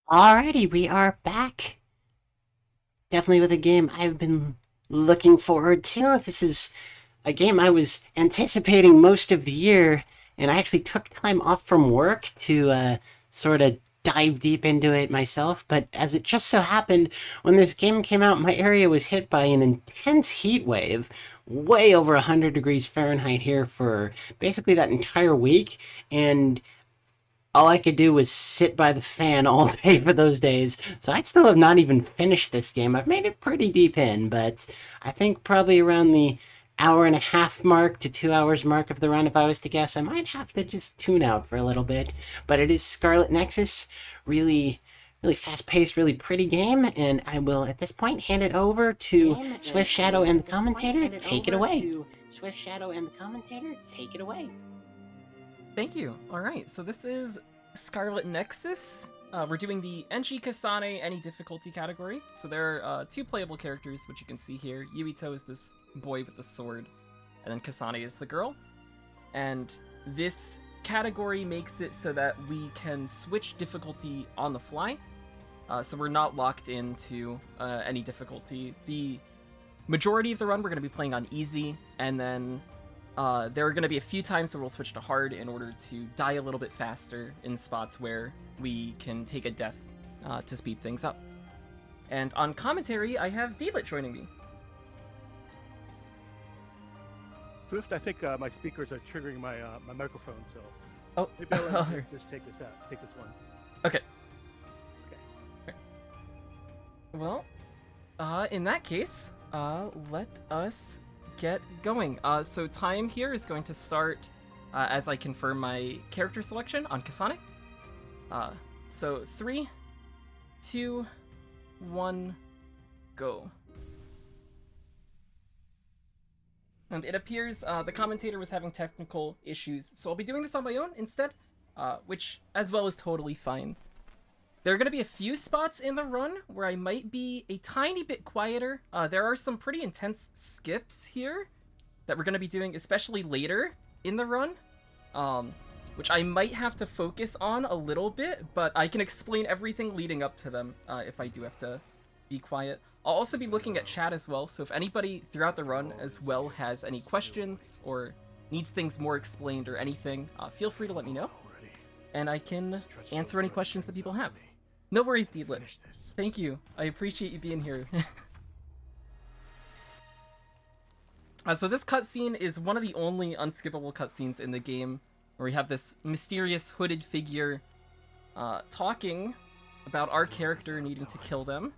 Alrighty, we are back. Definitely with a game I've been looking forward to. This is a game I was anticipating most of the year, and I actually took time off from work to sort of dive deep into it myself. But as it just so happened, when this game came out, my area was hit by an intense heat wave, way over 100 degrees Fahrenheit here for basically that entire week. And all I could do was sit by the fan all day for those days. So I still have not even finished this game. I've made it pretty deep in, but I think probably around the hour and a half mark to 2 hours mark of the run, if I was to guess, I might have to just tune out for a little bit. But it is Scarlet Nexus, really fast paced, really pretty game, and I will at this point hand it over to SwiftShadow and the commentator. Take it away. SwiftShadow and the commentator, take it away. Thank you. All right, so this is Scarlet Nexus. We're doing the Enchi Kasane any difficulty category. So there are two playable characters, which you can see here. Yuito is this boy with the sword, and then Kasane is the girl. And this category makes it so that we can switch difficulty on the fly. So we're not locked into any difficulty. The majority of the run we're going to be playing on easy, and then there are going to be a few times where we'll switch to hard in order to die a little bit faster in spots where we can take a death to speed things up. And on commentary, I have Deedlit joining me. Swift, I think my speakers are triggering my my microphone, so maybe I'll just take this out. Take this one. Okay. Okay. Well, in that case, let us get going. So time here is going to start as I confirm my character selection on Kasane. So 3, 2, 1, go. And it appears the commentator was having technical issues, so I'll be doing this on my own instead, which as well is totally fine. There are going to be a few spots in the run where I might be a tiny bit quieter. There are some pretty intense skips here that we're going to be doing, especially later in the run, which I might have to focus on a little bit, but I can explain everything leading up to them if I do have to be quiet. I'll also be looking at chat as well, so if anybody throughout the run as well has any questions or needs things more explained or anything, feel free to let me know, and I can answer any questions that people have. No worries, Deedlit. Thank you. I appreciate you being here. So this cutscene is one of the only unskippable cutscenes in the game, where we have this mysterious hooded figure talking about our character needing to kill them.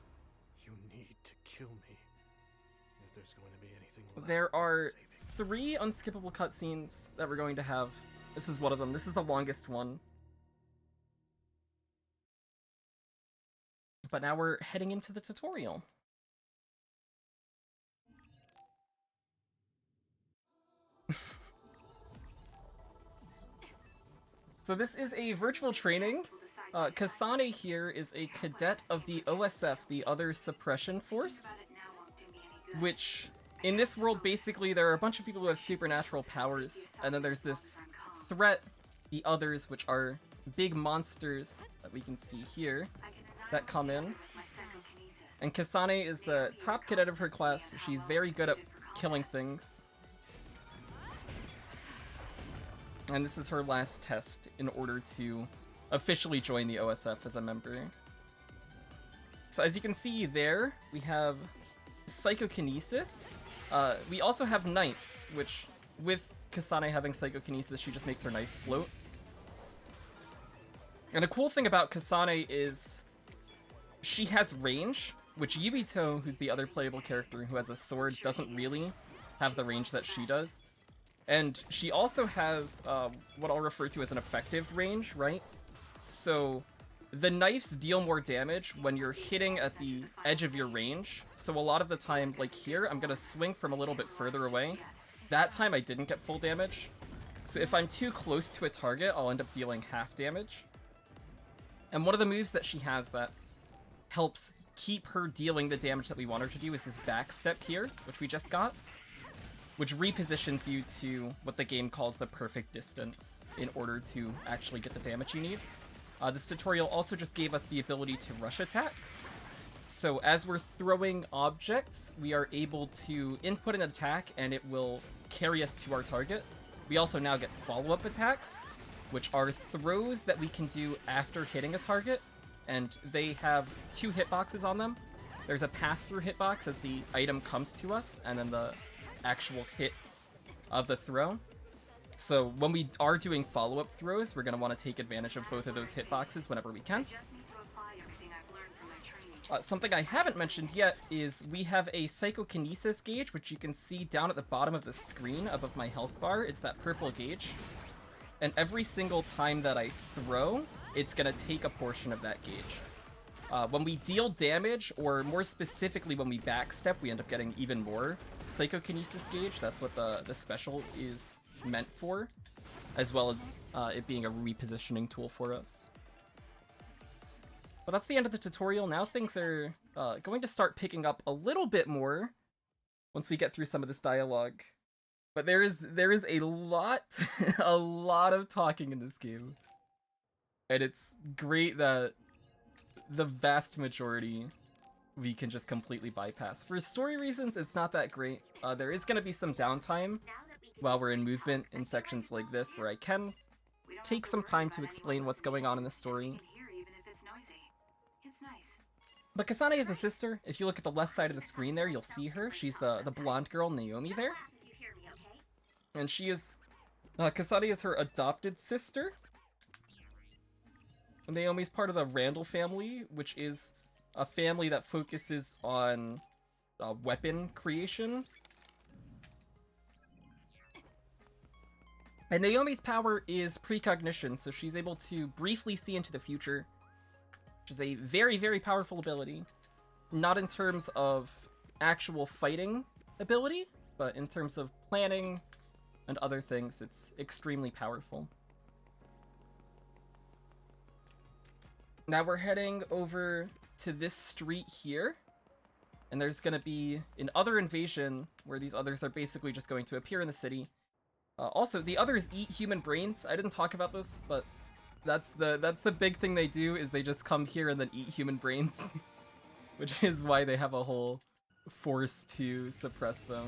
You need to kill me if there's going to be anything left. There are 3 unskippable cutscenes that we're going to have. This is one of them. This is the longest one. But now we're heading into the tutorial. So this is a virtual training. Kasane here is a cadet of the OSF, the Other Suppression Force, which in this world basically there are a bunch of people who have supernatural powers, and then there's this threat, the Others, which are big monsters that we can see here that come in. And Kasane is the top cadet of her class. She's very good at killing things. And this is her last test in order to officially join the OSF as a member. So as you can see there, we have psychokinesis. We also have knives, which with Kasane having psychokinesis, she just makes her knives float. And a cool thing about Kasane is she has range, which Yuito, who's the other playable character who has a sword, doesn't really have the range that she does. And she also has what I'll refer to as an effective range, right? So the knives deal more damage when you're hitting at the edge of your range. So a lot of the time, like here, I'm going to swing from a little bit further away. That time I didn't get full damage. So if I'm too close to a target, I'll end up dealing half damage. And one of the moves that she has that helps keep her dealing the damage that we want her to do is this back step here, which we just got, which repositions you to what the game calls the perfect distance in order to actually get the damage you need. This tutorial also just gave us the ability to rush attack. So as we're throwing objects, we are able to input an attack and it will carry us to our target. We also now get follow-up attacks, which are throws that we can do after hitting a target, and they have 2 hitboxes on them. There's a pass-through hitbox as the item comes to us, and then the actual hit of the throw. So when we are doing follow-up throws, we're going to want to take advantage of both of those hitboxes whenever we can. Something I haven't mentioned yet is we have a psychokinesis gauge, which you can see down at the bottom of the screen above my health bar. It's that purple gauge. And every single time that I throw, it's going to take a portion of that gauge. When we deal damage, or more specifically when we backstep, we end up getting even more psychokinesis gauge. That's what the special is meant for, as well as it being a repositioning tool for us. But that's the end of the tutorial. Now things are going to start picking up a little bit more once we get through some of this dialogue. But there is a lot, a lot of talking in this game. And it's great that the vast majority we can just completely bypass. For story reasons, it's not that great. There is going to be some downtime while we're in movement in sections like this, where I can take some time to explain what's going on in the story. But Kasane is a sister. If you look at the left side of the screen there, you'll see her. She's the blonde girl, Naomi, there. And she is... Kasane is her adopted sister. And Naomi's part of the Randall family, which is a family that focuses on weapon creation. And Naomi's power is precognition, so she's able to briefly see into the future, which is a very, very powerful ability. Not in terms of actual fighting ability, but in terms of planning and other things, it's extremely powerful. Now we're heading over to this street here, and there's going to be another invasion where these others are basically just going to appear in the city. Also, the others eat human brains. I didn't talk about this, but that's the big thing they do, is they just come here and then eat human brains. Which is why they have a whole force to suppress them.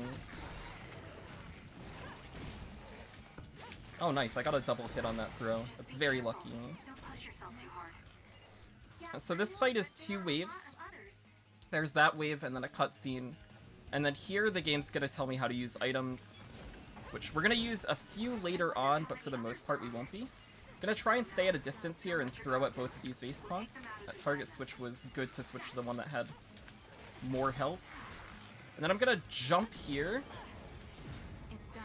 Oh nice, I got a double hit on that throw. That's very lucky. So this fight is 2 waves. There's that wave and then a cutscene. And then here the game's gonna tell me how to use items, which we're gonna use a few later on, but for the most part we won't be. Gonna try and stay at a distance here and throw at both of these vase paws. That target switch was good to switch to the one that had more health. And then I'm gonna jump here. It's done.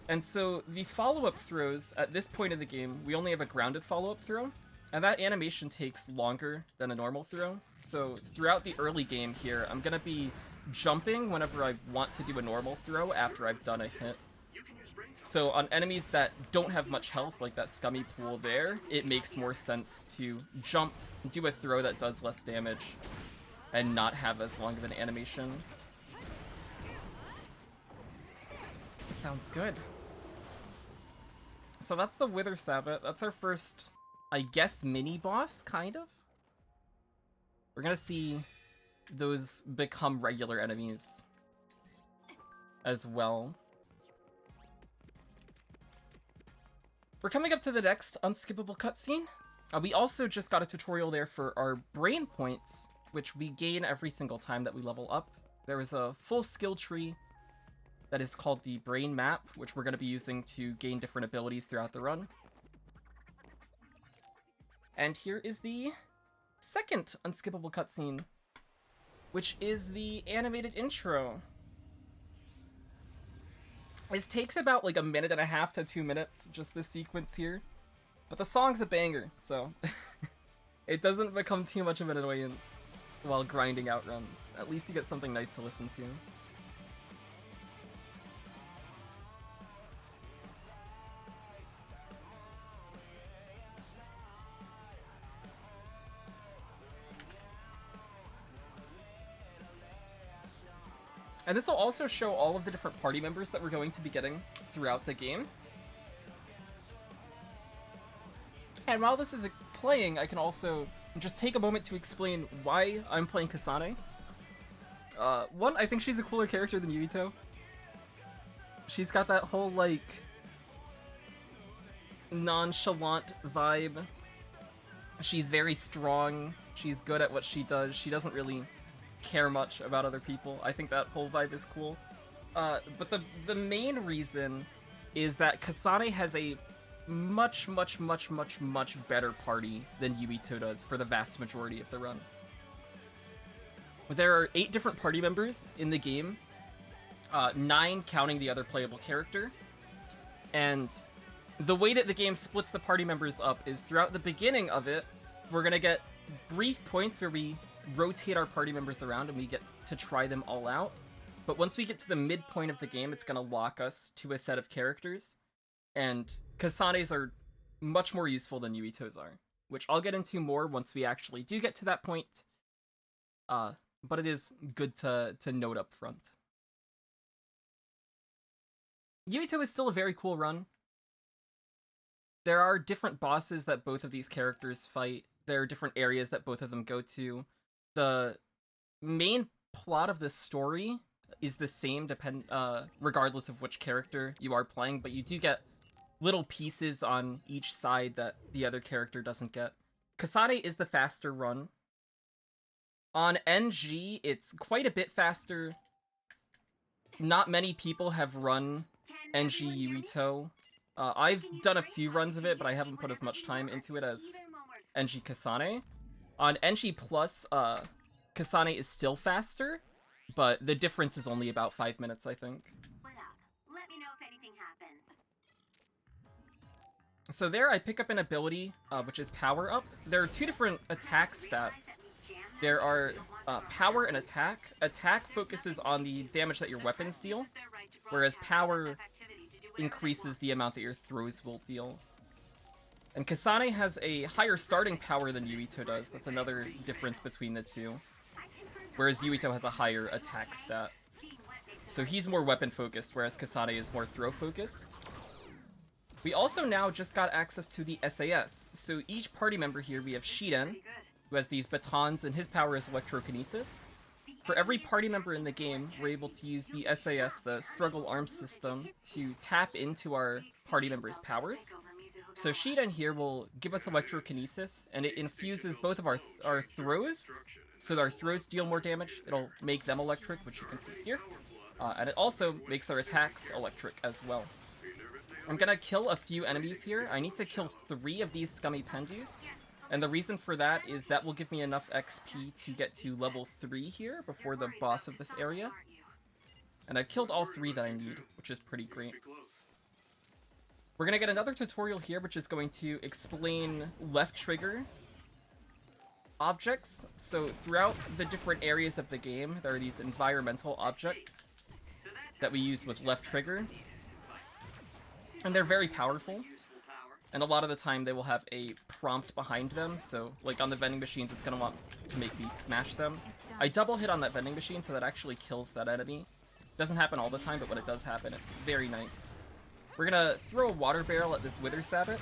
And so the follow-up throws, at this point in the game, we only have a grounded follow-up throw. And that animation takes longer than a normal throw. So throughout the early game here, I'm gonna be jumping whenever I want to do a normal throw after I've done a hit. So on enemies that don't have much health, like that scummy pool there, it makes more sense to jump, do a throw that does less damage, and not have as long of an animation. Sounds good. So that's the Wither Sabbath. That's our first, I guess, mini-boss, kind of? We're gonna see those become regular enemies as well. We're coming up to the next unskippable cutscene. We also just got a tutorial there for our brain points, which we gain every single time that we level up. There is a full skill tree that is called the brain map, which we're going to be using to gain different abilities throughout the run. And here is the second unskippable cutscene, which is the animated intro. This takes about like 1.5 to 2 minutes, just this sequence here. But the song's a banger, so it doesn't become too much of an annoyance while grinding out runs. At least you get something nice to listen to. And this will also show all of the different party members that we're going to be getting throughout the game. And while this is playing, I can also just take a moment to explain why I'm playing Kasane. One, I think she's a cooler character than Yuito. She's got that whole, like, nonchalant vibe. She's very strong. She's good at what she does. She doesn't really care much about other people. I think that whole vibe is cool. But the main reason is that Kasane has a much better party than Yuito does for the vast majority of the run. There are 8 different party members in the game, 9 counting the other playable character, and the way that the game splits the party members up is throughout the beginning of it, we're gonna get brief points where we rotate our party members around and we get to try them all out. But once we get to the midpoint of the game, it's gonna lock us to a set of characters, and Kasane's are much more useful than Yuito's are, which I'll get into more once we actually do get to that point. But it is good to note up front. Yuito is still a very cool run. There are different bosses that both of these characters fight. There are different areas that both of them go to. The main plot of the story is the same regardless of which character you are playing, but you do get little pieces on each side that the other character doesn't get. Kasane is the faster run. On NG, it's quite a bit faster. Not many people have run NG Yuito. I've done a few runs of it, but I haven't put as much time into it as NG Kasane. On NG Plus, Kasane is still faster, but the difference is only about 5 minutes, I think. Let me know if anything happens. So there I pick up an ability, which is Power Up. There are 2 different attack stats. There are Power and Attack. Attack focuses on the damage that your weapons deal, whereas Power increases the amount that your throws will deal. And Kasane has a higher starting power than Yuito does. That's another difference between the two. Whereas Yuito has a higher attack stat. So he's more weapon focused, whereas Kasane is more throw focused. We also now just got access to the SAS. So each party member here, we have Shiden, who has these batons, and his power is electrokinesis. For every party member in the game, we're able to use the SAS, the struggle arm system, to tap into our party members' powers. So Shiden here will give us electrokinesis, and it infuses both of our throws, so that our throws deal more damage. It'll make them electric, which you can see here. And it also makes our attacks electric as well. I'm gonna kill a few enemies here. I need to kill 3 of these scummy pendus. And the reason for that is that will give me enough XP to get to level 3 here before the boss of this area. And I've killed all 3 that I need, which is pretty great. We're gonna get another tutorial here, which is going to explain left trigger objects. So throughout the different areas of the game, there are these environmental objects that we use with left trigger. And they're very powerful. And a lot of the time they will have a prompt behind them, so like on the vending machines it's gonna want to make me smash them. I double hit on that vending machine so that actually kills that enemy. Doesn't happen all the time, but when it does happen, it's very nice. We're gonna throw a water barrel at this Wither Sabbat,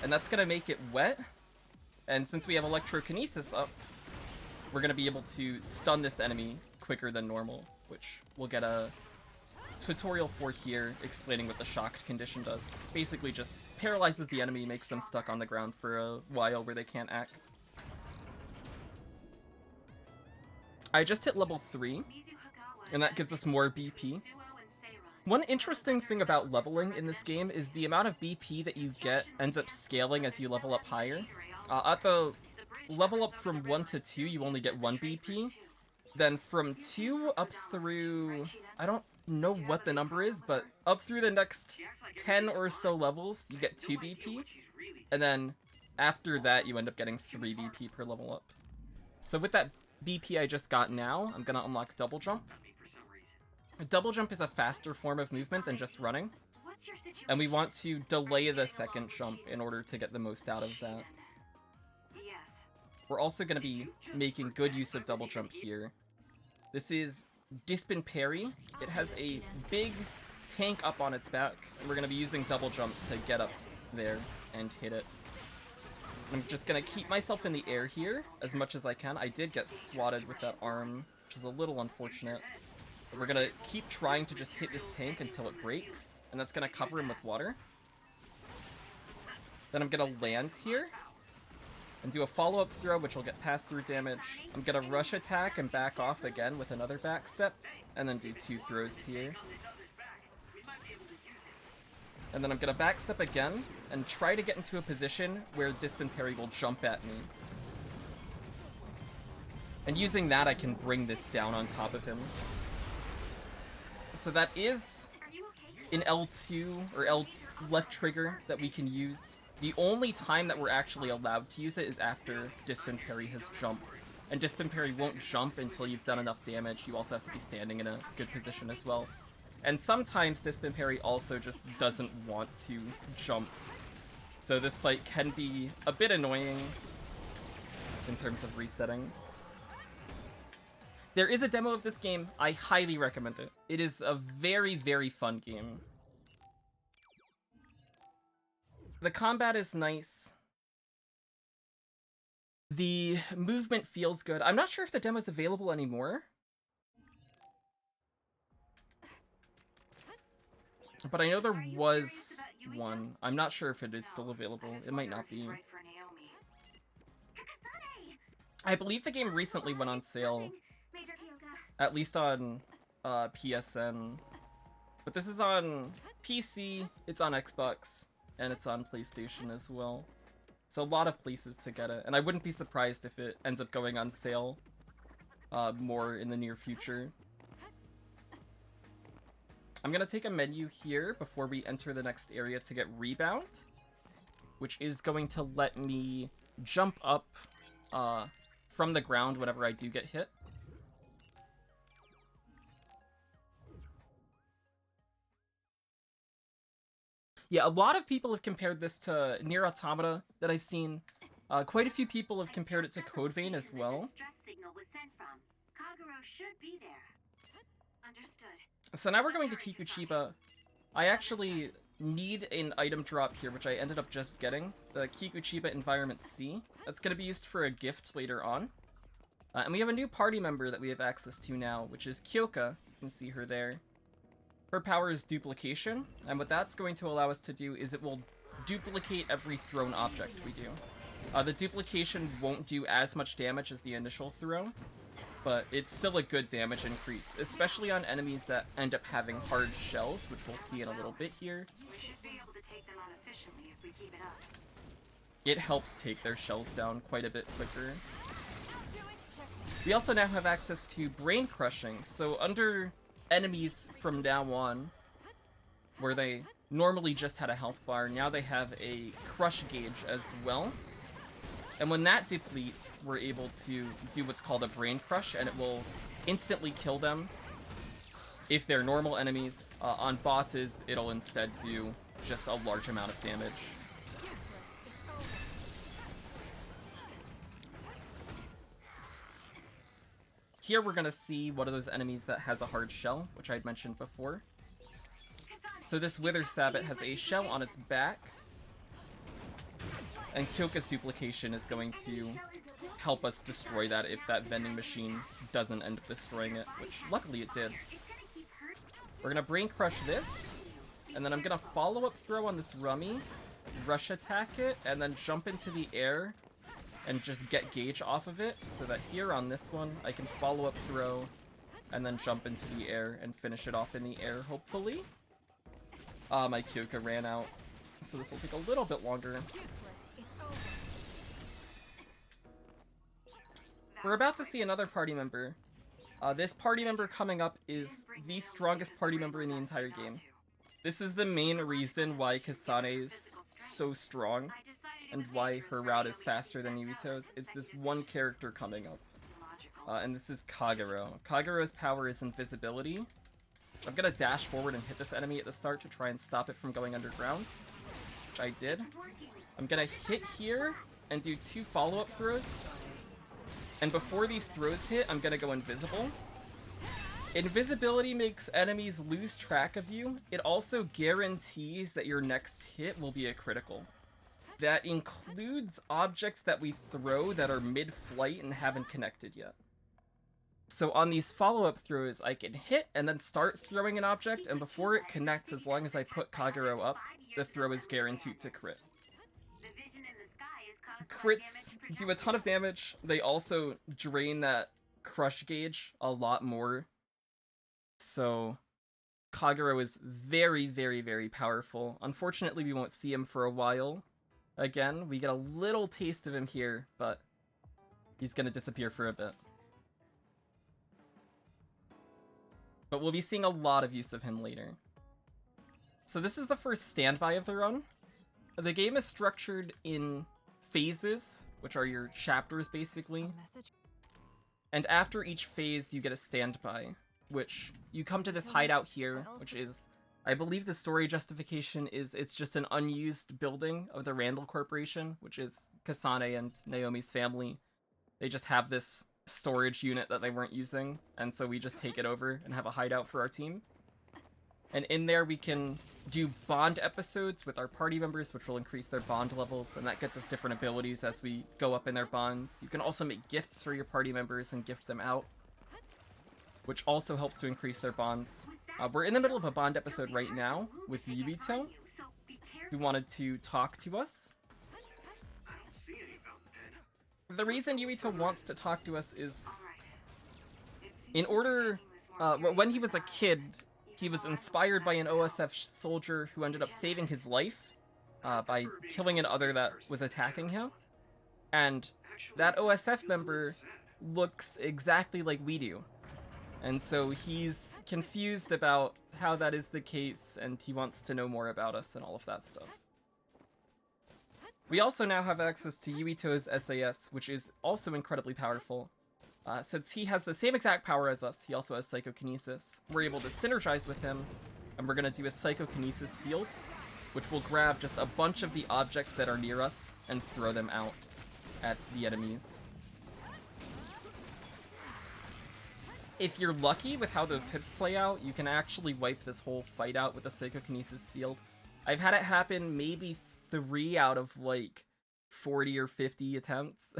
and that's gonna make it wet. And since we have electrokinesis up, we're gonna be able to stun this enemy quicker than normal, which we'll get a tutorial for here explaining what the shocked condition does. Basically just paralyzes the enemy, makes them stuck on the ground for a while where they can't act. I just hit level 3, and that gives us more BP. One interesting thing about leveling in this game is the amount of BP that you get ends up scaling as you level up higher. At the level up from 1 to 2, you only get 1 BP. Then from 2 up through, I don't know what the number is, but up through the next 10 or so levels, you get 2 BP. And then after that, you end up getting 3 BP per level up. So with that BP I just got now, I'm gonna unlock Double Jump. Double Jump is a faster form of movement than just running. And we want to delay the second jump in order to get the most out of that. We're also going to be making good use of Double Jump here. This is Dispin Parry. It has a big tank up on its back, and we're going to be using Double Jump to get up there and hit it. I'm just gonna keep myself in the air here as much as I can. I did get swatted with that arm, which is a little unfortunate. But we're gonna keep trying to just hit this tank until it breaks, and that's gonna cover him with water. Then I'm gonna land here and do a follow-up throw, which will get pass-through damage. I'm gonna rush attack and back off again with another back step, and then do 2 throws here. And then I'm gonna backstep again and try to get into a position where Disp Parry will jump at me. And using that, I can bring this down on top of him. So that is an L2 or L left trigger that we can use. The only time that we're actually allowed to use it is after Disp Parry has jumped. And Disp Parry won't jump until you've done enough damage. You also have to be standing in a good position as well. And sometimes Disp Parry also just doesn't want to jump. So this fight can be a bit annoying in terms of resetting. There is a demo of this game. I highly recommend it. It is a very, very fun game. The combat is nice. The movement feels good. I'm not sure if the demo is available anymore. But I know there was one. I'm not sure if it is still available. It might not be. I believe the game recently went on sale. At least on PSN. But this is on PC, it's on Xbox, and it's on PlayStation as well. So a lot of places to get it. And I wouldn't be surprised if it ends up going on sale more in the near future. I'm gonna take a menu here before we enter the next area to get Rebound, which is going to let me jump up from the ground whenever I do get hit. Yeah, a lot of people have compared this to Nier Automata that I've seen. Quite a few people have compared it to Code Vein as well. So now we're going to Kikuchiba. I actually need an item drop here, which I ended up just getting. The Kikuchiba Environment C. That's going to be used for a gift later on. And we have a new party member that we have access to now, which is Kyoka. You can see her there. Her power is duplication, and what that's going to allow us to do is it will duplicate every thrown object we do. The duplication won't do as much damage as the initial throw, but it's still a good damage increase, especially on enemies that end up having hard shells, which we'll see in a little bit here. It helps take their shells down quite a bit quicker. We also now have access to brain crushing, so under enemies from now on, where they normally just had a health bar, now they have a crush gauge as well. And when that depletes, we're able to do what's called a brain crush, and it will instantly kill them if they're normal enemies. On bosses, it'll instead do just a large amount of damage. Here we're gonna see one of those enemies that has a hard shell, which I'd mentioned before. So this Wither Sabbat has a shell on its back, and Kyoka's duplication is going to help us destroy that if that vending machine doesn't end up destroying it, which luckily it did. We're gonna brain crush this, and then I'm gonna follow up throw on this rummy, rush attack it, and then jump into the air and just get gauge off of it, so that here on this one, I can follow up throw, and then jump into the air and finish it off in the air, hopefully. My Kyoka ran out, so this will take a little bit longer. We're about to see another party member. This party member coming up is the strongest party member in the entire game. This is the main reason why Kasane is so strong, and why her route is faster than Yuito's. It's this one character coming up. And this is Kagero. Kagero's power is invisibility. I'm gonna dash forward and hit this enemy at the start to try and stop it from going underground, which I did. I'm gonna hit here and do 2 follow-up throws. And before these throws hit, I'm gonna go invisible. Invisibility makes enemies lose track of you. It also guarantees that your next hit will be a critical. That includes objects that we throw that are mid-flight and haven't connected yet. So on these follow-up throws, I can hit and then start throwing an object, and before it connects, as long as I put Kagero up, the throw is guaranteed to crit. Crits do a ton of damage. They also drain that crush gauge a lot more. So Kagero is very, very, very powerful. Unfortunately, we won't see him for a while. Again, we get a little taste of him here, but he's gonna disappear for a bit. But we'll be seeing a lot of use of him later. So this is the first standby of the run. The game is structured in phases, which are your chapters basically. And after each phase you get a standby, which you come to this hideout here, which is, I believe the story justification is it's just an unused building of the Randall Corporation, which is Kasane and Naomi's family. They just have this storage unit that they weren't using, and so we just take it over and have a hideout for our team. And in there we can do bond episodes with our party members, which will increase their bond levels, and that gets us different abilities as we go up in their bonds. You can also make gifts for your party members and gift them out, which also helps to increase their bonds. We're in the middle of a bond episode right now with Yuito, who wanted to talk to us. The reason Yuito wants to talk to us is, in order, when he was a kid, he was inspired by an OSF soldier who ended up saving his life by killing an other that was attacking him. And that OSF member looks exactly like we do. And so he's confused about how that is the case, and he wants to know more about us and all of that stuff. We also now have access to Yuito's SAS, which is also incredibly powerful. Since he has the same exact power as us, he also has Psychokinesis. We're able to synergize with him, and we're going to do a Psychokinesis field, which will grab just a bunch of the objects that are near us and throw them out at the enemies. If you're lucky with how those hits play out, you can actually wipe this whole fight out with a Psychokinesis field. I've had it happen maybe 3 out of like 40 or 50 attempts.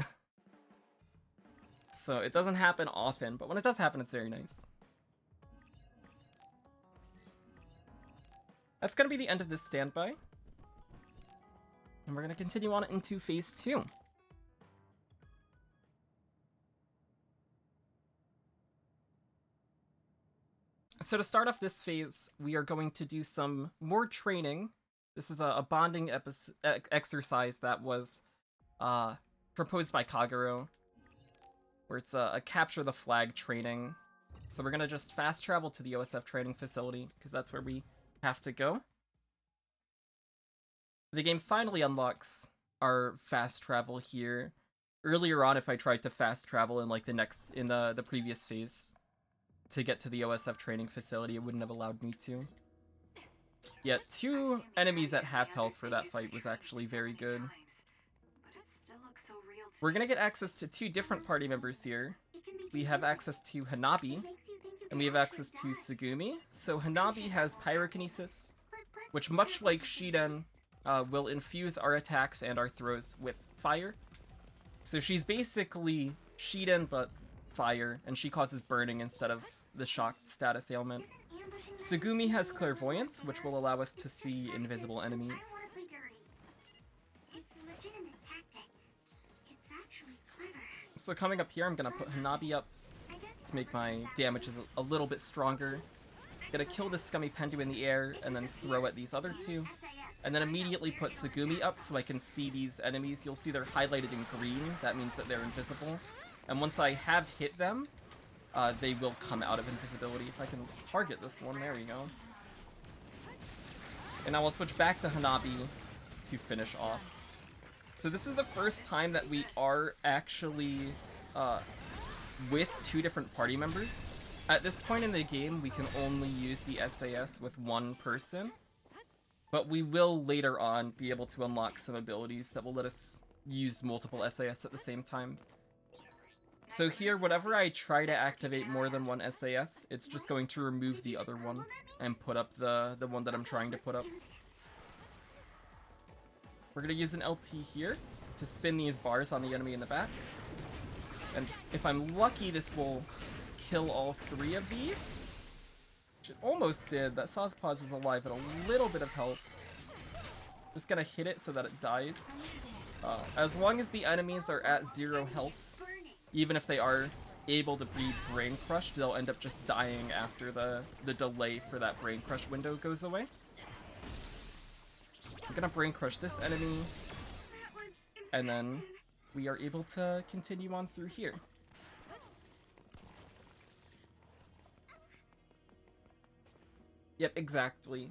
So it doesn't happen often, but when it does happen, it's very nice. That's going to be the end of this standby. And we're going to continue on into phase 2. So to start off this phase, we are going to do some more training. This is a bonding exercise that was proposed by Kagero, where it's a capture the flag training. So we're going to just fast travel to the OSF training facility, because that's where we have to go. The game finally unlocks our fast travel here. Earlier on, if I tried to fast travel in like the previous phase to get to the OSF training facility, it wouldn't have allowed me to. Yet 2 enemies at half health for that fight was actually very good. We're gonna get access to 2 different party members here. We have access to Hanabi, and we have access to Tsugumi. So Hanabi has Pyrokinesis, which much like Shiden, will infuse our attacks and our throws with fire. So she's basically Shiden, but fire, and she causes burning instead of the shocked status ailment. Tsugumi has Clairvoyance, which will allow us to see invisible enemies. So coming up here, I'm gonna put Hanabi up to make my damage a little bit stronger. Gonna kill this Scummy Pendu in the air, and then throw at these other 2. And then immediately put Tsugumi up so I can see these enemies. You'll see they're highlighted in green. That means that they're invisible. And once I have hit them, they will come out of invisibility. If I can target this one, there we go. And now I'll switch back to Hanabi to finish off. So this is the first time that we are actually with 2 different party members. At this point in the game, we can only use the SAS with 1 person. But we will later on be able to unlock some abilities that will let us use multiple SAS at the same time. So here, whenever I try to activate more than 1 SAS, it's just going to remove the other one and put up the one that I'm trying to put up. We're gonna use an LT here to spin these bars on the enemy in the back. And if I'm lucky, this will kill all 3 of these. Which it almost did. That Sawspaws is alive at a little bit of health. Just gonna hit it so that it dies. As long as the enemies are at 0 health, even if they are able to be Brain Crushed, they'll end up just dying after the delay for that Brain Crush window goes away. I'm gonna Brain Crush this enemy, and then we are able to continue on through here. Yep, exactly.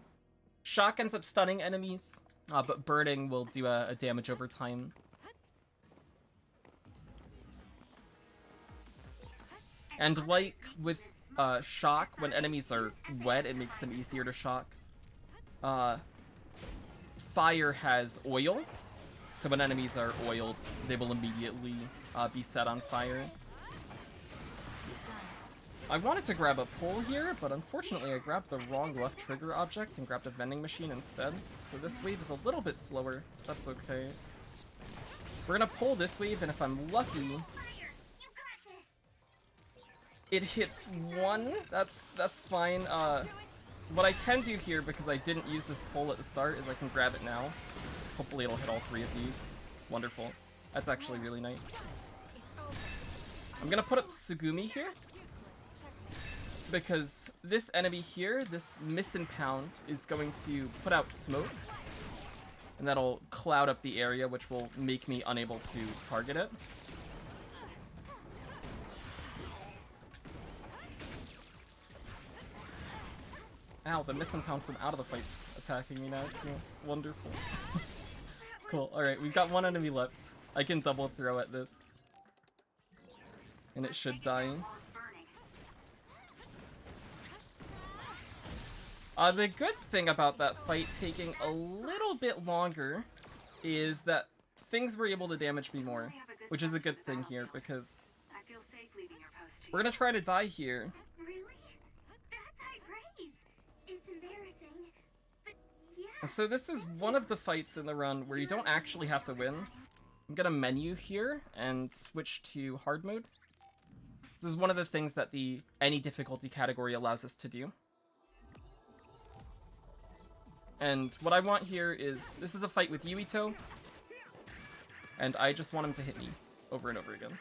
Shock ends up stunning enemies, but burning will do a damage over time. And like with shock, when enemies are wet, it makes them easier to shock. Fire has oil, so when enemies are oiled, they will immediately be set on fire. I wanted to grab a pole here, but unfortunately I grabbed the wrong left trigger object and grabbed a vending machine instead. So this wave is a little bit slower. That's okay. We're gonna pull this wave, and if I'm lucky, it hits 1. That's fine. What I can do here, because I didn't use this pole at the start, is I can grab it now. Hopefully it'll hit all 3 of these. Wonderful. That's actually really nice. I'm gonna put up Sugumi here, because this enemy here, this Miss and Pound, is going to put out smoke, and that'll cloud up the area, which will make me unable to target it. Ow, the Miss and Pound from out of the fight's attacking me now too. Wonderful. Cool, alright, we've got 1 enemy left. I can double throw at this, and it should die. The good thing about that fight taking a little bit longer is that things were able to damage me more, which is a good thing here, because we're gonna try to die here. Really? That's high praise. It's embarrassing, but yeah. So this is one of the fights in the run where you don't actually have to win. I'm gonna menu here and switch to hard mode. This is one of the things that the any difficulty category allows us to do. And what I want here is, this is a fight with Yuito, and I just want him to hit me over and over again.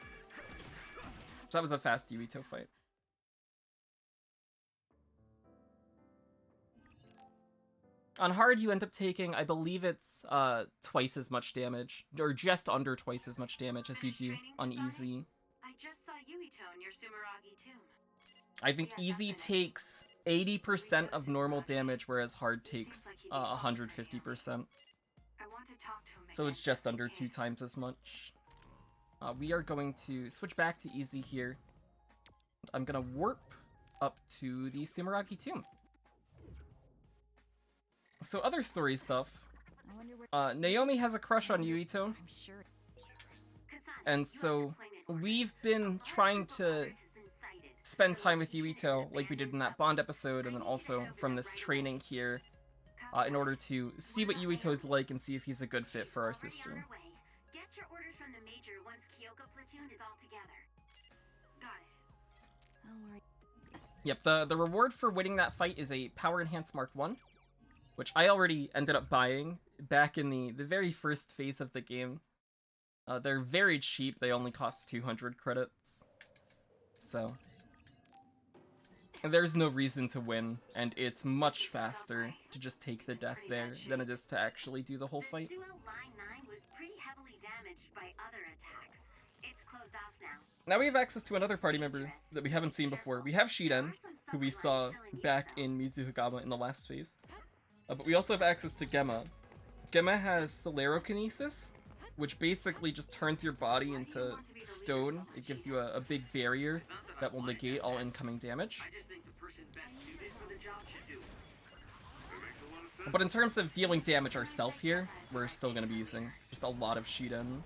So that was a fast Yuito fight. On hard, you end up taking, I believe it's twice as much damage, or just under twice as much damage as you do on easy. I just saw Yuito near Sumeragi Tomb. I think easy takes 80% of normal damage, whereas hard takes 150%. I want to talk to him. So it's just under 2 times as much. We are going to switch back to easy here. I'm gonna warp up to the Sumeragi Tomb. So other story stuff. Naomi has a crush on Yuito. And so we've been trying to spend time with Yuito like we did in that Bond episode, and then also from this training here, in order to see what Yuito is like and see if he's a good fit for our sister. Get your orders from the major once Kyoko platoon is all together. Got it. Yep, the reward for winning that fight is a Power Enhance Mark 1, which I already ended up buying back in the very first phase of the game. They're very cheap, they only cost 200 credits. So and there's no reason to win, and it's much faster to just take the death there than it is to actually do the whole fight. Line 9 was pretty heavily damaged by other attacks. It's closed off now. Now we have access to another party member that we haven't seen before. We have Shiden, who we saw back in Mizuhagama in the last phase. But we also have access to Gemma. Gemma has Sclerokinesis, which basically just turns your body into stone. It gives you a big barrier that will negate all incoming damage. But in terms of dealing damage ourselves here, we're still going to be using just a lot of Shiden.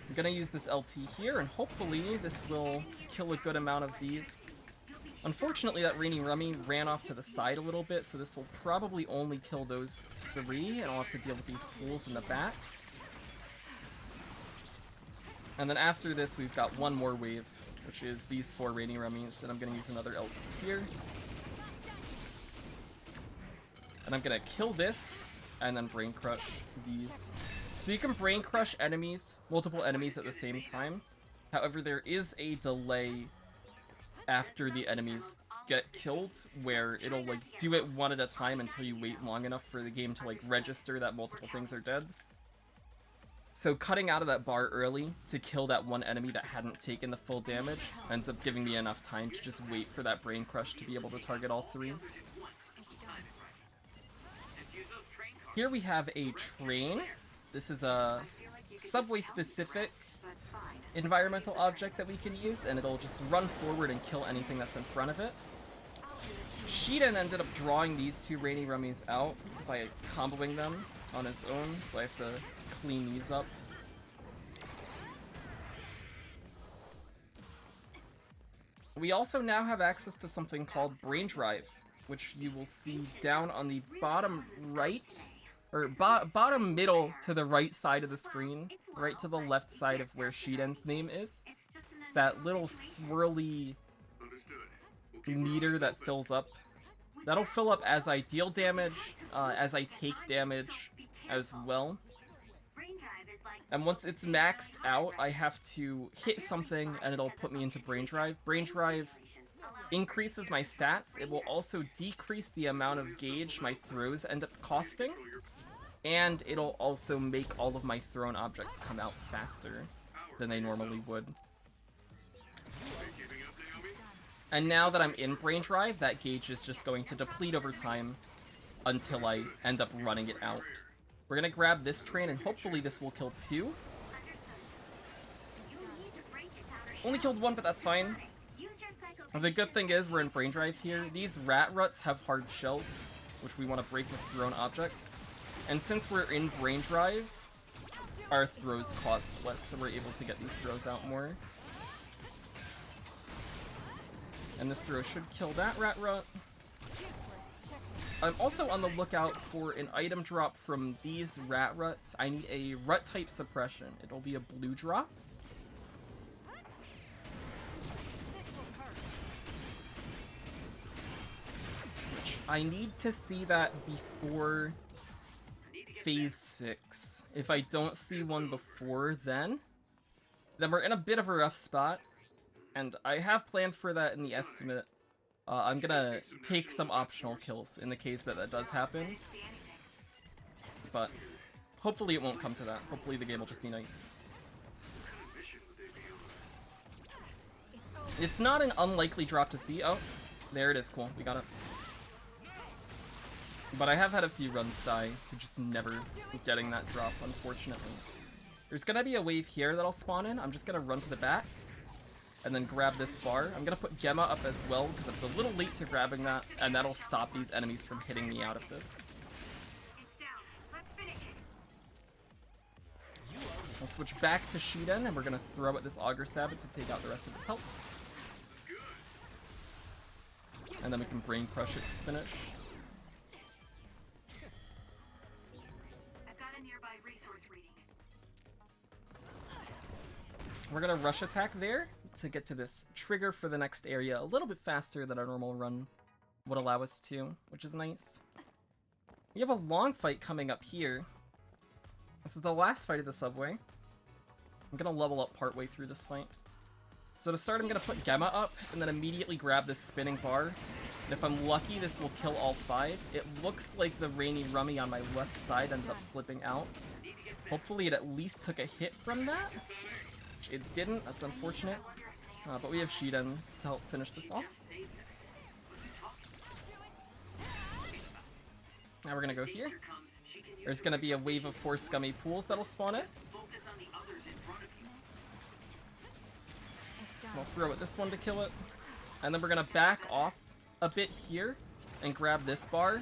I'm going to use this LT here, and hopefully this will kill a good amount of these. Unfortunately, that Rainy Rummy ran off to the side a little bit, so this will probably only kill those 3, and I'll have to deal with these pools in the back. And then after this, we've got one more wave, which is these 4 Rainy Rummies, and I'm going to use another ult here. And I'm going to kill this, and then Brain Crush these. So you can Brain Crush enemies, multiple enemies at the same time. However, there is a delay after the enemies get killed, where it'll like do it one at a time until you wait long enough for the game to like register that multiple things are dead. So cutting out of that bar early to kill that one enemy that hadn't taken the full damage ends up giving me enough time to just wait for that Brain Crush to be able to target all 3. Here we have a train. This is a subway specific environmental object that we can use, and it'll just run forward and kill anything that's in front of it. Shiden ended up drawing these 2 Rainy Rummies out by comboing them on his own, so I have to clean these up. We also now have access to something called Brain Drive, which you will see down on the bottom right, or bottom middle to the right side of the screen, right to the left side of where Shiden's name is. It's that little swirly meter that fills up. That'll fill up as I deal damage, as I take damage as well. And once it's maxed out, I have to hit something and it'll put me into Brain Drive. Brain Drive increases my stats. It will also decrease the amount of gauge my throws end up costing. And it'll also make all of my thrown objects come out faster than they normally would. And now that I'm in Brain Drive, that gauge is just going to deplete over time until I end up running it out. We're gonna grab this train and hopefully this will kill 2. Only killed 1, but that's fine. The good thing is we're in Brain Drive here. These rat ruts have hard shells, which we want to break with thrown objects. And since we're in Brain Drive, our throws cost less, so we're able to get these throws out more. And this throw should kill that rat rut. I'm also on the lookout for an item drop from these rat ruts. I need a rut type suppression. It'll be a blue drop. Which I need to see that before Phase 6. If I don't see one before then we're in a bit of a rough spot. And I have planned for that in the estimate. I'm gonna take some optional kills in the case that that does happen. But hopefully it won't come to that. Hopefully the game will just be nice. It's not an unlikely drop to see. Oh, there it is. Cool. We got it. But I have had a few runs die to just never getting that drop, unfortunately. There's gonna be a wave here that I'll spawn in. I'm just gonna run to the back and then grab this bar. I'm gonna put Gemma up as well because it's a little late to grabbing that, and that'll stop these enemies from hitting me out of this. I'll switch back to Shiden, and we're gonna throw at this Augur Sabbath to take out the rest of its health. And then we can Brain Crush it to finish. We're gonna rush attack there to get to this trigger for the next area a little bit faster than our normal run would allow us to, which is nice. We have a long fight coming up here. This is the last fight of the subway. I'm gonna level up partway through this fight. So to start, I'm gonna put Gemma up and then immediately grab this spinning bar. And if I'm lucky, this will kill all 5. It looks like the Rainy Rummy on my left side ended up slipping out. Hopefully it at least took a hit from that. It didn't, that's unfortunate. But we have Shiden to help finish this off. Now we're gonna go here. There's gonna be a wave of 4 scummy pools that'll spawn it. We'll throw at this one to kill it. And then we're gonna back off a bit here and grab this bar.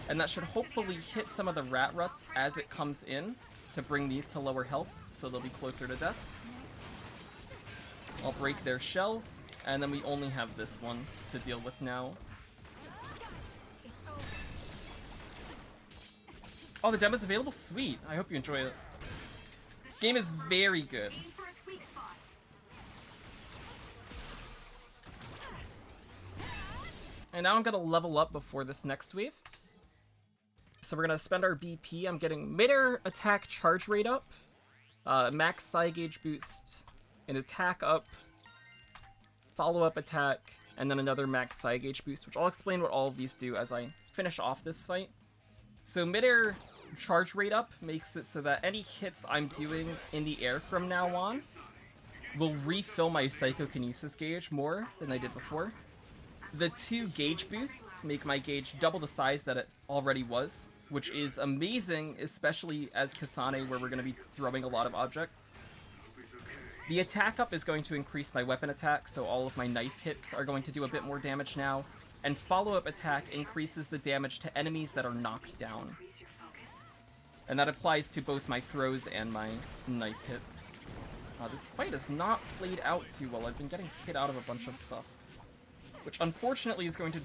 And that should hopefully hit some of the rat ruts as it comes in to bring these to lower health, so they'll be closer to death. I'll break their shells, and then we only have this one to deal with now. Oh, the demo's available? Sweet. I hope you enjoy it. This game is very good. And now I'm gonna level up before this next wave. So we're gonna spend our BP. I'm getting mid-air attack charge rate up, max psi gauge boost, an attack up, follow-up attack, and then another max psi gauge boost, which I'll explain what all of these do as I finish off this fight. So mid-air charge rate up makes it so that any hits I'm doing in the air from now on will refill my psychokinesis gauge more than I did before. The 2 gauge boosts make my gauge double the size that it already was, which is amazing, especially as Kasane, where we're going to be throwing a lot of objects. The attack up is going to increase my weapon attack, so all of my knife hits are going to do a bit more damage now, and follow-up attack increases the damage to enemies that are knocked down. And that applies to both my throws and my knife hits. This fight has not played out too well. I've been getting hit out of a bunch of stuff, which unfortunately is going to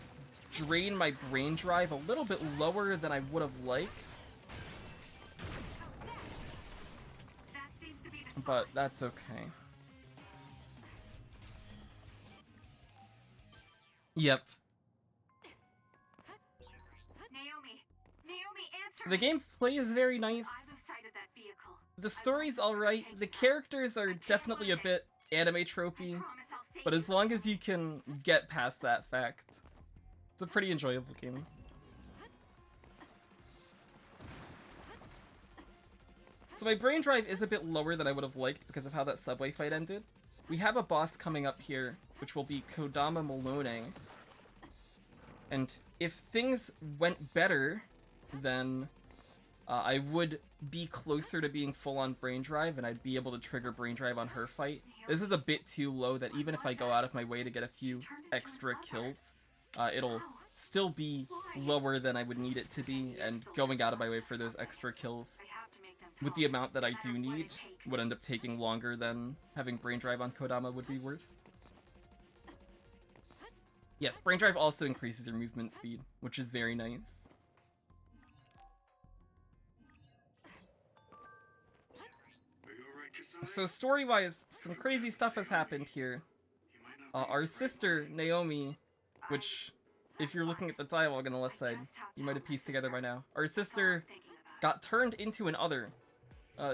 drain my brain drive a little bit lower than I would have liked. But that's okay. Yep. The gameplay is very nice. The story's alright. The characters are definitely a bit anime tropey, but as long as you can get past that fact, it's a pretty enjoyable game. So my brain drive is a bit lower than I would have liked because of how that subway fight ended. We have a boss coming up here, which will be Kodama Malone. And if things went better, then I would be closer to being full on brain drive, and I'd be able to trigger brain drive on her fight. This is a bit too low that even if I go out of my way to get a few extra kills, it'll still be lower than I would need it to be, and going out of my way for those extra kills with the amount that I do need would end up taking longer than having brain drive on Kodama would be worth. Yes, brain drive also increases your movement speed, which is very nice. So story-wise, some crazy stuff has happened here. Our sister, Naomi, which, if you're looking at the dialogue on the left side, you might have pieced together by now. Our sister got turned into an other.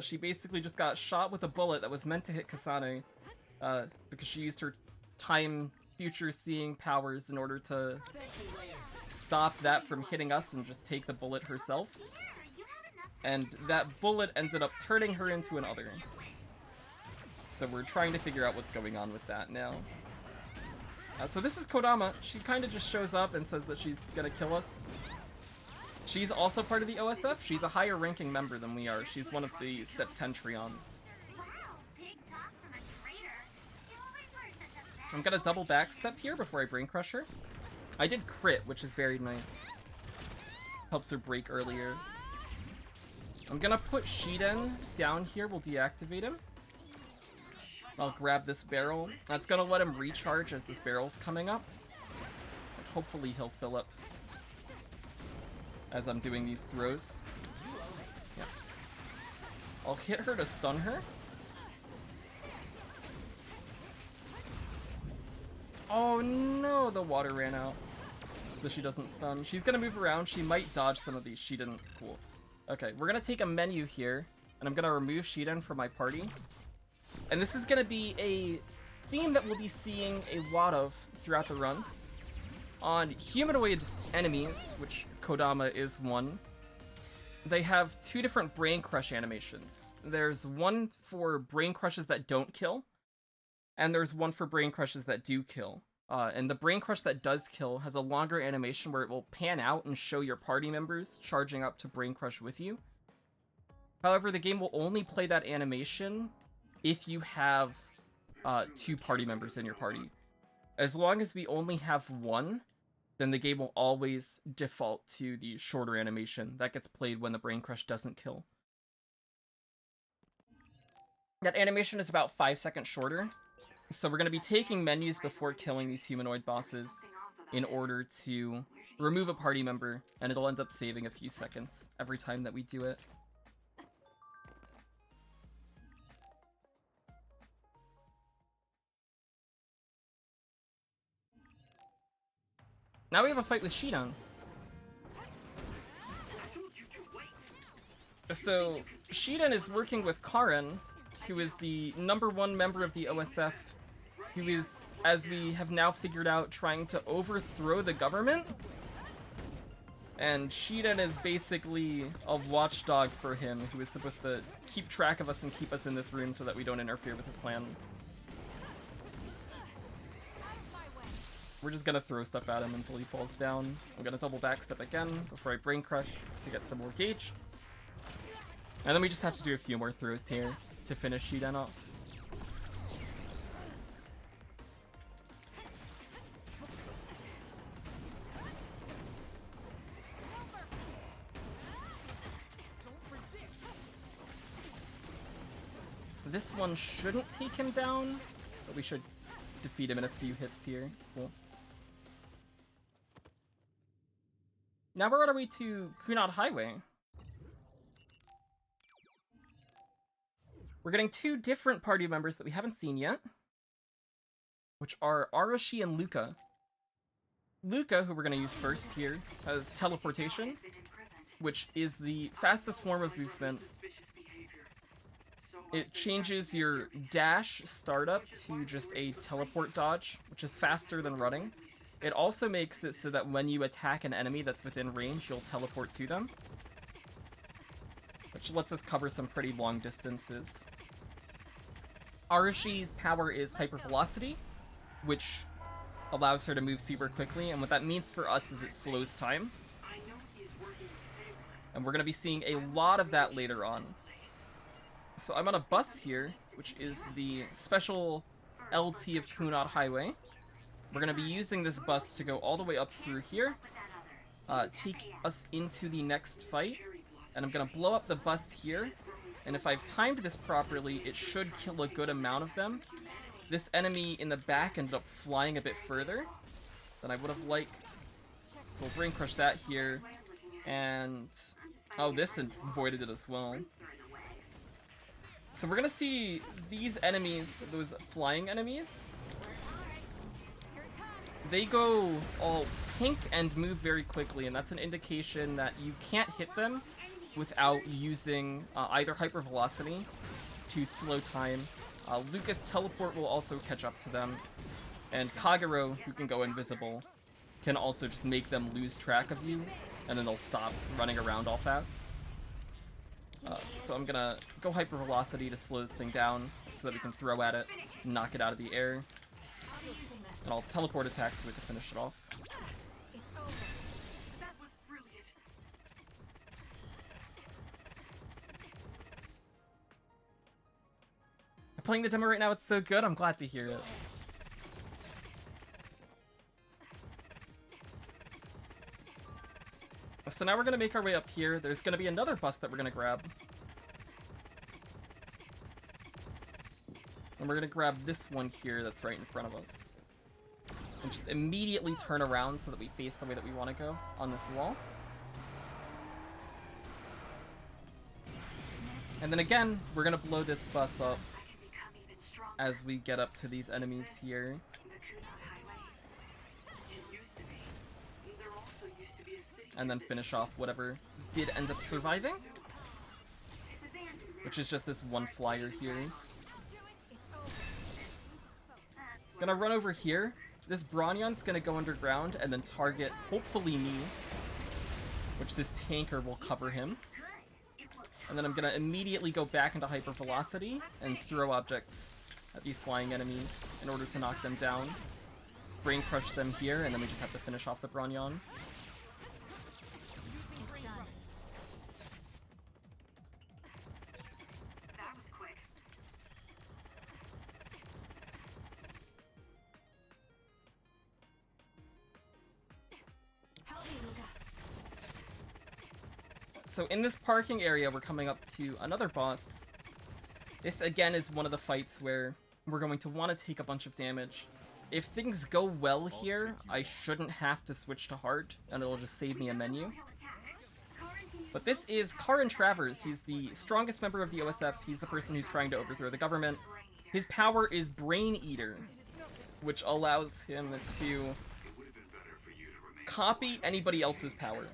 She basically just got shot with a bullet that was meant to hit Kasane, because she used her time future-seeing powers in order to stop that from hitting us and just take the bullet herself. And that bullet ended up turning her into an other. So we're trying to figure out what's going on with that now. So this is Kodama. She kind of just shows up and says that she's gonna kill us. She's also part of the OSF. She's a higher ranking member than we are. She's one of the Septentrions. I'm gonna double backstep here before I brain crush her. I did crit, which is very nice. Helps her break earlier. I'm gonna put Shiden down here. We'll deactivate him. I'll grab this barrel. That's gonna let him recharge as this barrel's coming up. And hopefully he'll fill up as I'm doing these throws. Yeah. I'll hit her to stun her. Oh no, the water ran out. So she doesn't stun. She's gonna move around. She might dodge some of these. She didn't. Cool. Okay, we're gonna take a menu here, and I'm gonna remove Shiden from my party. And this is gonna be a theme that we'll be seeing a lot of throughout the run. On humanoid enemies, which Kodama is one, they have 2 different brain crush animations. There's one for brain crushes that don't kill, and there's one for brain crushes that do kill. And the brain crush that does kill has a longer animation where it will pan out and show your party members charging up to brain crush with you. However, the game will only play that animation if you have 2 party members in your party. As long as we only have one, then the game will always default to the shorter animation that gets played when the brain crush doesn't kill. That animation is about 5 seconds shorter, So we're going to be taking menus before killing these humanoid bosses in order to remove a party member, and it'll end up saving a few seconds every time that we do it. Now we have a fight with Shidan. So, Shidan is working with Karen, who is the #1 member of the OSF, who is, as we have now figured out, trying to overthrow the government. And Shidan is basically a watchdog for him, who is supposed to keep track of us and keep us in this room so that we don't interfere with his plan. We're just gonna throw stuff at him until he falls down. I'm gonna double backstep again before I brain crush to get some more gauge. And then we just have to do a few more throws here to finish Shidan off. This one shouldn't take him down, but we should defeat him in a few hits here. Cool. Now we're on our way to Kunad Highway. We're getting 2 different party members that we haven't seen yet, which are Arashi and Luca. Luca, who we're going to use first here, has teleportation, which is the fastest form of movement. It changes your dash startup to just a teleport dodge, which is faster than running. It also makes it so that when you attack an enemy that's within range, you'll teleport to them, which lets us cover some pretty long distances. Arashi's power is hypervelocity, which allows her to move super quickly, and what that means for us is it slows time. And we're going to be seeing a lot of that later on. So I'm on a bus here, which is the special LT of Kunad Highway. We're going to be using this bus to go all the way up through here, take us into the next fight, and I'm going to blow up the bus here, and if I've timed this properly, it should kill a good amount of them. This enemy in the back ended up flying a bit further than I would have liked, so we'll brain crush that here, and... oh, this avoided it as well. So we're gonna see these enemies, those flying enemies, they go all pink and move very quickly, and that's an indication that you can't hit them without using either hypervelocity to slow time. Lucas' teleport will also catch up to them, and Kagero, who can go invisible, can also just make them lose track of you, and then they'll stop running around all fast. So I'm gonna go hypervelocity to slow this thing down so that we can throw at it, knock it out of the air, and I'll teleport attack to it to finish it off. I'm playing the demo right now, it's so good, I'm glad to hear it. So now we're gonna make our way up here. There's gonna be another bus that we're gonna grab. And we're gonna grab this one here that's right in front of us. And just immediately turn around so that we face the way that we want to go on this wall. And then again, we're gonna blow this bus up as we get up to these enemies here. And then finish off whatever did end up surviving, which is just this one flyer here. Gonna run over here. This Bronion's gonna go underground and then target, hopefully, me, which this tanker will cover him. And then I'm gonna immediately go back into hypervelocity and throw objects at these flying enemies in order to knock them down. Brain crush them here, and then we just have to finish off the Bronion. So in this parking area, we're coming up to another boss. This, again, is one of the fights where we're going to want to take a bunch of damage. If things go well here, I shouldn't have to switch to hard, and it'll just save me a menu. But this is Karin Travers. He's the strongest member of the OSF. He's the person who's trying to overthrow the government. His power is Brain Eater, which allows him to copy anybody else's power,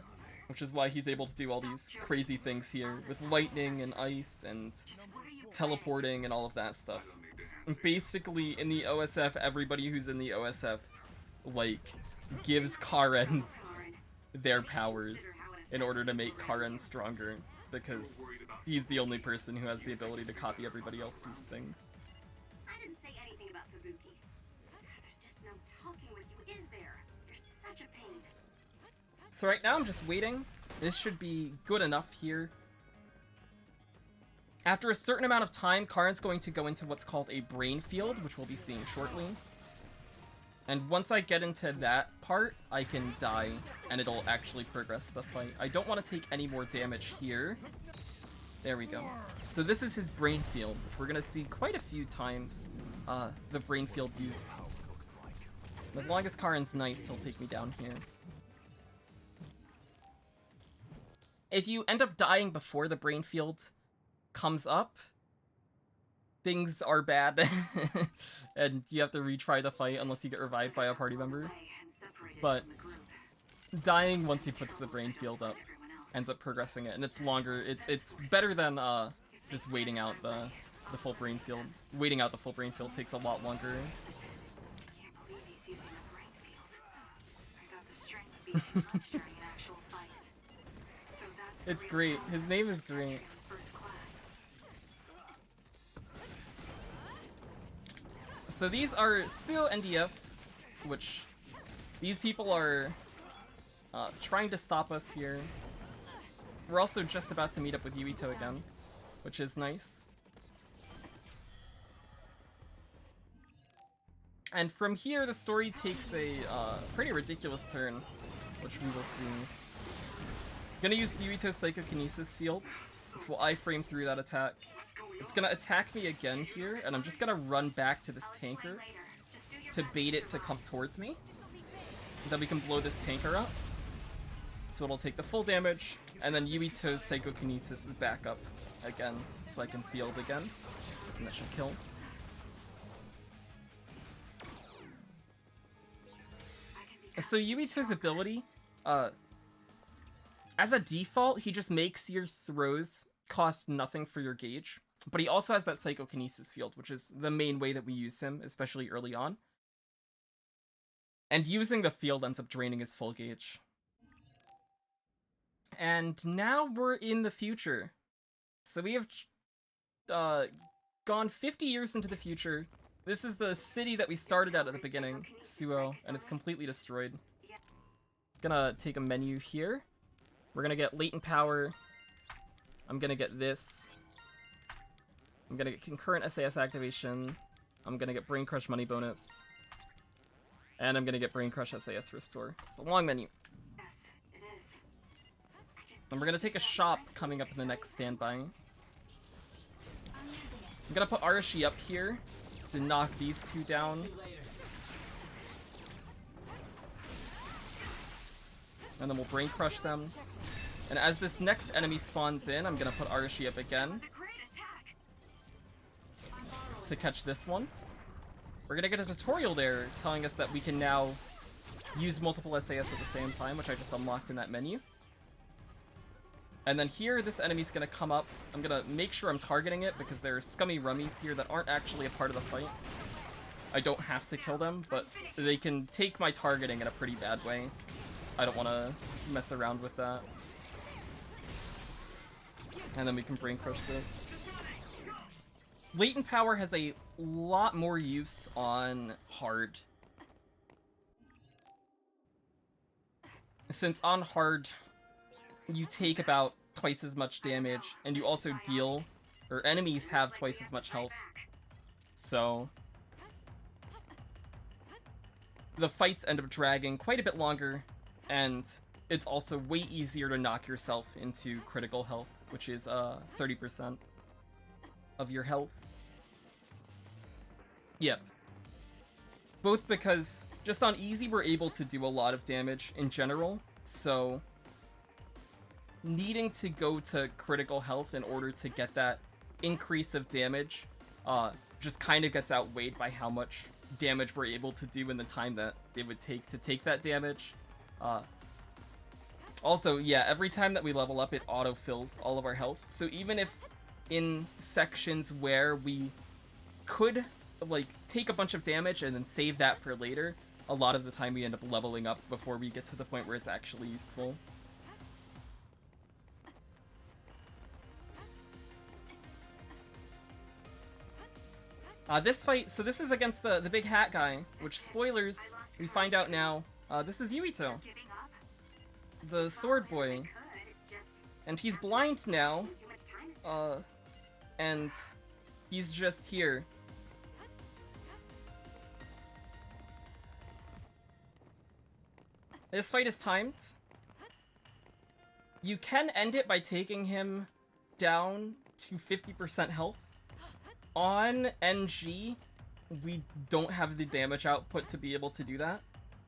which is why he's able to do all these crazy things here with lightning and ice and teleporting and all of that stuff. And basically, in the OSF, everybody who's in the OSF, like, gives Karin their powers in order to make Karin stronger, because he's the only person who has the ability to copy everybody else's things. I didn't say anything about Fubuki. There's just no talking with you, is there? You're such a pain. So right now I'm just waiting. This should be good enough here. After a certain amount of time, Karin's going to go into what's called a brain field, which we'll be seeing shortly. And once I get into that part, I can die, and it'll actually progress the fight. I don't want to take any more damage here. There we go. So this is his brain field, which we're going to see quite a few times, the brain field used. As long as Karin's nice, he'll take me down here. If you end up dying before the brain field comes up, things are bad, and you have to retry the fight unless you get revived by a party member. But dying once he puts the brain field up ends up progressing it, and it's longer. It's better than just waiting out the full brain field. Waiting out the full brain field takes a lot longer. It's great. His name is great. So these are still NDF, which these people are trying to stop us here. We're also just about to meet up with Yuito again, which is nice. And from here, the story takes a pretty ridiculous turn, which we will see. I'm gonna use Yuito's Psychokinesis field, which will iframe through that attack. It's gonna attack me again here, and I'm just gonna run back to this tanker to bait it to come towards me. Then we can blow this tanker up. So it'll take the full damage, and then Yuito's Psychokinesis is back up again, so I can field again. And that should kill. So Yuito's ability, as a default, he just makes your throws cost nothing for your gauge. But he also has that Psychokinesis field, which is the main way that we use him, especially early on. And using the field ends up draining his full gauge. And now we're in the future. So we have gone 50 years into the future. This is the city that we started at the beginning, Suo, and it's completely destroyed. Gonna take a menu here. We're gonna get latent power. I'm gonna get this. I'm gonna get concurrent SAS activation. I'm gonna get Brain Crush money bonus. And I'm gonna get Brain Crush SAS restore. It's a long menu. And we're gonna take a shop coming up in the next standby. I'm gonna put Arashi up here to knock these two down. And then we'll Brain Crush them. And as this next enemy spawns in, I'm gonna put Arashi up again to catch this one. We're gonna get a tutorial there telling us that we can now use multiple SAS at the same time, which I just unlocked in that menu. And then here, this enemy's gonna come up. I'm gonna make sure I'm targeting it because there are scummy rummies here that aren't actually a part of the fight. I don't have to kill them, but they can take my targeting in a pretty bad way. I don't want to mess around with that. And then we can Brain Crush this. Latent power has a lot more use on hard. Since on hard, you take about twice as much damage, and you also deal, or enemies have twice as much health. So the fights end up dragging quite a bit longer, and it's also way easier to knock yourself into critical health, which is 30% of your health. Yep. Both because just on easy we're able to do a lot of damage in general, so needing to go to critical health in order to get that increase of damage just kind of gets outweighed by how much damage we're able to do in the time that it would take to take that damage. Also, yeah, every time that we level up, it auto-fills all of our health. So even if in sections where we could, like, take a bunch of damage and then save that for later, a lot of the time we end up leveling up before we get to the point where it's actually useful. This fight, so this is against the big hat guy, which, spoilers, we find out now, this is Yuito, the sword boy, and he's blind now, and he's just here. This fight is timed. You can end it by taking him down to 50% health. On NG, we don't have the damage output to be able to do that.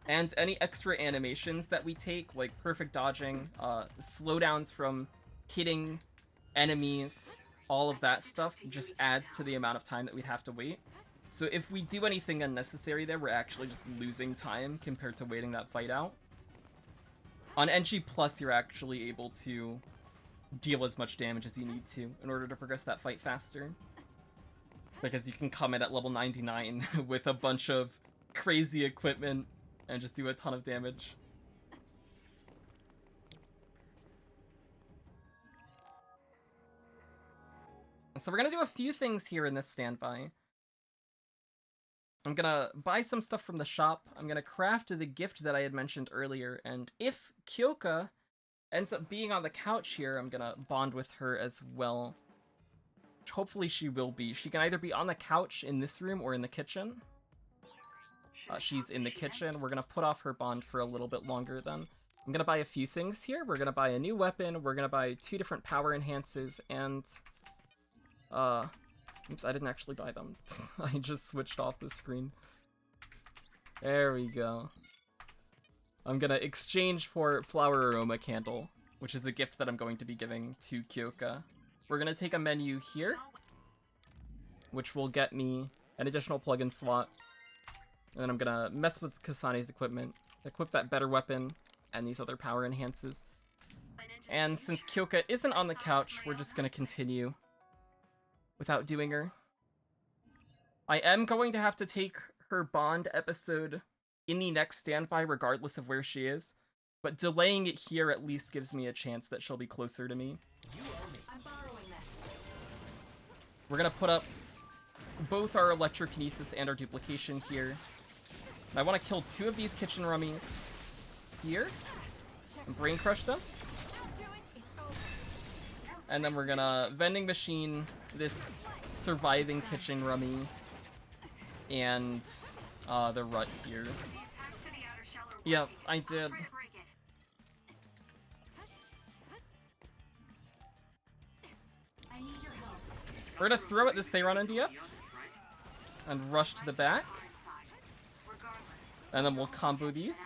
And any extra animations that we take, like perfect dodging, slowdowns from hitting enemies, all of that stuff just adds to the amount of time that we'd have to wait. So if we do anything unnecessary there, we're actually just losing time compared to waiting that fight out. On NG+, you're actually able to deal as much damage as you need to in order to progress that fight faster. Because you can come in at level 99 with a bunch of crazy equipment and just do a ton of damage. So we're gonna do a few things here in this standby. I'm gonna buy some stuff from the shop. I'm gonna craft the gift that I had mentioned earlier, and if Kyoka ends up being on the couch here, I'm gonna bond with her as well. Hopefully she will be. She can either be on the couch in this room or in the kitchen. She's in the kitchen. We're gonna put off her bond for a little bit longer then. I'm gonna buy a few things here. We're gonna buy a new weapon. We're gonna buy 2 different power enhances and... Oops, I didn't actually buy them. I just switched off the screen. There we go. I'm gonna exchange for Flower Aroma Candle, which is a gift that I'm going to be giving to Kyoka. We're gonna take a menu here, which will get me an additional plug-in slot. And then I'm gonna mess with Kasane's equipment, equip that better weapon, and these other power enhances. And since Kyoka isn't on the couch, we're just gonna continue without doing her. I am going to have to take her Bond episode in the next standby regardless of where she is, but delaying it here at least gives me a chance that she'll be closer to me. We're gonna put up both our electrokinesis and our duplication here. And I want to kill 2 of these kitchen rummies here and brain crush them. And then we're gonna vending machine this surviving kitchen rummy and the rut here. Yep, I did. We're gonna throw at the Seiron NDF and rush to the back. And then we'll combo these.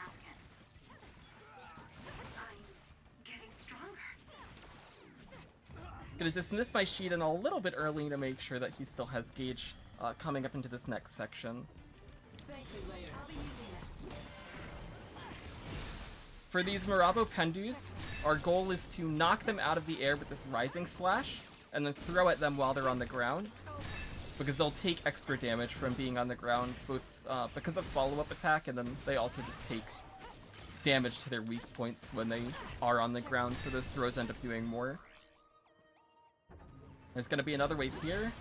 Gonna dismiss my Shiden a little bit early to make sure that he still has gauge coming up into this next section. For these Marabo Pendus, our goal is to knock them out of the air with this Rising Slash, and then throw at them while they're on the ground, because they'll take extra damage from being on the ground, both because of follow-up attack, and then they also just take damage to their weak points when they are on the ground, so those throws end up doing more. There's gonna be another wave here.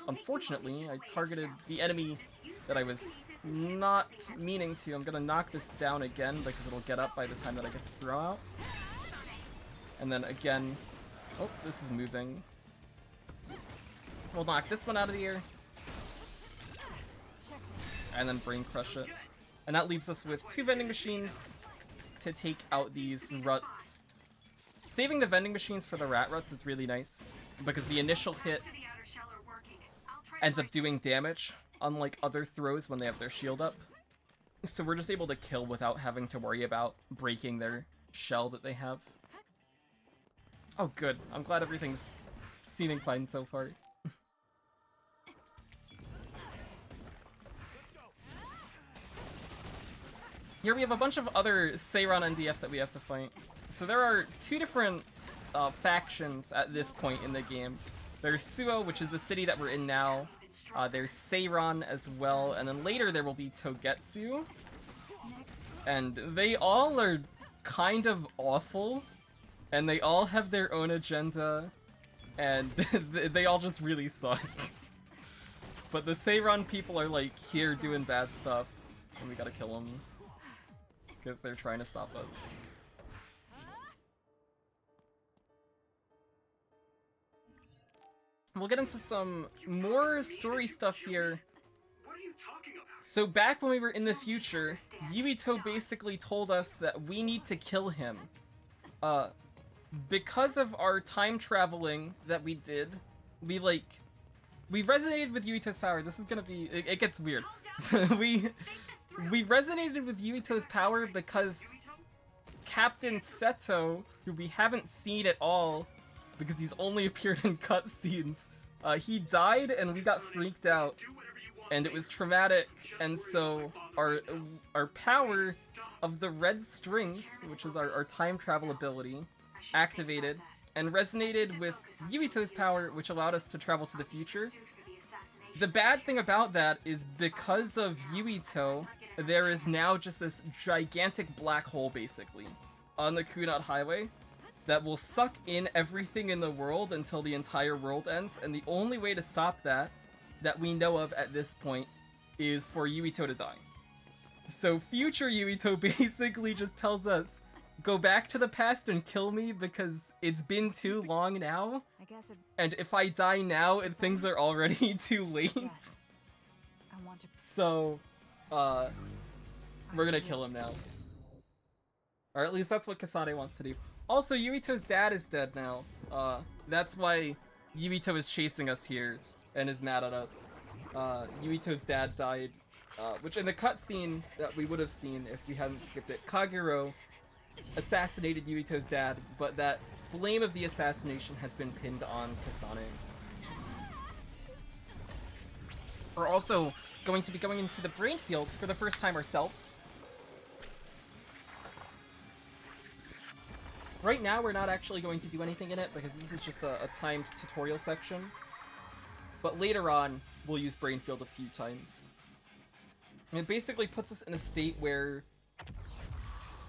Unfortunately, I targeted the enemy that I was not meaning to. I'm gonna knock this down again because it'll get up by the time that I get the throw out. And then again, oh, this is moving. We'll knock this one out of the air. And then brain crush it. And that leaves us with 2 vending machines to take out these ruts. Saving the vending machines for the rat ruts is really nice, because the initial hit ends up doing damage unlike other throws when they have their shield up. So we're just able to kill without having to worry about breaking their shell that they have. Oh, good. I'm glad everything's seeming fine so far. Here we have a bunch of other Seiran NDF that we have to fight. So there are two different factions at this point in the game. There's Suo, which is the city that we're in now. There's Seiran as well, and then later there will be Togetsu. And they all are kind of awful, and they all have their own agenda, and they all just really suck. But the Seiran people are like here doing bad stuff, and we gotta kill them. Because they're trying to stop us. We'll get into some more story stuff here. What are you talking about? So back when we were in the future, Yuito basically told us that we need to kill him. Because of our time traveling that we did, we resonated with Yuito's power. This is gonna be, it gets weird. So we resonated with Yuito's power because Captain Seto, who we haven't seen at all, because he's only appeared in cutscenes, he died and we got freaked out, and it was traumatic, and so our power of the red strings, which is our time travel ability, activated, and resonated with Yuito's power, which allowed us to travel to the future. The bad thing about that is because of Yuito, there is now just this gigantic black hole, basically, on the Kunat Highway that will suck in everything in the world until the entire world ends, and the only way to stop that we know of at this point, is for Yuito to die. So future Yuito basically just tells us, go back to the past and kill me because it's been too long now, and if I die now, things are already too late. Yes. I want to... So, we're gonna kill him now. Or at least that's what Kasane wants to do. Also, Yuito's dad is dead now. That's why Yuito is chasing us here and is mad at us. Yuito's dad died, which in the cutscene that we would have seen if we hadn't skipped it, Kagero assassinated Yuito's dad, but that blame of the assassination has been pinned on Kasane. We're also going to be going into the brain field for the first time ourselves. Right now, we're not actually going to do anything in it because this is just a timed tutorial section. But later on, we'll use brain field a few times. And it basically puts us in a state where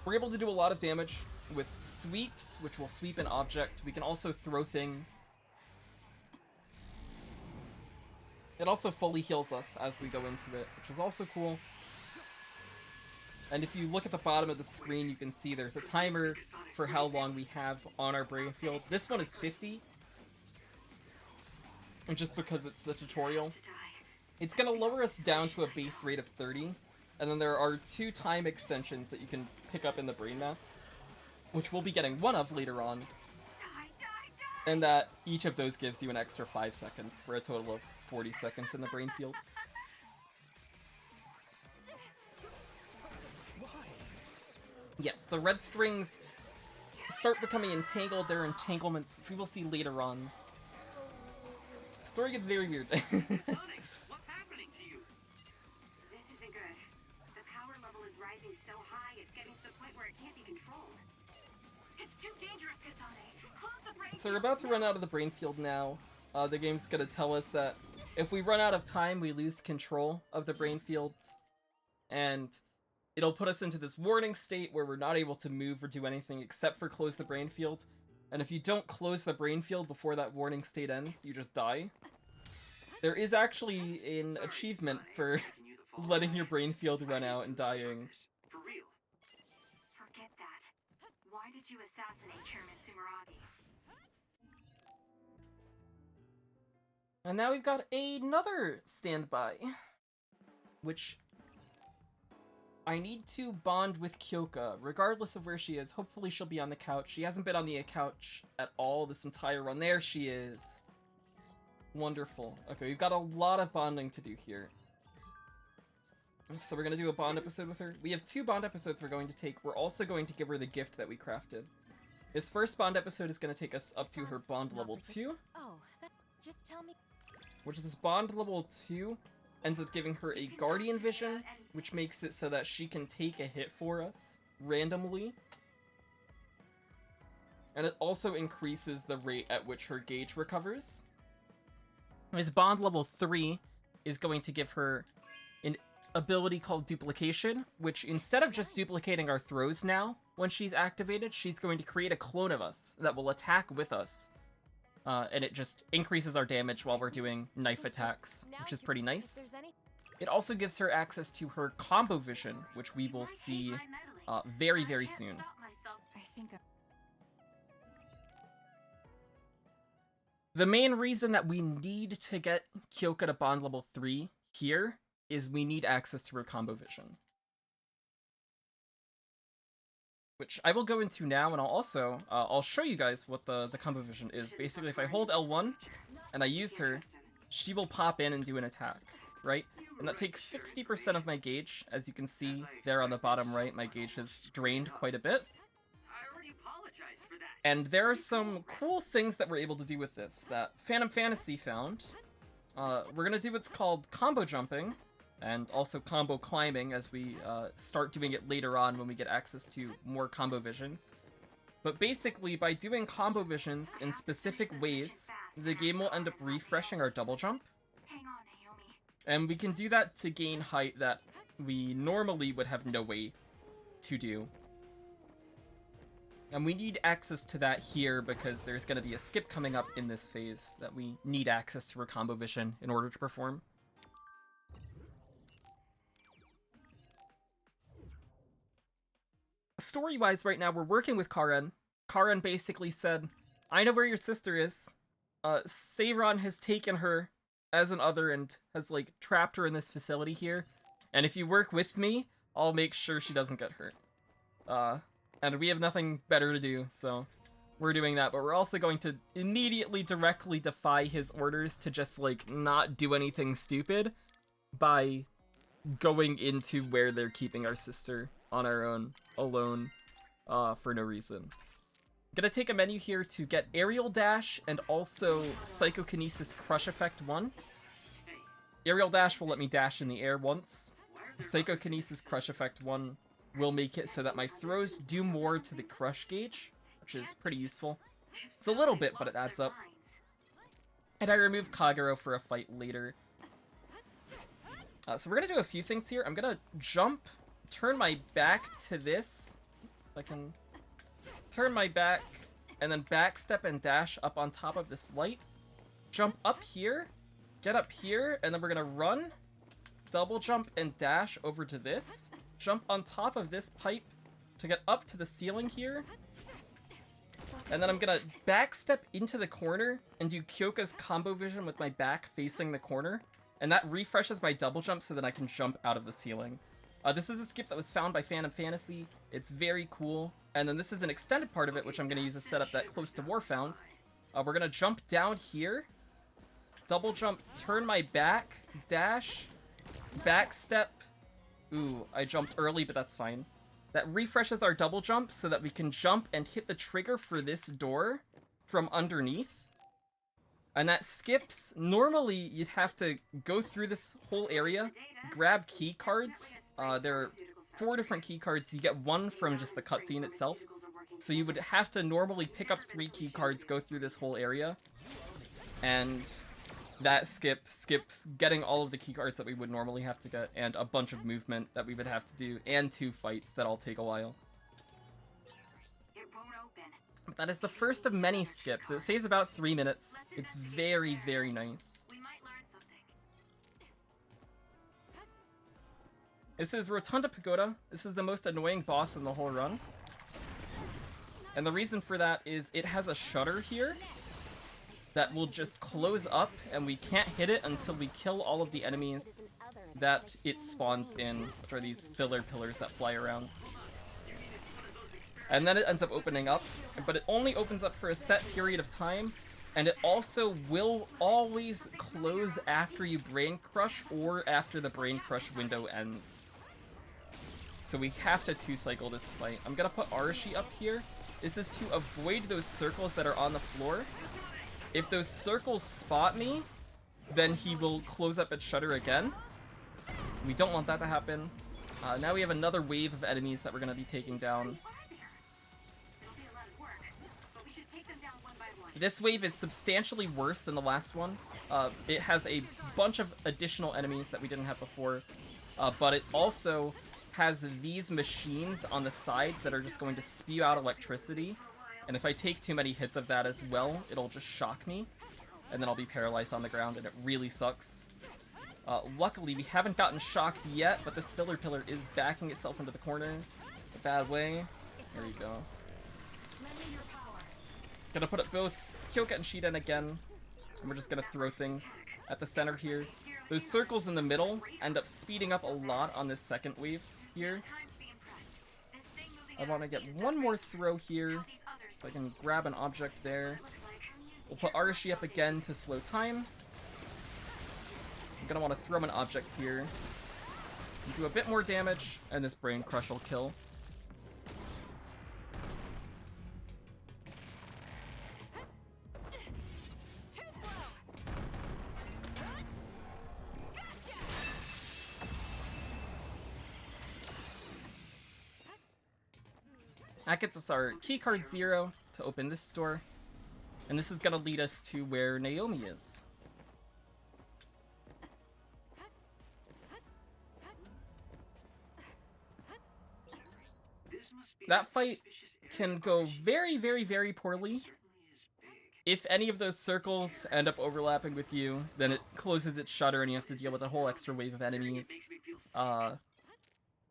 we're able to do a lot of damage with sweeps, which will sweep an object. We can also throw things. It also fully heals us as we go into it, which is also cool. And if you look at the bottom of the screen, you can see there's a timer for how long we have on our brain field. This one is 50. And just because it's the tutorial. It's going to lower us down to a base rate of 30. And then there are 2 time extensions that you can pick up in the brain map, which we'll be getting one of later on. And that each of those gives you an extra 5 seconds for a total of 40 seconds in the brain field. Yes, the red strings start becoming entangled. There are entanglements, which we will see later on. The story gets very weird. What's happening to you? This isn't good. The power level is rising so high, it's getting to the point where it can't be controlled. It's too dangerous, Kasane. Close the brain. So we're about to run out of the brain field now. The game's gonna tell us that if we run out of time, we lose control of the brain field. And it'll put us into this warning state where we're not able to move or do anything except for close the brain field. And if you don't close the brain field before that warning state ends, you just die. There is actually an achievement for letting your brain field run out and dying. For real. Forget that. Why did you assassinate Chairman Sumeragi? And now we've got another standby, which I need to bond with Kyoka, regardless of where she is. Hopefully she'll be on the couch. She hasn't been on the couch at all this entire run. There she is. Wonderful. Okay, we've got a lot of bonding to do here. So we're going to do a bond episode with her. We have 2 bond episodes we're going to take. We're also going to give her the gift that we crafted. This first bond episode is going to take us up to her bond level 2. Oh, just tell me. Which this bond level 2 ends up giving her a guardian vision, which makes it so that she can take a hit for us randomly. And it also increases the rate at which her gauge recovers. His bond level 3 is going to give her an ability called duplication, which instead of just duplicating our throws now, when she's activated, she's going to create a clone of us that will attack with us. And it just increases our damage while we're doing knife attacks, which is pretty nice. It also gives her access to her combo vision, which we will see very, very soon. I think The main reason that we need to get Kyoka to bond level 3 here is we need access to her combo vision. Which I will go into now, and I'll also, I'll show you guys what the combo vision is. Basically, if I hold L1 and I use her, she will pop in and do an attack, right? And that takes 60% of my gauge. As you can see there on the bottom right, my gauge has drained quite a bit. And there are some cool things that we're able to do with this that Phantom Fantasy found. We're going to do what's called combo jumping, and also combo climbing as we start doing it later on when we get access to more combo visions. But basically, by doing combo visions in specific ways, the game will end up refreshing our double jump. And we can do that to gain height that we normally would have no way to do. And we need access to that here because there's going to be a skip coming up in this phase that we need access to her combo vision in order to perform. Story-wise right now, we're working with Karen. Karen basically said, I know where your sister is. Seiron has taken her as an other and has, like, trapped her in this facility here. And if you work with me, I'll make sure she doesn't get hurt. And we have nothing better to do, so we're doing that. But we're also going to immediately directly defy his orders to just, like, not do anything stupid by going into where they're keeping our sister on our own, alone, for no reason. I'm gonna take a menu here to get Aerial Dash and also Psychokinesis Crush Effect 1. Aerial Dash will let me dash in the air once. Psychokinesis Crush Effect 1 will make it so that my throws do more to the crush gauge, which is pretty useful. It's a little bit, but it adds up. And I remove Kagero for a fight later. So we're gonna do a few things here. I'm gonna jump, turn my back to this. I can turn my back, and then backstep and dash up on top of this light. Jump up here, get up here, and then we're gonna run, double jump and dash over to this. Jump on top of this pipe to get up to the ceiling here. And then I'm gonna backstep into the corner and do Kyoka's combo vision with my back facing the corner. And that refreshes my double jump so that I can jump out of the ceiling. This is a skip that was found by Phantom Fantasy. It's very cool. And then this is an extended part of it, which I'm gonna use a setup that Close to War found. We're gonna jump down here, double jump, turn my back, dash, backstep. Ooh, I jumped early, but that's fine. That refreshes our double jump so that we can jump and hit the trigger for this door from underneath. And that skips, normally you'd have to go through this whole area, grab key cards. There are 4 different key cards. You get 1 from just the cutscene itself. So you would have to normally pick up 3 key cards, go through this whole area. And that skips getting all of the keycards that we would normally have to get, and a bunch of movement that we would have to do, and 2 fights that all take a while. But that is the first of many skips. It saves about 3 minutes. It's very, very nice. This is Rotunda Pagoda. This is the most annoying boss in the whole run. And the reason for that is it has a shutter here that will just close up, and we can't hit it until we kill all of the enemies that it spawns in, which are these filler pillars that fly around. And then it ends up opening up, but it only opens up for a set period of time, And it also will always close after you Brain Crush or after the Brain Crush window ends. So we have to 2-cycle this fight. I'm gonna put Arashi up here. This is to avoid those circles that are on the floor. If those circles spot me, then he will close up its shutter again. We don't want that to happen. Now we have another wave of enemies that we're gonna be taking down. This wave is substantially worse than the last one. It has a bunch of additional enemies that we didn't have before, but it also has these machines on the sides that are just going to spew out electricity, and if I take too many hits of that as well, it'll just shock me, and then I'll be paralyzed on the ground, and it really sucks. Luckily, we haven't gotten shocked yet, but this filler pillar is backing itself into the corner a bad way. There you go. Gonna put up both Kyoka and Shiden again, and we're just gonna throw things at the center here. Those circles in the middle end up speeding up a lot on this second wave here. I want to get one more throw here, so I can grab an object there. We'll put Arashi up again to slow time. I'm gonna want to throw an object here, do a bit more damage, and this Brain Crush will kill. That gets us our keycard 0 to open this door, and this is gonna lead us to where Naomi is. That fight can go very, very, very poorly. If any of those circles end up overlapping with you, then it closes its shutter and you have to deal with a whole extra wave of enemies.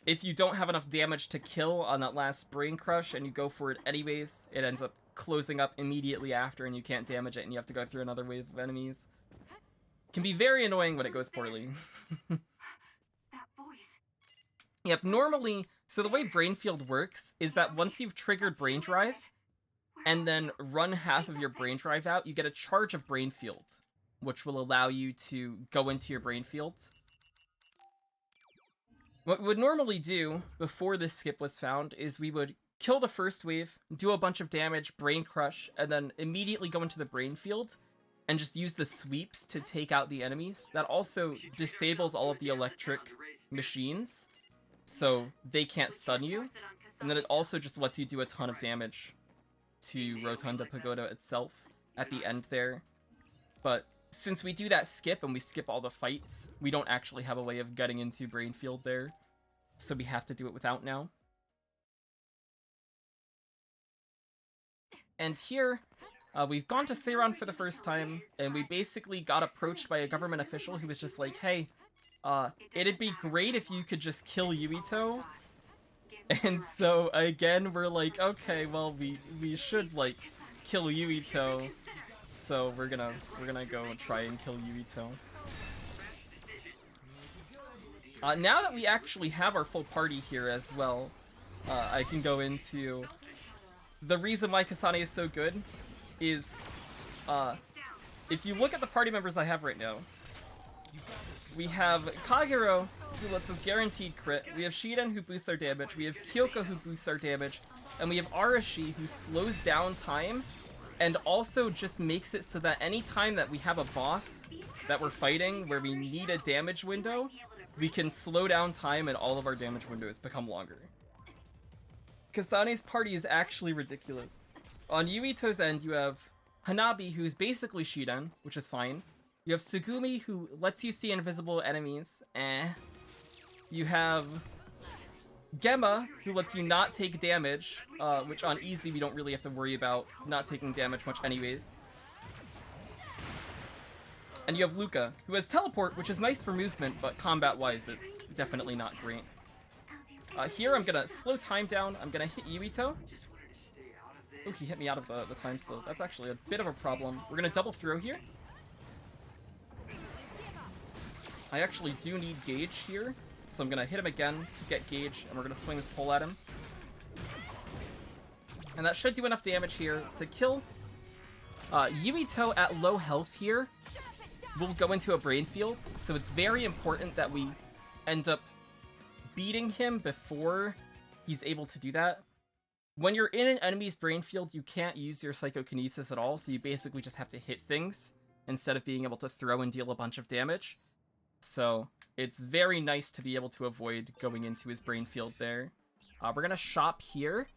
If you don't have enough damage to kill on that last Brain Crush and you go for it anyways, it ends up closing up immediately after and you can't damage it and you have to go through another wave of enemies. Can be very annoying when it goes poorly. That voice. Yep, normally, so the way Brainfield works is that once you've triggered Brain Drive and then run half of your Brain Drive out, you get a charge of Brainfield, which will allow you to go into your Brainfield. What we would normally do before this skip was found is we would kill the first wave, do a bunch of damage, Brain Crush, and then immediately go into the Brain Field and just use the sweeps to take out the enemies. That also disables all of the electric machines, so they can't stun you. And then it also just lets you do a ton of damage to Rotunda Pagoda itself at the end there. But since we do that skip and we skip all the fights, we don't actually have a way of getting into Brainfield there. So we have to do it without now. And here, we've gone to Seiran for the first time, and we basically got approached by a government official who was just like, hey, it'd be great if you could just kill Yuito. And so, again, we're like, okay, well, we should, like, kill Yuito. So we're gonna go and try and kill Yuito. Now that we actually have our full party here as well, I can go into the reason why Kasane is so good is if you look at the party members I have right now, we have Kagero, who lets us guaranteed crit, we have Shiden, who boosts our damage, we have Kyoka, who boosts our damage, and we have Arashi, who slows down time and also just makes it so that any time that we have a boss that we're fighting where we need a damage window, we can slow down time and all of our damage windows become longer. Kasane's party is actually ridiculous. On Yuito's end, you have Hanabi, who's basically Shiden, which is fine. You have Sugumi, who lets you see invisible enemies. You have Gemma, who lets you not take damage, which on easy we don't really have to worry about not taking damage much anyways. And you have Luca, who has teleport, which is nice for movement, but combat-wise it's definitely not great. Here I'm gonna slow time down, I'm gonna hit Yuito. Oh, he hit me out of the time slow. That's actually a bit of a problem. We're gonna double throw here. I actually do need gauge here, so I'm gonna hit him again to get gauge, and we're gonna swing this pole at him. And that should do enough damage here to kill Yuito at low health here will go into a brain field, so it's very important that we end up beating him before he's able to do that. When you're in an enemy's brain field, you can't use your psychokinesis at all, so you basically just have to hit things instead of being able to throw and deal a bunch of damage. So it's very nice to be able to avoid going into his brain field there. We're gonna shop here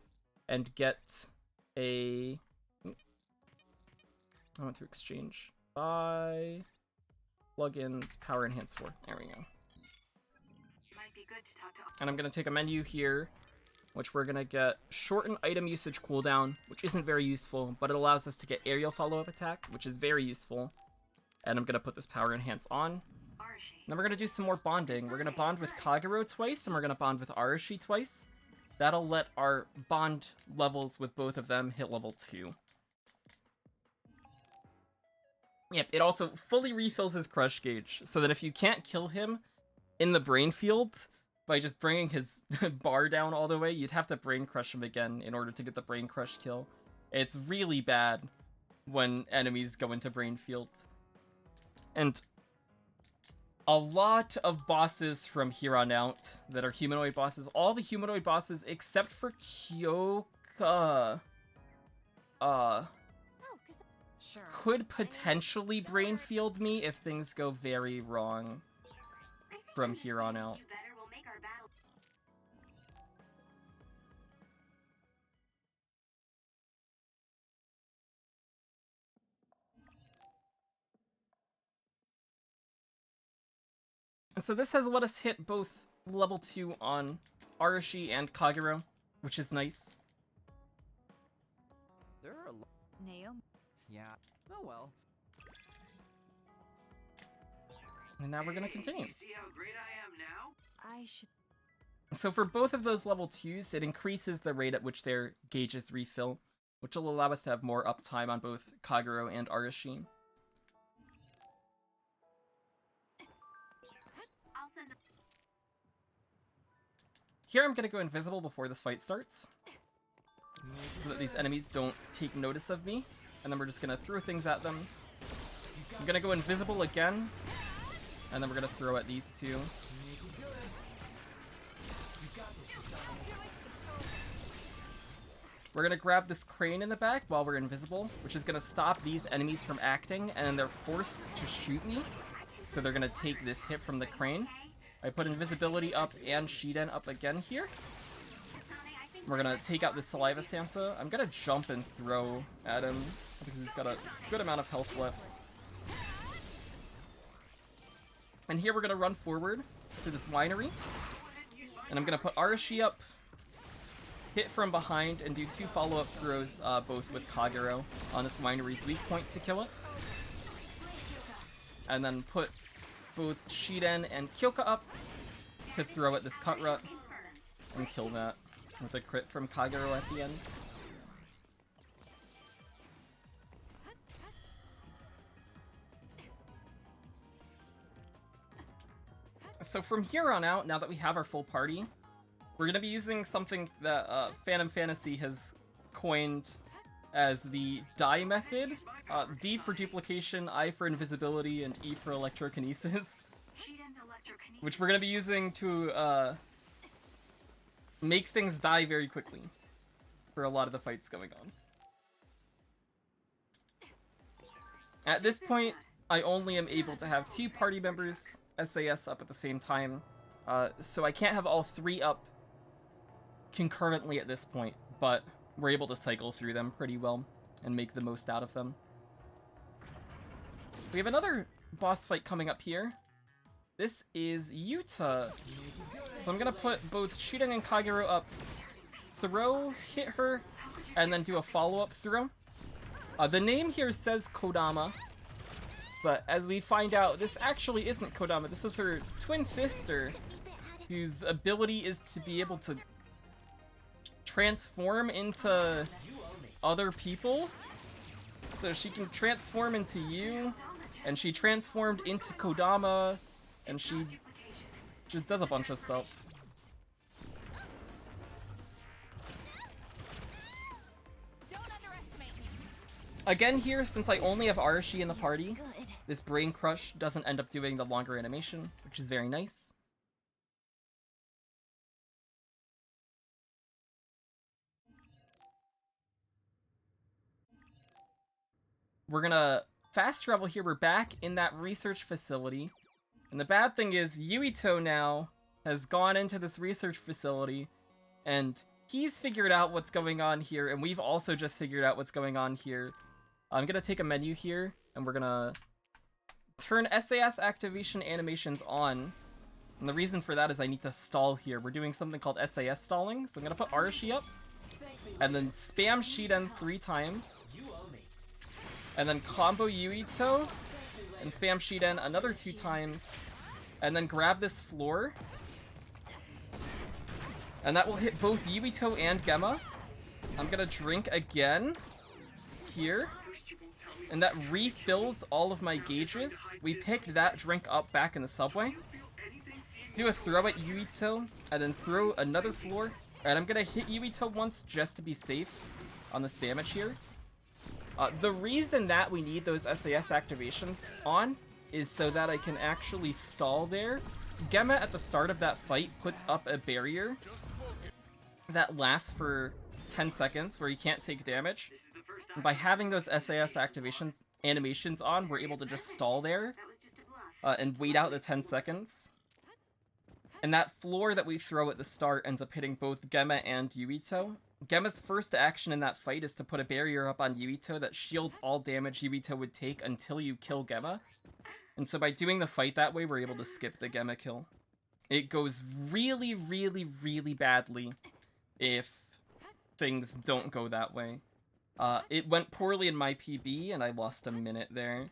and get a... I want to exchange. Buy plugins, power enhance 4. There we go. Might be good to talk to. And I'm gonna take a menu here, which we're gonna get shorten item usage cooldown, which isn't very useful, but it allows us to get aerial follow-up attack, which is very useful. And I'm gonna put this power enhance on. Then we're gonna do some more bonding. We're gonna bond with Kagero twice, and we're gonna bond with Arashi twice. That'll let our bond levels with both of them hit level 2. Yep, it also fully refills his crush gauge, so that if you can't kill him in the brain field by just bringing his bar down all the way, you'd have to brain crush him again in order to get the brain crush kill. It's really bad when enemies go into brain field. And a lot of bosses from here on out that are humanoid bosses, all the humanoid bosses except for Kyoka, could potentially brain field me if things go very wrong from here on out. So this has let us hit both level 2 on Arashi and Kagero, which is nice. There are a lot. Naomi. Yeah. Oh well. And now we're gonna continue. You see how great I am now? I should. So for both of those level 2s, it increases the rate at which their gauges refill, which will allow us to have more uptime on both Kagero and Arashi. Here I'm gonna go invisible before this fight starts, so that these enemies don't take notice of me, and then we're just gonna throw things at them. I'm gonna go invisible again, and then we're gonna throw at these two. We're gonna grab this crane in the back while we're invisible, which is gonna stop these enemies from acting, and then they're forced to shoot me, so they're gonna take this hit from the crane. I put invisibility up and Shiden up again here. We're gonna take out this Saliva Santa. I'm gonna jump and throw at him because he's got a good amount of health left. And here we're gonna run forward to this winery. And I'm gonna put Arashi up, hit from behind, and do 2 follow-up throws, both with Kagero on this winery's weak point to kill it. And then put both Shiden and Kyoka up to throw at this cut rut and kill that with a crit from Kagero at the end. So from here on out, now that we have our full party, we're going to be using something that Phantom Fantasy has coined as the die method. D for duplication, I for invisibility, and E for electrokinesis. Which we're going to be using to make things die very quickly for a lot of the fights going on. At this point, I only am able to have 2 party members SAS up at the same time, so I can't have all 3 up concurrently at this point, but we're able to cycle through them pretty well and make the most out of them. We have another boss fight coming up here. This is Yuta. So I'm gonna put both Shiden and Kagero up, throw, hit her, and then do a follow-up throw. The name here says Kodama, but as we find out, this actually isn't Kodama. This is her twin sister, whose ability is to be able to transform into other people. So she can transform into you, and she transformed into Kodama, and she just does a bunch of stuff. Don't underestimate me. Again here, since I only have Arashi in the party, this Brain Crush doesn't end up doing the longer animation, which is very nice. We're gonna fast travel here. We're back in that research facility. And the bad thing is, Yuito now has gone into this research facility, and he's figured out what's going on here, and we've also just figured out what's going on here. I'm gonna take a menu here, and we're gonna turn SAS activation animations on. And the reason for that is I need to stall here. We're doing something called SAS stalling, so I'm gonna put Arashi up, and then spam Shiden 3 times. And then combo Yuito, and spam Shiden another 2 times, and then grab this floor. And that will hit both Yuito and Gemma. I'm gonna drink again here. And that refills all of my gauges. We picked that drink up back in the subway. Do a throw at Yuito, and then throw another floor. And I'm gonna hit Yuito once just to be safe on this damage here. The reason that we need those SAS activations on is so that I can actually stall there. Gemma at the start of that fight puts up a barrier that lasts for 10 seconds where you can't take damage. And by having those SAS animations on, we're able to just stall there and wait out the 10 seconds. And that floor that we throw at the start ends up hitting both Gemma and Yuito. Gemma's first action in that fight is to put a barrier up on Yuito that shields all damage Yuito would take until you kill Gemma. And so by doing the fight that way, we're able to skip the Gemma kill. It goes really, really, really badly if things don't go that way. It went poorly in my PB, and I lost a minute there.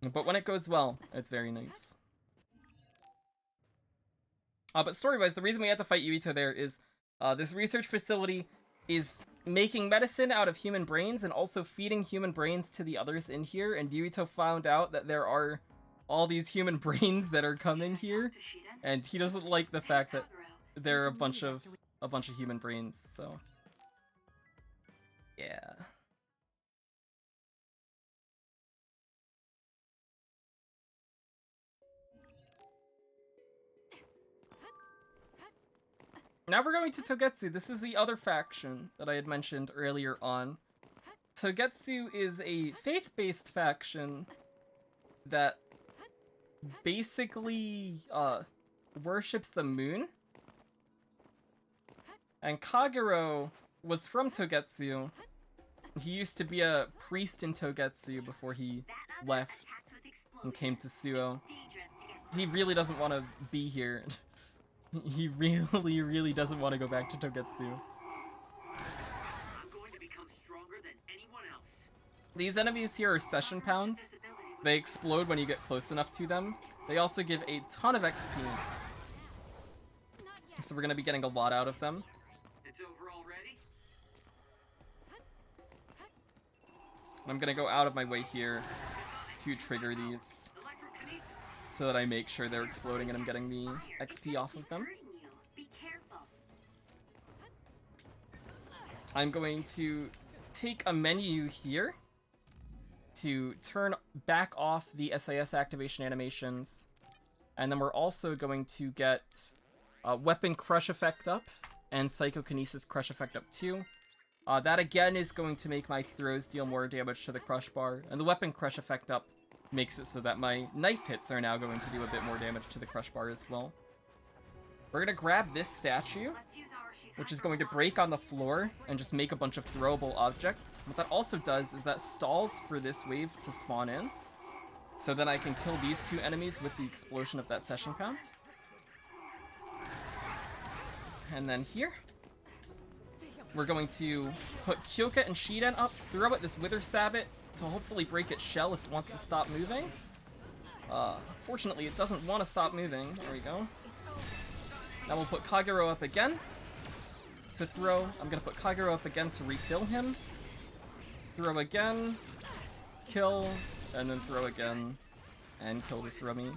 But when it goes well, it's very nice. But story-wise, the reason we had to fight Yuito there is this research facility is making medicine out of human brains and also feeding human brains to the others in here, and Yuito found out that there are all these human brains that are coming here, and he doesn't like the fact that there are a bunch of human brains, so yeah. Now we're going to Togetsu. This is the other faction that I had mentioned earlier on. Togetsu is a faith-based faction that basically worships the moon. And Kagero was from Togetsu. He used to be a priest in Togetsu before he left and came to Suo. He really doesn't want to be here. He really, really doesn't want to go back to Togetsu. I'm going to become stronger than anyone else. These enemies here are session pounds. They explode when you get close enough to them. They also give a ton of XP. So we're going to be getting a lot out of them. It's over already? I'm going to go out of my way here to trigger these, so that I make sure they're exploding and I'm getting the XP off of them. I'm going to take a menu here to turn back off the SAS activation animations. And then we're also going to get Weapon Crush effect up and Psychokinesis Crush effect up too. That again is going to make my throws deal more damage to the Crush bar. And the Weapon Crush effect up makes it so that my knife hits are now going to do a bit more damage to the Crush bar as well. We're gonna grab this statue, which is going to break on the floor and just make a bunch of throwable objects. What that also does is that stalls for this wave to spawn in, so that I can kill these 2 enemies with the explosion of that session pound. And then here, we're going to put Kyoka and Shiden up, throw at this Wither Sabbat to hopefully break its shell if it wants to stop moving. Fortunately, it doesn't want to stop moving. There we go. Now we'll put Kagero up again to throw. I'm going to put Kagero up again to refill him. Throw again. Kill. And then throw again. And kill this Rummy.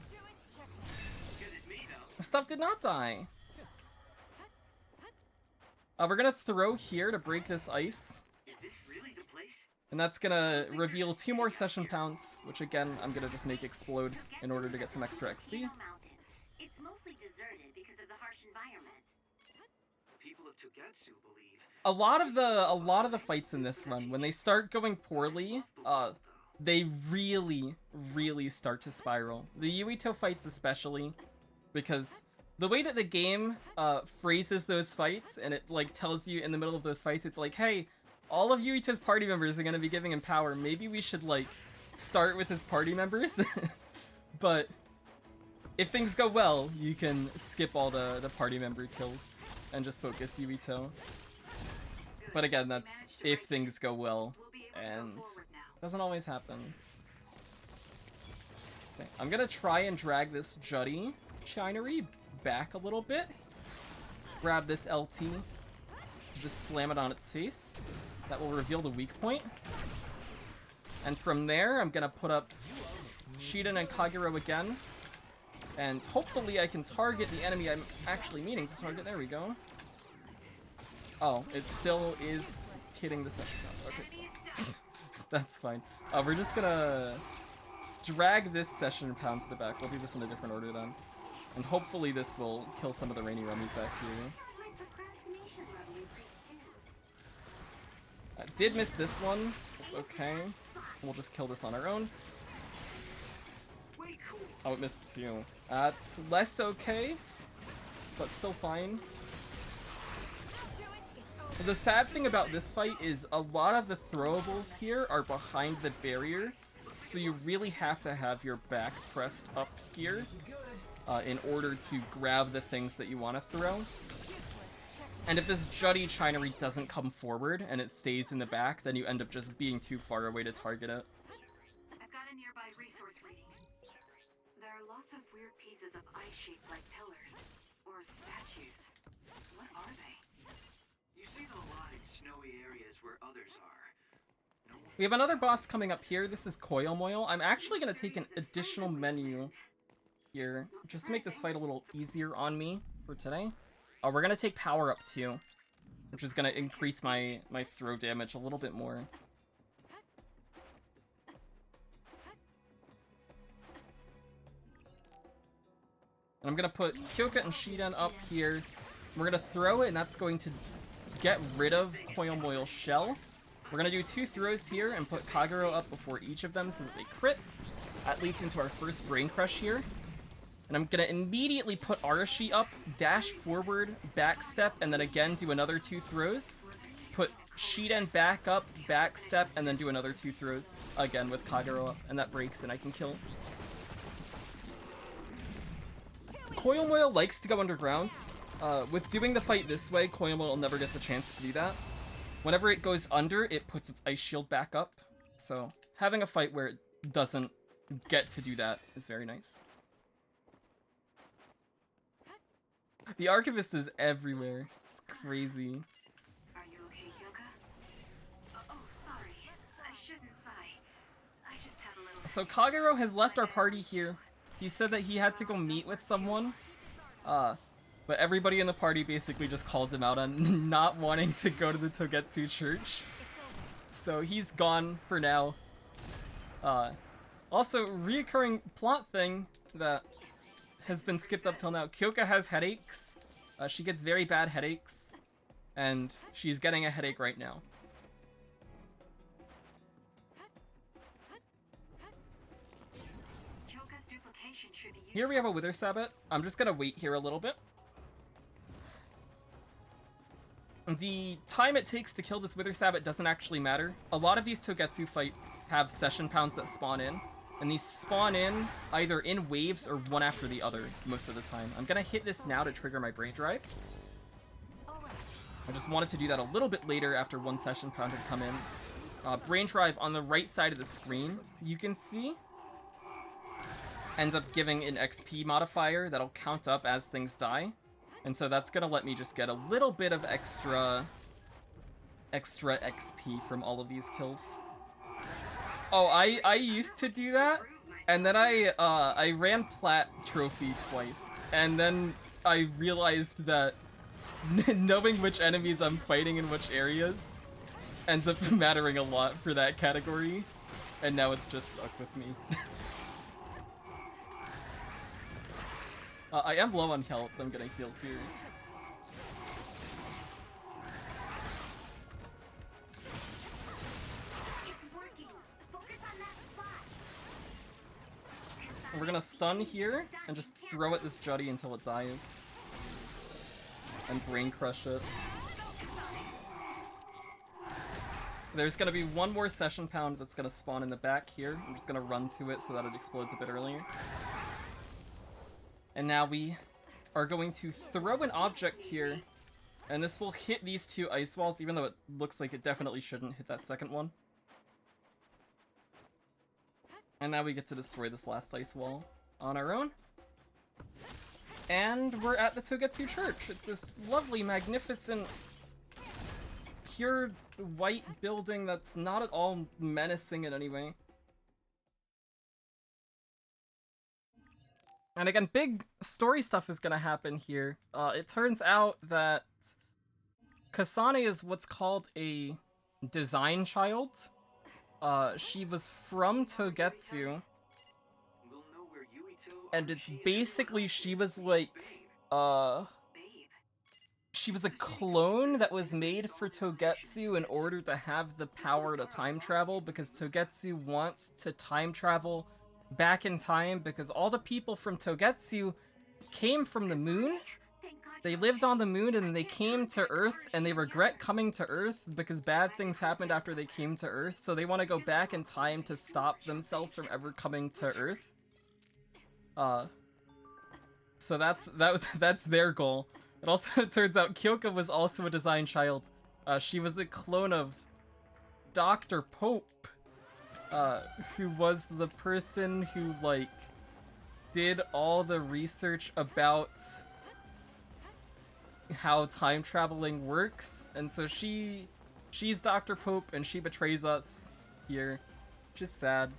Stuff did not die. We're gonna throw here to break this ice. Is this really the place? And that's gonna reveal 2 more session pounds, which again, I'm gonna just make explode in order to get some extra XP. It's mostly deserted because of the harsh environment. People of Togetsu believe. A lot of the fights in this run, when they start going poorly, they really start to spiral. The Yuito fights especially, because the way that the game phrases those fights, and it like tells you in the middle of those fights, it's like, hey, all of Yuito's party members are gonna be giving him power. Maybe we should like start with his party members. But if things go well, you can skip all the party member kills and just focus Yuito. But again, that's if things go well, and doesn't always happen. Okay, I'm gonna try and drag this Juddy Chinery back a little bit. Grab this LT, just slam it on its face. That will reveal the weak point. And from there, I'm gonna put up Shiden and Kagero again. And hopefully I can target the enemy I'm actually meaning to target. There we go. Oh, it still is hitting the session. Okay. That's fine. We're just gonna drag this session pound to the back. We'll do this in a different order then. And hopefully this will kill some of the rainy rummies back here. Did miss this one. It's okay. We'll just kill this on our own. Oh, it missed too. It's less okay, but still fine. The sad thing about this fight is a lot of the throwables here are behind the barrier, so you really have to have your back pressed up here in order to grab the things that you want to throw. And if this Juddy Chinery doesn't come forward and it stays in the back, then you end up just being too far away to target it. I've got a nearby resource reading. There are lots of weird pieces of ice shaped like pillars or statues. What are they? You see them a lot in snowy areas where others are. We have another boss coming up here. This is Koyo Moyo. I'm actually going to take an additional menu here just to make this fight a little easier on me for today. We're going to take power up too, which is going to increase my throw damage a little bit more. And I'm going to put Kyoka and Shiden up here. We're going to throw it, and that's going to get rid of Koyo Moyo's shell. We're going to do 2 throws here and put Kagero up before each of them so that they crit. That leads into our first Brain Crush here. And I'm going to immediately put Arashi up, dash forward, backstep, and then again do another 2 throws. Put Shiden back up, backstep, and then do another 2 throws. Again with Kagero up, and that breaks and I can kill. Koyo Moyo likes to go underground. With doing the fight this way, Koyo Moyo never gets a chance to do that. Whenever it goes under, it puts its ice shield back up. So having a fight where it doesn't get to do that is very nice. The Archivist is everywhere. It's crazy. Are you okay, Kyoka? Oh, sorry. I shouldn't sigh. I just have a little... So Kagero has left our party here. He said that he had to go meet with someone. But everybody in the party basically just calls him out on not wanting to go to the Togetsu church. So he's gone for now. Also, reoccurring plot thing that has been skipped up till now. Kyoka has headaches. She gets very bad headaches. And she's getting a headache right now. Here we have a Wither Sabbat. I'm just gonna wait here a little bit. The time it takes to kill this Wither Sabbat doesn't actually matter. A lot of these Togetsu fights have session pounds that spawn in. And these spawn in either in waves or one after the other most of the time. I'm gonna hit this now to trigger my Brain Drive. I just wanted to do that a little bit later after one session pound had come in. Brain Drive on the right side of the screen, you can see, ends up giving an XP modifier that'll count up as things die. And so that's gonna let me just get a little bit of extra XP from all of these kills. Oh, I used to do that, and then I ran Plat Trophy twice, and then I realized that Knowing which enemies I'm fighting in which areas ends up mattering a lot for that category, and now it's just stuck with me. I am low on health, I'm gonna heal here. And we're gonna stun here and just throw at this Juddy until it dies. And brain crush it. There's gonna be one more session pound that's gonna spawn in the back here. I'm just gonna run to it so that it explodes a bit earlier. And now we are going to throw an object here, and this will hit these two ice walls, even though it looks like it definitely shouldn't hit that second one. And now we get to destroy this last ice wall on our own. And we're at the Togetsu Church. It's this lovely, magnificent, pure white building that's not at all menacing in any way. And again, big story stuff is gonna happen here. It turns out that Kasane is what's called a design child. She was from Togetsu. And it's basically, she was like, she was a clone that was made for Togetsu in order to have the power to time travel, because Togetsu wants to time travel back in time because all the people from Togetsu came from the moon. They lived on the moon and they came to Earth, and they regret coming to Earth because bad things happened after they came to Earth, so they want to go back in time to stop themselves from ever coming to Earth. So that's their goal. It also turns out Kyoka was also a design child. She was a clone of Dr. Pope, who was the person who, like, did all the research about how time traveling works, and so she's Dr. Pope, and she betrays us here, which is sad.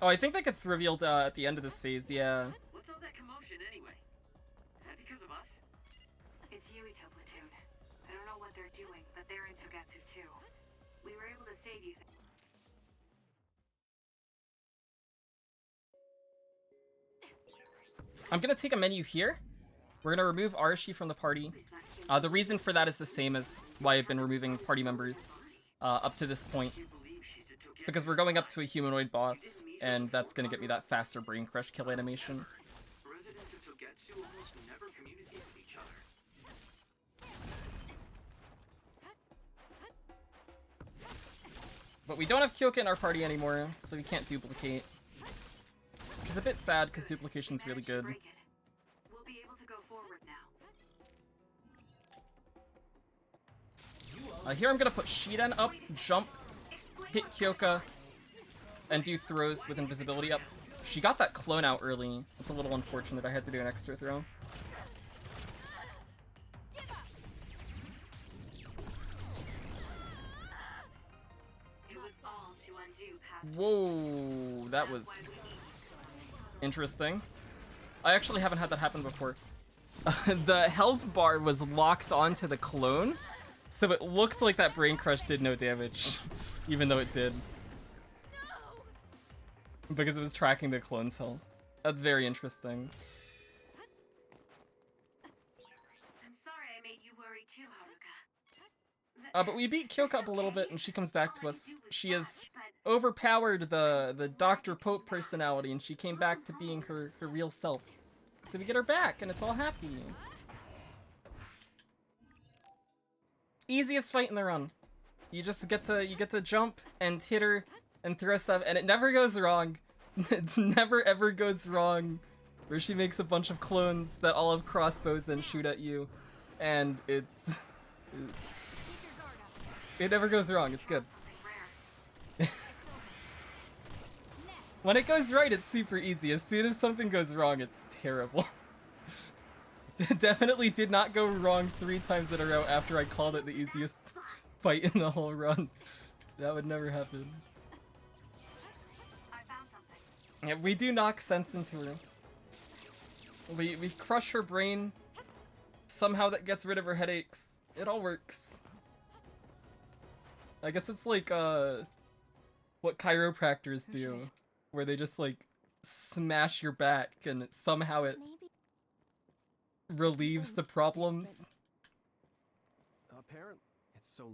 Oh, I think that gets revealed at the end of this phase, yeah. What's all that commotion anyway? Is that because of us? It's Yuito platoon. I don't know what they're doing, but they're in Togetsu too. We were able to save you. I'm gonna take a menu here. We're gonna remove Arashi from the party. The reason for that is the same as why I've been removing party members up to this point. It's because we're going up to a humanoid boss, and that's gonna get me that faster brain crush kill animation. Residents of Togetsu almost never communicate with each other. But we don't have Kyoka in our party anymore, so we can't duplicate. Which is a bit sad, because duplication's really good. We'll be able to go forward now. Here I'm gonna put Shiden up, jump, hit Kyoka, and do throws with invisibility up. She got that clone out early. It's a little unfortunate. I had to do an extra throw. Whoa, that was interesting. I actually haven't had that happen before. The health bar was locked onto the clone, so it looked like that brain crush did no damage, even though it did. Because it was tracking the clone's health. That's very interesting. I'm sorry I made you worry too, Haruka. But we beat Kyoka up a little bit, and she comes back to us. She has overpowered the Dr. Pope personality, and she came back to being her real self. So we get her back, and it's all happy. Easiest fight in the run. You just get to jump and hit her and throw stuff, and it never goes wrong. It never ever goes wrong. Where she makes a bunch of clones that all have crossbows and shoot at you, and it never goes wrong. It's good. When it goes right, it's super easy. As soon as something goes wrong, it's terrible. Definitely did not go wrong 3 times in a row after I called it the easiest fight in the whole run. That would never happen. I found something. Yeah, we do knock sense into her. We crush her brain. Somehow that gets rid of her headaches. It all works. I guess it's like, what chiropractors do. Where they just, like, smash your back and somehow it relieves the problems. Apparently, it's so.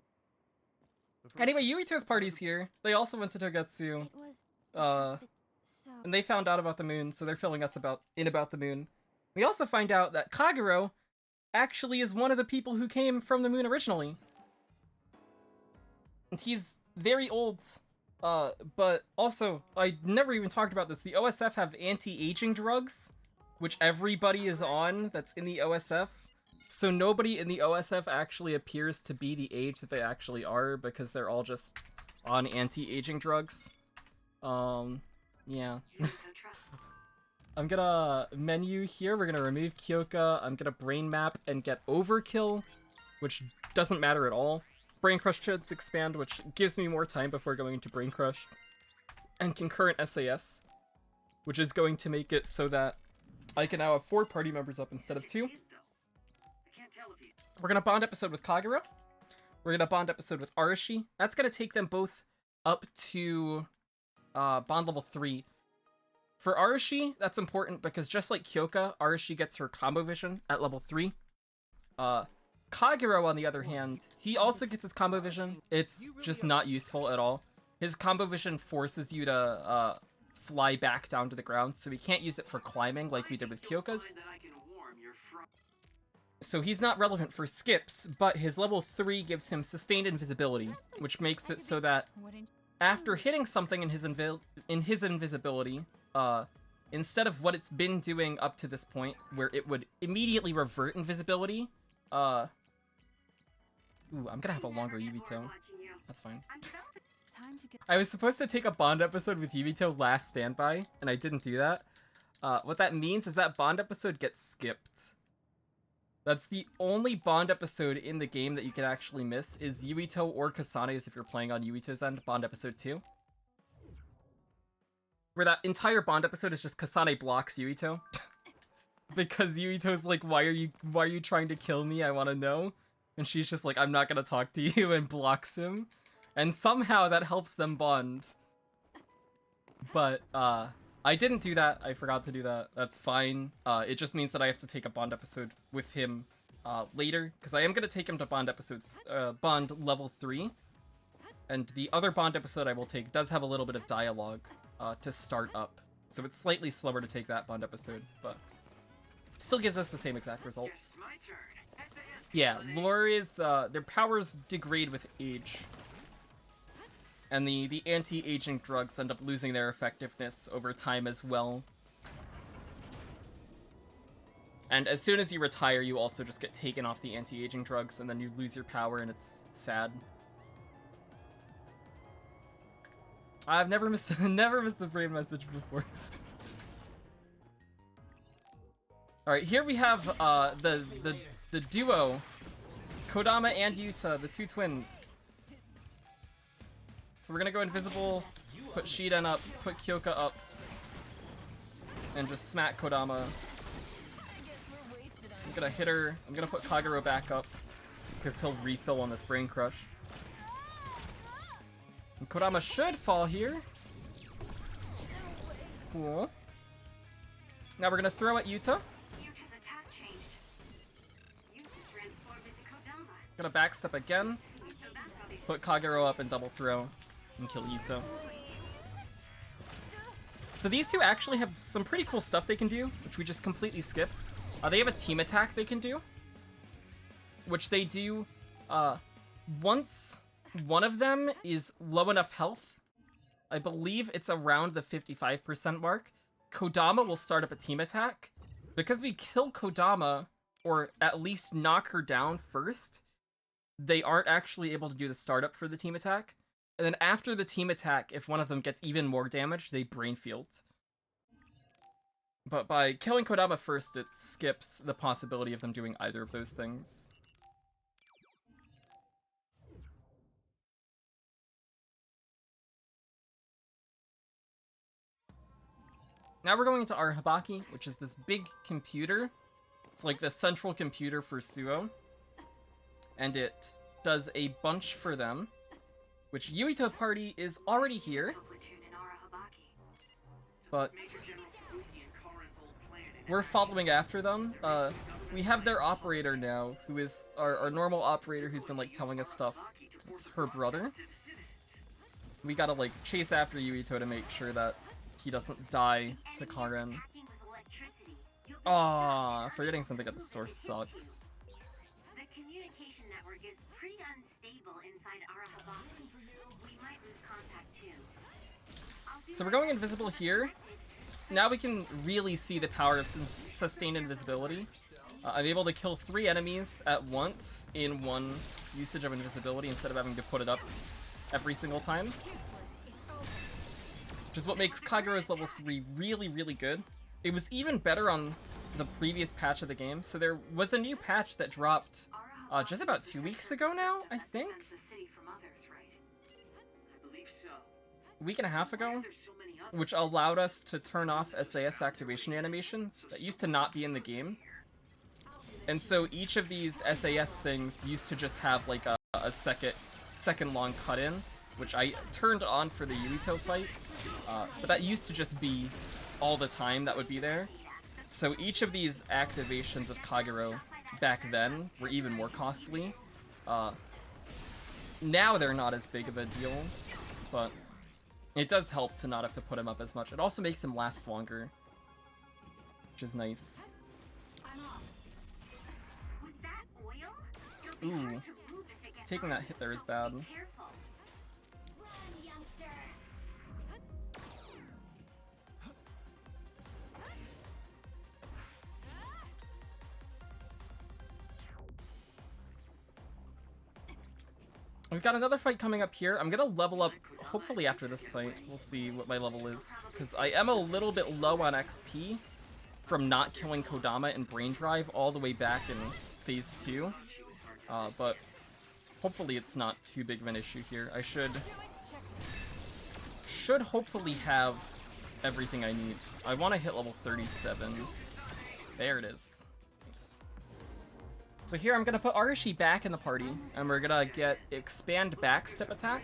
Anyway, Yuito's party's here. They also went to Togetsu. And they found out about the moon, so they're filling us about the moon. We also find out that Kagero actually is one of the people who came from the moon originally. And he's very old. But also, I never even talked about this. The OSF have anti-aging drugs, which everybody is on that's in the OSF. So nobody in the OSF actually appears to be the age that they actually are, because they're all just on anti-aging drugs. Yeah. I'm gonna menu here, we're gonna remove Kyoka, I'm gonna brain map and get Overkill, which doesn't matter at all. Brain Crush should expand, which gives me more time before going into Brain Crush. And Concurrent SAS, which is going to make it so that I can now have 4 party members up instead of 2. We're gonna bond episode with Kagero. We're gonna bond episode with Arashi. That's gonna take them both up to bond level 3. For Arashi, that's important because just like Kyoka, Arashi gets her combo vision at level 3. Kagero, on the other hand, he also gets his combo vision. It's just not useful at all. His combo vision forces you to fly back down to the ground, so we can't use it for climbing like we did with Kyoka's. So he's not relevant for skips, but his level 3 gives him sustained invisibility, which makes it so that after hitting something in his invisibility, instead of what it's been doing up to this point, where it would immediately revert invisibility, ooh, I'm gonna have a longer Yubito. That's fine. I was supposed to take a Bond episode with Yubito last standby, and I didn't do that. What that means is that Bond episode gets skipped. That's the only Bond episode in the game that you can actually miss, is Yuito or Kasane's if you're playing on Yuito's end, Bond episode 2. Where that entire Bond episode is just Kasane blocks Yuito. Because Yuito's like, why are you trying to kill me? I want to know. And she's just like, I'm not gonna talk to you, and blocks him. And somehow that helps them bond. But, I didn't do that. I forgot to do that. That's fine. It just means that I have to take a Bond episode with him, later. Because I am gonna take him to Bond episode, Bond level 3. And the other Bond episode I will take does have a little bit of dialogue, to start up. So it's slightly slower to take that Bond episode, but still gives us the same exact results. Yeah, lore is, their powers degrade with age. And the anti-aging drugs end up losing their effectiveness over time as well. And as soon as you retire, you also just get taken off the anti-aging drugs, and then you lose your power, and it's sad. I've never missed a brain message before. Alright, here we have the duo, Kodama and Yuta, the 2 twins. So we're gonna go invisible, put Shiden up, put Kyoka up, and just smack Kodama. I'm gonna hit her. I'm gonna put Kagero back up, because he'll refill on this Brain Crush. And Kodama should fall here. Cool. Now we're gonna throw at Yuta. Gonna backstep again. Put Kagero up and double throw. And kill Yuta. So these two actually have some pretty cool stuff they can do, which we just completely skip. They have a team attack they can do, which they do once one of them is low enough health. I believe it's around the 55% mark. Kodama will start up a team attack. Because we kill Kodama, or at least knock her down first, they aren't actually able to do the startup for the team attack. And then after the team attack, if one of them gets even more damage, they brain field. But by killing Kodama first, it skips the possibility of them doing either of those things. Now we're going into Arahabaki, which is this big computer. It's like the central computer for Suo. And it does a bunch for them. Which Yuito Party is already here. But we're following after them. We have their operator now, who is our normal operator who's been like telling us stuff. It's her brother. We gotta like chase after Yuito to make sure that he doesn't die to Karen. Aw, forgetting something at the source sucks. The communication network is pretty unstable inside Arahabaki. We might lose contact too. So we're going invisible here. Now we can really see the power of sustained invisibility. I'm able to kill 3 enemies at once in one usage of invisibility instead of having to put it up every single time. Which is what makes Kagero's level 3 really, really good. It was even better on the previous patch of the game. So there was a new patch that dropped just about 2 weeks ago now, I think? A week and a half ago? Which allowed us to turn off SAS activation animations that used to not be in the game. And so each of these SAS things used to just have like a second long cut-in, which I turned on for the Yuito fight. But that used to just be all the time that would be there. So each of these activations of Kagero back then were even more costly. Now they're not as big of a deal, but it does help to not have to put him up as much. It also makes him last longer, which is nice. Ooh, taking that hit there is bad. We've got another fight coming up here. I'm gonna level up, hopefully after this fight. We'll see what my level is. Because I am a little bit low on XP from not killing Kodama and Brain Drive all the way back in Phase 2. But hopefully it's not too big of an issue here. I should hopefully have everything I need. I want to hit level 37. There it is. So here I'm gonna put Arashi back in the party, and we're gonna get expand backstep attack.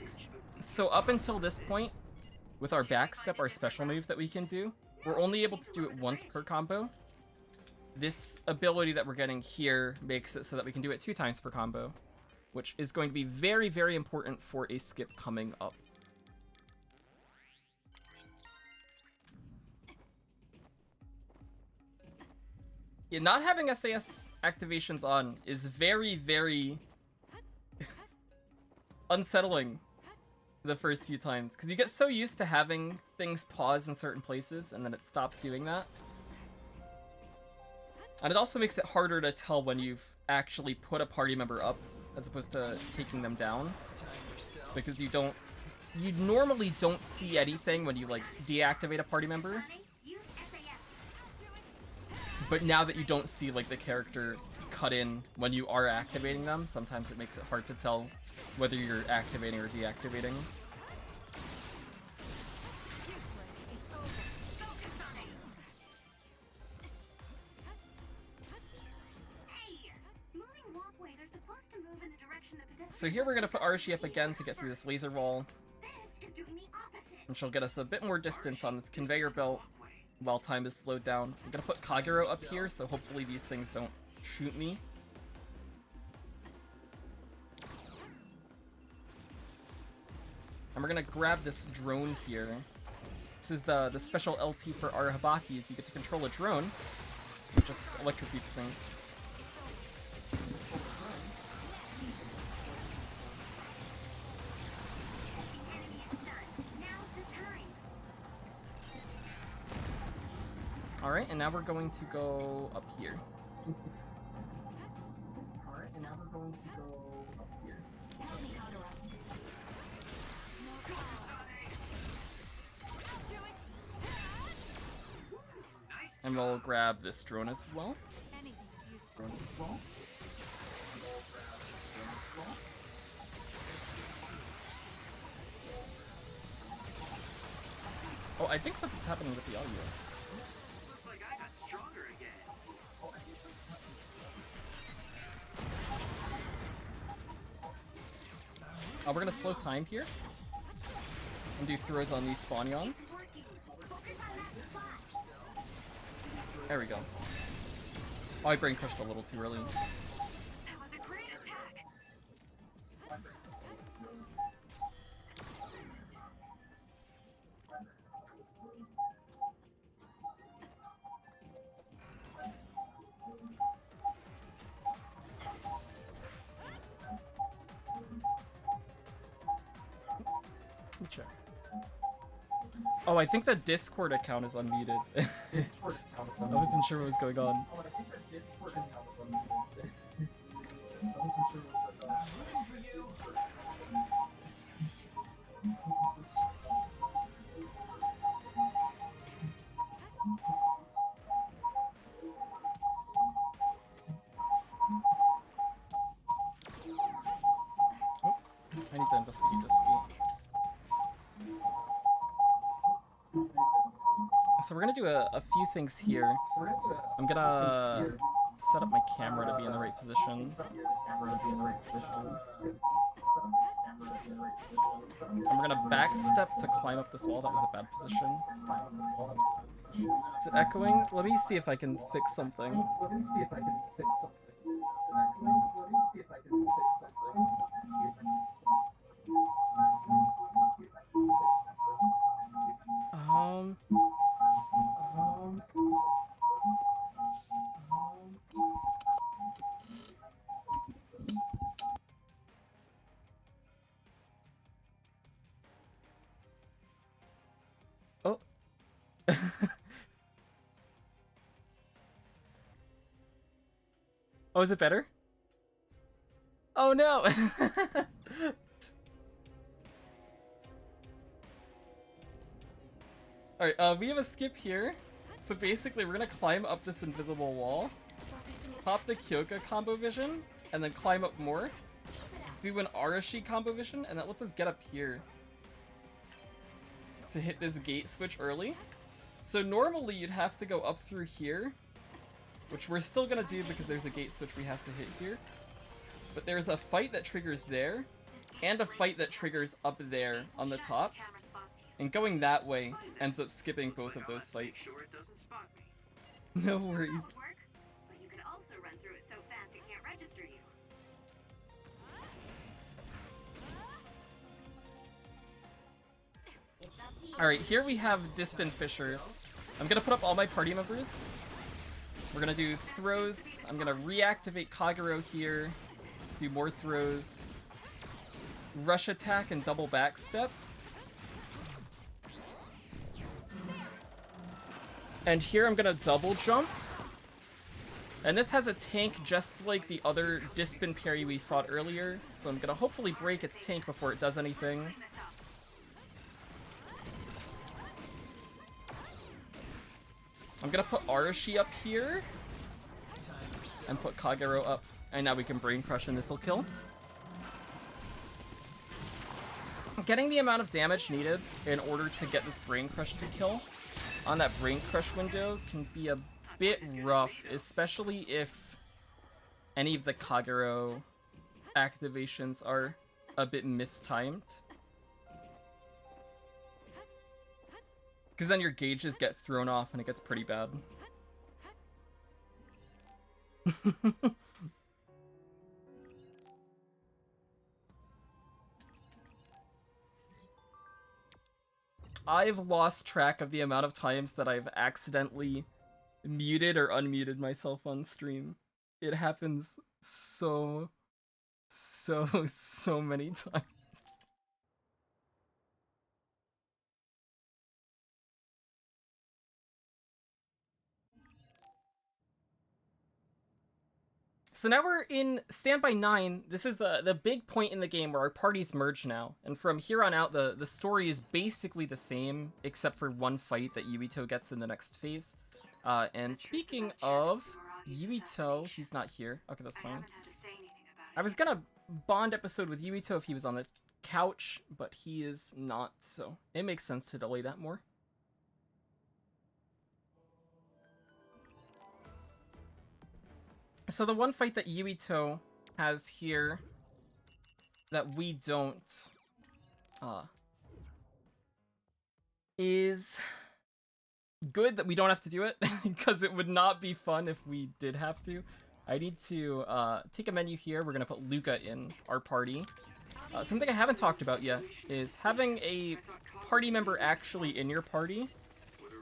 So up until this point, with our backstep, our special move that we can do, we're only able to do it once per combo. This ability that we're getting here makes it so that we can do it 2 times per combo, which is going to be very, very important for a skip coming up. Yeah, not having SAS activations on is very, very unsettling the first few times, because you get so used to having things pause in certain places, and then it stops doing that. And it also makes it harder to tell when you've actually put a party member up, as opposed to taking them down, because you normally don't see anything when you, like, deactivate a party member. But now that you don't see, like, the character cut in when you are activating them, sometimes it makes it hard to tell whether you're activating or deactivating. So here we're going to put Arashi up again to get through this laser wall. And she'll get us a bit more distance on this conveyor belt while time is slowed down. I'm gonna put Kagero up here, so hopefully these things don't shoot me. And we're gonna grab this drone here. This is the special LT for Arahabakis. You get to control a drone, which just electrocutes things. Alright, and now we're going to go up here. Alright, and now we're going to go up here. And we'll grab this drone as well. Oh, I think something's happening with the audio. We're gonna slow time here. And do throws on these Spawnions. There we go. Oh, I brain crushed a little too early. That was a great attack. Let me check. Oh, I think the Discord account is unmuted. Discord account is unmuted. I wasn't sure what was going on. Oh, I think the Discord account is unmuted. I wasn't sure what was going on. Oh, I need to investigate this gate. So we're gonna do a few things here. I'm gonna set up my camera to be in the right position. And we're gonna backstep to climb up this wall. That was a bad position. Is it echoing? Let me see if I can fix something. Let me see if I can fix something. Is it echoing? Let me see if I can fix something. Oh. Oh, is it better? Oh no! Alright, we have a skip here. So basically, we're gonna climb up this invisible wall, pop the Kyoka combo vision, and then climb up more. Do an Arashi combo vision, and that lets us get up here to hit this gate switch early. So normally you'd have to go up through here, which we're still gonna do because there's a gate switch we have to hit here. But there's a fight that triggers there, and a fight that triggers up there on the top. And going that way ends up skipping both of those fights. Sure it doesn't spot me. No worries. But you could also run through it so fast it can't register you. Alright, here we have Dispin Fisher. I'm gonna put up all my party members. We're gonna do throws. I'm gonna reactivate Kagero here. Do more throws. Rush attack and double backstep. And here I'm gonna double jump. And this has a tank just like the other Dispin parry we fought earlier. So I'm gonna hopefully break its tank before it does anything. I'm gonna put Arashi up here. And put Kagero up. And now we can Brain Crush and this'll kill. Getting the amount of damage needed in order to get this Brain Crush to kill on that Brain Crush window can be a bit rough, especially if any of the Kagero activations are a bit mistimed. Because then your gauges get thrown off and it gets pretty bad. I've lost track of the amount of times that I've accidentally muted or unmuted myself on stream. It happens so many times. So now we're in Standby 9. This is the big point in the game where our parties merge now. And from here on out, the story is basically the same, except for one fight that Yuito gets in the next phase. And speaking of Yuito, he's not here. Okay, that's fine. I was gonna bond episode with Yuito if he was on the couch, but he is not, so it makes sense to delay that more. So the one fight that Yuito has here that we don't is good that we don't have to do it, because it would not be fun if we did have to. I need to take a menu here. We're gonna put Luca in our party. Something I haven't talked about yet is having a party member actually in your party.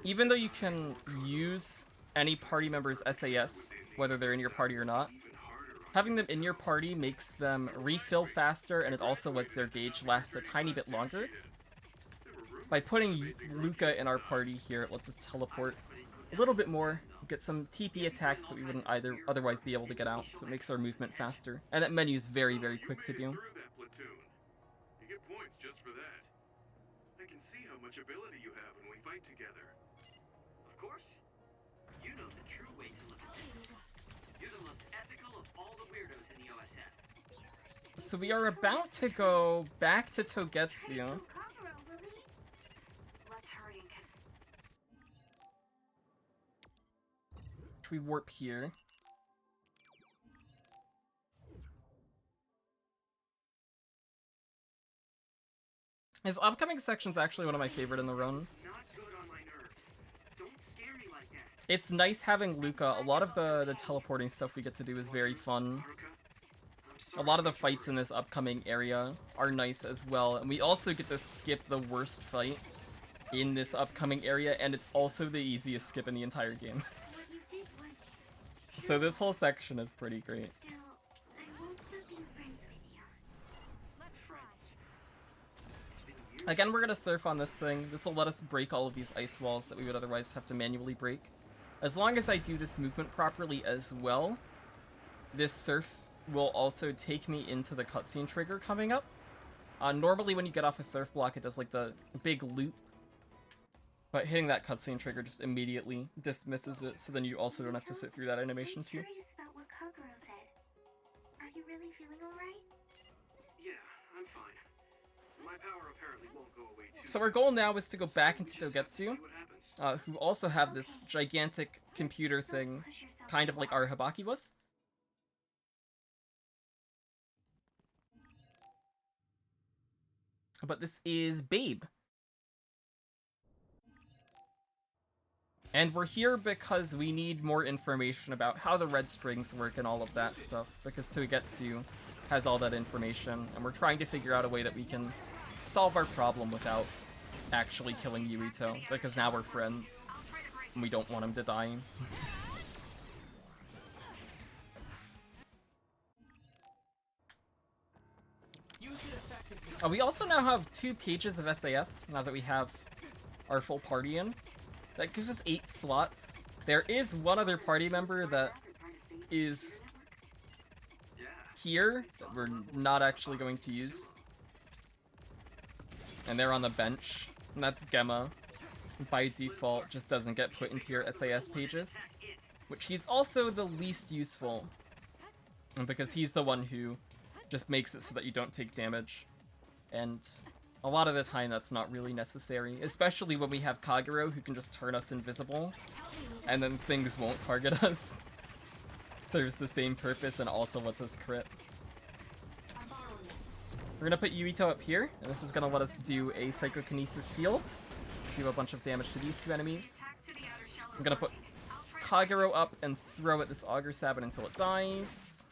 Even though you can use any party member's SAS, whether they're in your party or not, having them in your party makes them refill faster, and it also lets their gauge last a tiny bit longer. By putting Luca in our party here, it lets us teleport a little bit more, get some TP attacks that we wouldn't otherwise be able to get out, so it makes our movement faster. And that menu is very, very quick to do. You get points just for that. I can see how much ability you have when we fight together. Of course. You know the true way to look at things. You're the most ethical of all the weirdos in the OSF. So we are about to go back to Togetsu. Let's hurry and We warp here. His upcoming section's actually one of my favorite in the run. Not good on my nerves. Don't scare me like that. It's nice having Luca. A lot of the teleporting stuff we get to do is very fun. A lot of the fights in this upcoming area are nice as well, and we also get to skip the worst fight in this upcoming area, and it's also the easiest skip in the entire game. So this whole section is pretty great. still, I won't stop being friends with you. Let's try. Again, we're gonna surf on this thing. This will let us break all of these ice walls that we would otherwise have to manually break. As long as I do this movement properly as well, this surf will also take me into the cutscene trigger coming up. Normally when you get off a surf block, it does like the big loop. But hitting that cutscene trigger just immediately dismisses it, so then you also don't have to sit through that animation too. I'm curious about what Kaguro said. Are you really feeling alright? Yeah, I'm fine. My power apparently won't go away too. So our goal now is to go back into Togetsu, See what happens. who also have this gigantic computer thing, kind of like our Habaki was. But this is Babe. And we're here because we need more information about how the red strings work and all of that stuff, because Togetsu has all that information, and we're trying to figure out a way that we can solve our problem without actually killing Yuito, because now we're friends, and we don't want him to die. We also now have 2 pages of SAS, now that we have our full party in. That gives us 8 slots. There is one other party member that is here that we're not actually going to use. And they're on the bench. And that's Gemma. By default, just doesn't get put into your SAS pages. Which he's also the least useful. And because he's the one who just makes it so that you don't take damage. And a lot of the time that's not really necessary, especially when we have Kaguro who can just turn us invisible, and then things won't target us. Serves the same purpose and also lets us crit. We're gonna put Yuito up here, and this is gonna let us do a Psychokinesis field, do a bunch of damage to these 2 enemies. I'm gonna put Kaguro up and throw at this Augur Sabin until it dies.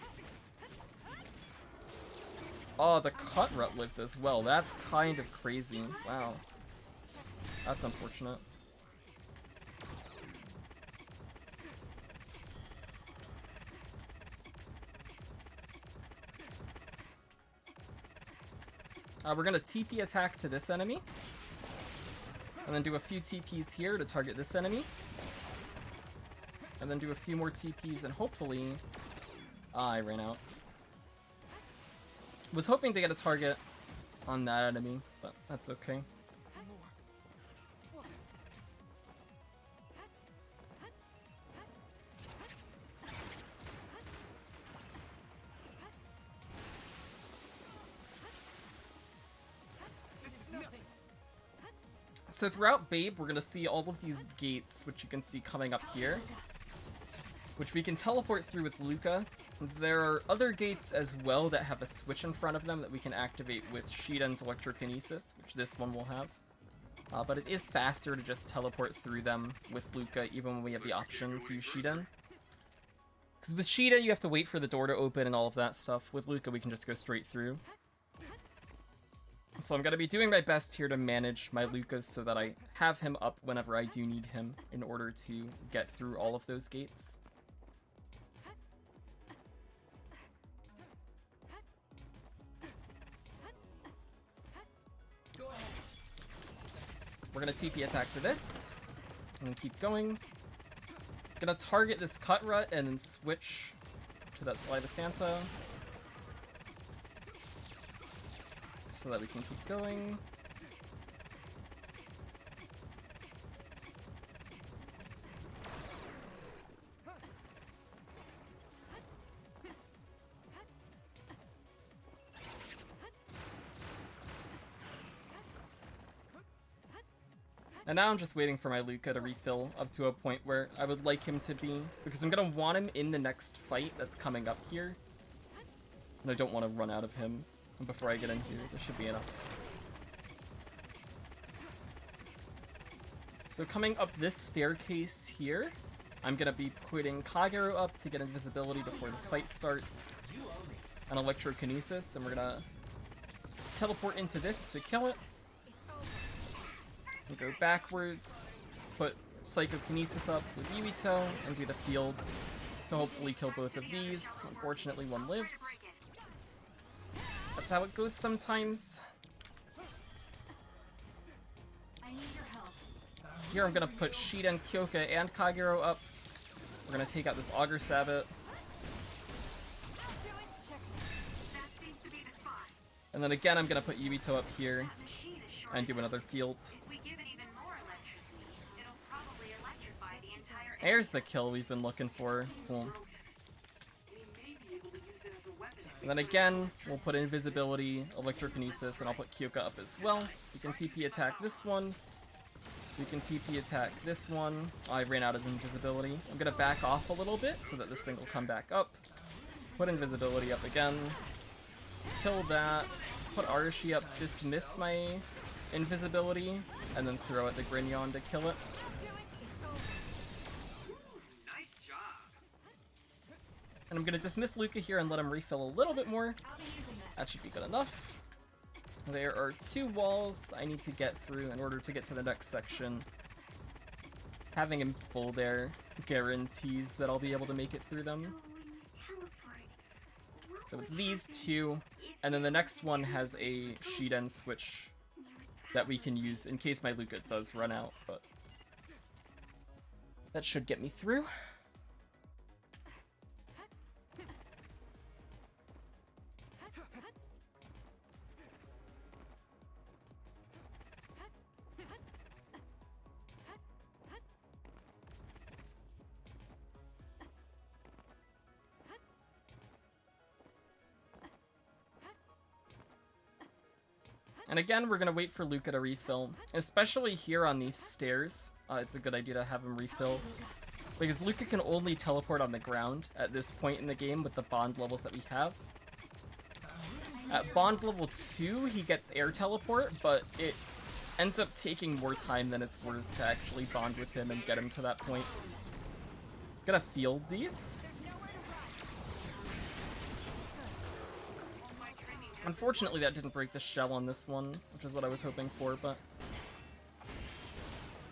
Oh, the cut rut lived as well. That's kind of crazy. Wow. That's unfortunate. We're gonna TP attack to this enemy. And then do a few TPs here to target this enemy. And then do a few more TPs and hopefully... I ran out. Was hoping to get a target on that enemy, but that's okay. So throughout Babe, we're gonna see all of these gates, which you can see coming up here, which we can teleport through with Luca, There are other gates as well that have a switch in front of them that we can activate with Shiden's electrokinesis, which this one will have. But it is faster to just teleport through them with Luca, even when we have the option to use Shiden. Because with Shida, you have to wait for the door to open and all of that stuff. With Luca, we can just go straight through. So I'm going to be doing my best here to manage my Luca so that I have him up whenever I do need him in order to get through all of those gates. We're going to TP attack for this. And keep going. Gonna target this cut rut and then switch to that Slide of Santa. So that we can keep going. And now I'm just waiting for my Luca to refill up to a point where I would like him to be, because I'm gonna want him in the next fight that's coming up here. And I don't want to run out of him before I get in here. This should be enough. So coming up this staircase here, I'm gonna be putting Kagero up to get invisibility before this fight starts. An electrokinesis, and we're gonna teleport into this to kill it. We'll go backwards, put Psychokinesis up with Yuito, and do the field to hopefully kill both of these. Unfortunately, one lived. That's how it goes sometimes. Here I'm gonna put Shiden, Kyoka, and Kagero up. We're gonna take out this Augur Sabbat. And then again, I'm gonna put Yuito up here and do another field. There's the kill we've been looking for. Cool. And then again, we'll put invisibility, electrokinesis, and I'll put Kyoka up as well. We can TP attack this one. We can TP attack this one. Oh, I ran out of invisibility. I'm gonna back off a little bit so that this thing will come back up. Put invisibility up again. Kill that. Put Arashi up, dismiss my invisibility, and then throw at the Grignon to kill it. And I'm gonna dismiss Luca here and let him refill a little bit more. That should be good enough. There are 2 walls I need to get through in order to get to the next section. Having him full there guarantees that I'll be able to make it through them. So it's these 2, and then the next one has a Shiden switch that we can use in case my Luca does run out, but that should get me through. And again, we're gonna wait for Luca to refill, especially here on these stairs. It's a good idea to have him refill, because Luca can only teleport on the ground at this point in the game with the bond levels that we have. At bond level 2, he gets air teleport, but it ends up taking more time than it's worth to actually bond with him and get him to that point. Gonna field these. Unfortunately, that didn't break the shell on this one, which is what I was hoping for, but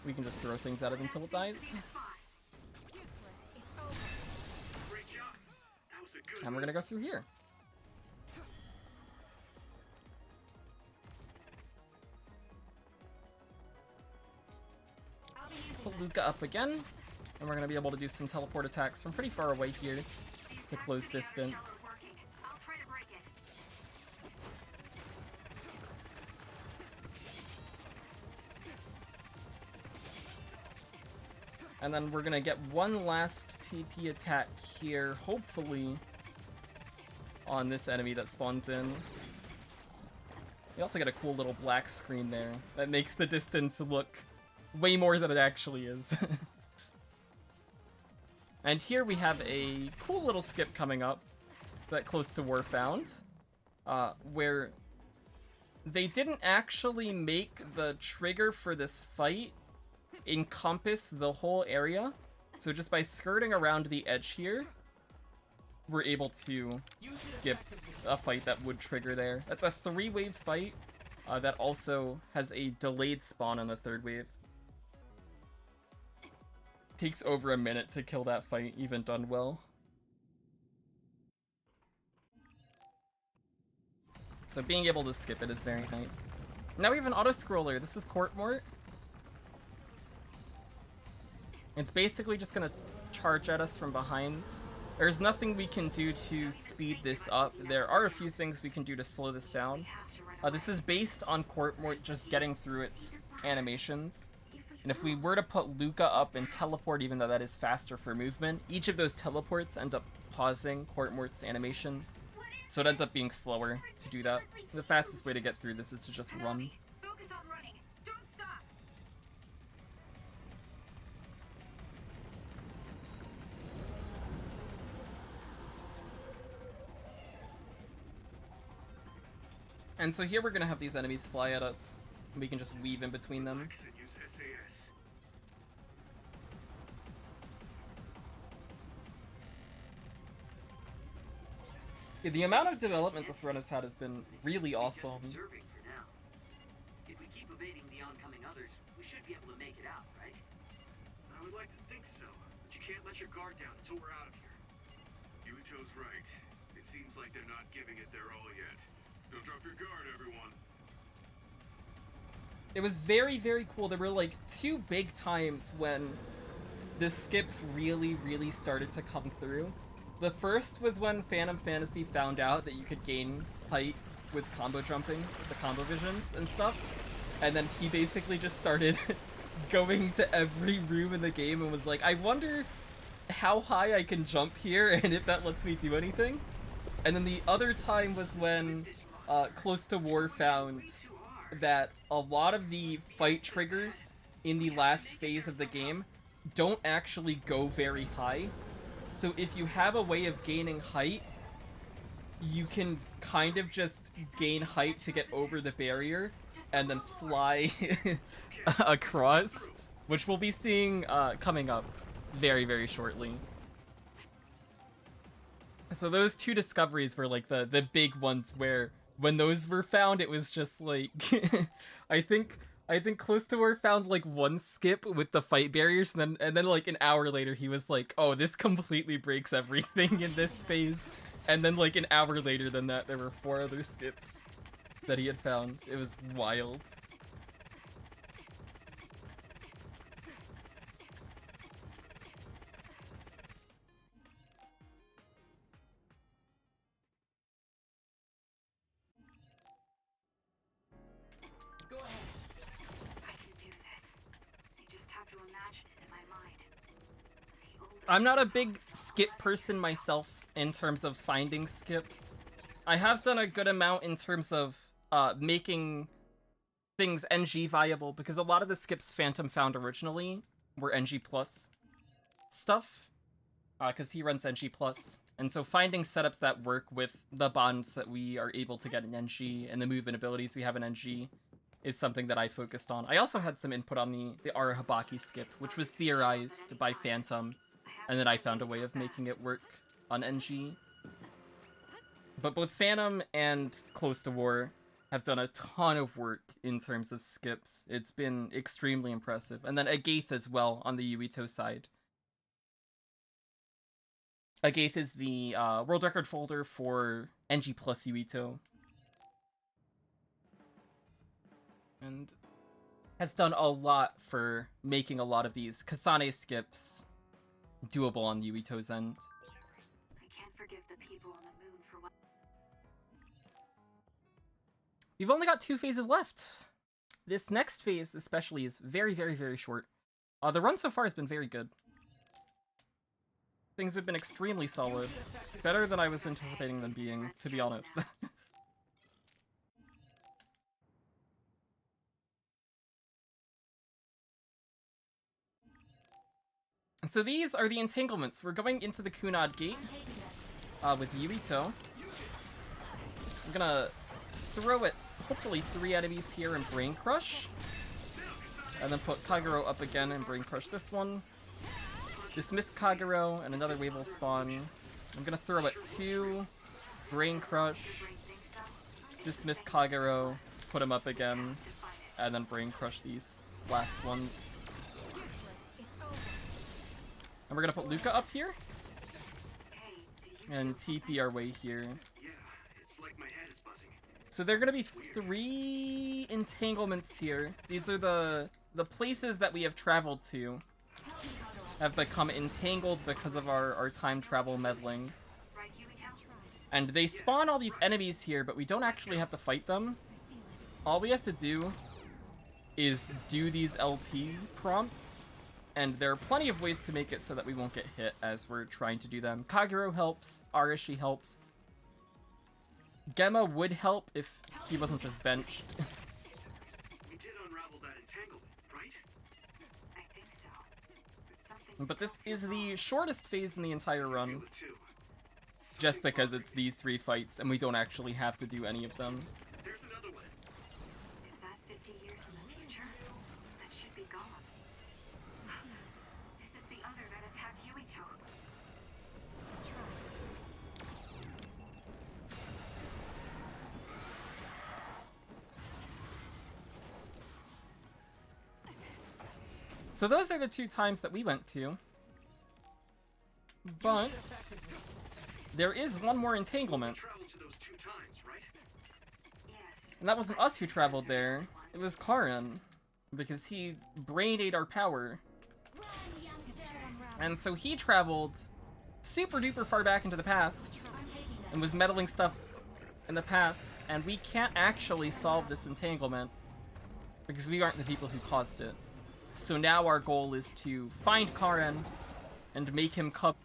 we can just throw things at it until it dies. And we're gonna go through here. Put Luca up again, and we're gonna be able to do some teleport attacks from pretty far away here to close distance. And then we're gonna get one last TP attack here, hopefully, on this enemy that spawns in. We also get a cool little black screen there that makes the distance look way more than it actually is. And here we have a cool little skip coming up. that Close to War found, where they didn't actually make the trigger for this fight encompass the whole area. So just by skirting around the edge here, we're able to skip a fight that would trigger there. That's a 3-wave fight that also has a delayed spawn on the 3rd wave. Takes over a minute to kill that fight, even done well. So being able to skip it is very nice. Now we have an auto-scroller. This is Courtmort. It's basically just gonna charge at us from behind. There's nothing we can do to speed this up. There are a few things we can do to slow this down. This is based on Courtmort just getting through its animations. And if we were to put Luca up and teleport, even though that is faster for movement, each of those teleports end up pausing Courtmort's animation. So it ends up being slower to do that. The fastest way to get through this is to just run. Focus on running. Don't stop. And so here we're gonna have these enemies fly at us, and we can just weave in between them. Relax and use SAS. Yeah, the amount of development this run has had has been really awesome. Observing for now. If we keep evading the oncoming others, we should be able to make it out, right? I would like to think so, but you can't let your guard down until we're out of here. Yuito's right. It seems like they're not giving it their all yet. Don't drop your guard, everyone. It was very, very cool. There were like 2 big times when the skips really started to come through. The first was when Phantom Fantasy found out that you could gain height with combo jumping, the combo visions and stuff. And then he basically just started going to every room in the game and was like, I wonder how high I can jump here and if that lets me do anything. And then the other time was when Close to War found that a lot of the fight triggers in the last phase of the game don't actually go very high. So if you have a way of gaining height, you can kind of just gain height to get over the barrier and then fly across, which we'll be seeing coming up very shortly. So those 2 discoveries were like the big ones where when those were found, it was just like I think Close to War found like 1 skip with the fight barriers, and then like an hour later he was like, oh, this completely breaks everything in this phase. And then like an hour later than that, there were 4 other skips that he had found. It was wild. Go ahead. I can do this. I just have to imagine it in my mind. I'm not a big skip person myself in terms of finding skips. I have done a good amount in terms of making things NG viable, because a lot of the skips Phantom found originally were NG plus stuff, because he runs NG plus. And so finding setups that work with the bonds that we are able to get in NG and the movement abilities we have in NG is something that I focused on. I also had some input on the Arahabaki skip, which was theorized by Phantom, and then I found a way of making it work on NG. But both Phantom and Close to War have done a ton of work in terms of skips. It's been extremely impressive. And then Agath as well on the Yuito side. Agath is the world record folder for NG plus Yuito. And has done a lot for making a lot of these Kasane skips doable on Yuito's end. I can't forgive the people on the moon for what. We've only got 2 phases left. This next phase especially is very short. The run so far has been very good. Things have been extremely solid. Better than I was anticipating them being, to be honest. So these are the entanglements. We're going into the Kunad Gate. with Yuito. I'm gonna throw at hopefully 3 enemies here and Brain Crush. And then put Kagero up again and Brain Crush this one. Dismiss Kagero and another wave will spawn. I'm gonna throw at 2, Brain Crush, dismiss Kagero, put him up again, and then Brain Crush these last ones. And we're gonna put Luca up here, and TP our way here. Yeah, it's like my head is buzzing. So there are gonna be 3 entanglements here. These are the places that we have traveled to have become entangled because of our time travel meddling. And they spawn all these enemies here, but we don't actually have to fight them. All we have to do is do these LT prompts, and there are plenty of ways to make it so that we won't get hit as we're trying to do them. Kagero helps, Arashi helps. Gemma would help if he wasn't just benched. We did unravel that entanglement, right? I think so. Something But this is the shortest phase in the entire run, Feel it too. just because it's these 3 fights and we don't actually have to do any of them. There's another one. Is that 50 years in the future? That should be gone. This is the other that attacked Yuito. So those are the 2 times that we went to. But there is one more entanglement. Traveled to those 2 times, right? Yes. And that wasn't us who traveled there. It was Karin. Because he brain ate our power. And so he traveled super duper far back into the past. And was meddling stuff in the past. And we can't actually solve this entanglement. Because we aren't the people who caused it. So now our goal is to find Karin and make him come.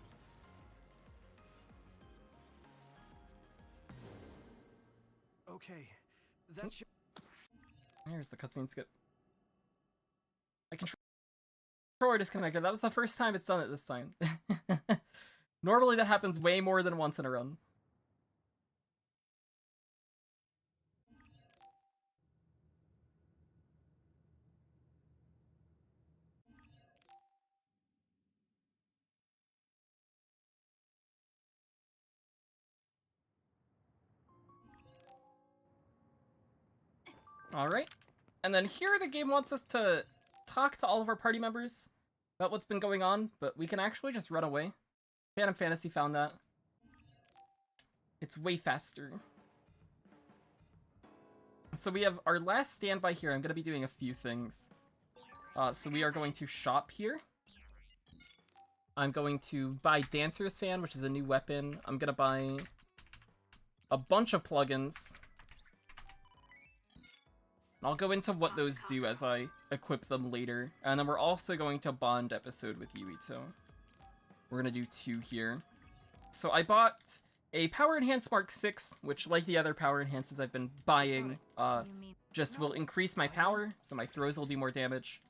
Okay, that's There's the cutscene skip. My controller disconnected. That was the first time it's done it this time. Normally that happens way more than once in a run. Alright. And then here the game wants us to talk to all of our party members about what's been going on, but we can actually just run away. Phantom Fantasy found that. It's way faster. So we have our last standby here. I'm going to be doing a few things. So we are going to shop here. I'm going to buy Dancer's Fan, which is a new weapon. I'm going to buy a bunch of plugins. I'll go into what those do as I equip them later. And then we're also going to bond episode with Yuito. We're going to do 2 here. So I bought a Power Enhance Mark 6, which, like the other Power Enhances I've been buying, just will increase my power, so my throws will do more damage.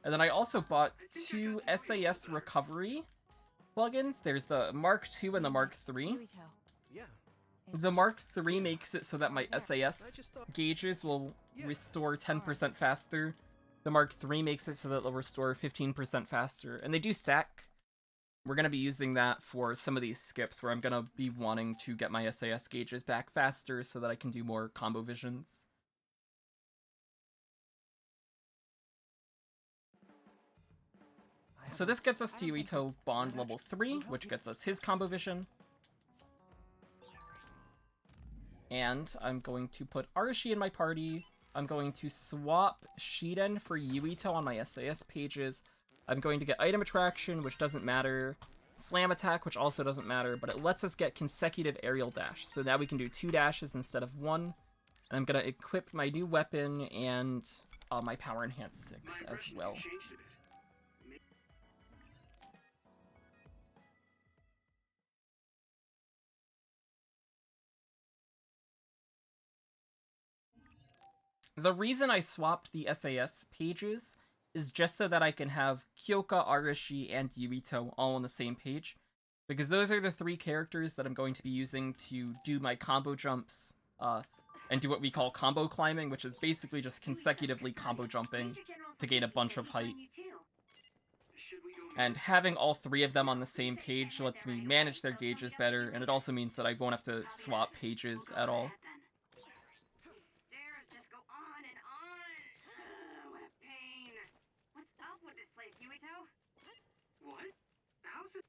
And then I also bought 2 SAS Recovery plugins. There's the Mark 2 and the Mark 3. yeah. The Mark 3 makes it so that my SAS gauges will restore 10% faster. The Mark 3 makes it so that they'll restore 15% faster. And they do stack. We're going to be using that for some of these skips where I'm going to be wanting to get my SAS gauges back faster so that I can do more combo visions. So this gets us to Yuito Bond level 3, which gets us his combo vision. And I'm going to put Arashi in my party. I'm going to swap Shiden for Yuito on my SAS pages. I'm going to get Item Attraction, which doesn't matter. Slam Attack, which also doesn't matter, but it lets us get consecutive aerial dash. So now we can do 2 dashes instead of 1. And I'm going to equip my new weapon and my Power Enhance 6 as well. The reason I swapped the SAS pages is just so that I can have Kyoka, Arashi, and Yuito all on the same page. Because those are the 3 characters that I'm going to be using to do my combo jumps, and do what we call combo climbing, which is basically just consecutively combo jumping to gain a bunch of height. And having all 3 of them on the same page lets me manage their gauges better, and it also means that I won't have to swap pages at all. Stairs just go on and on. What a pain. What's up with this place, Yuito? What? How's it?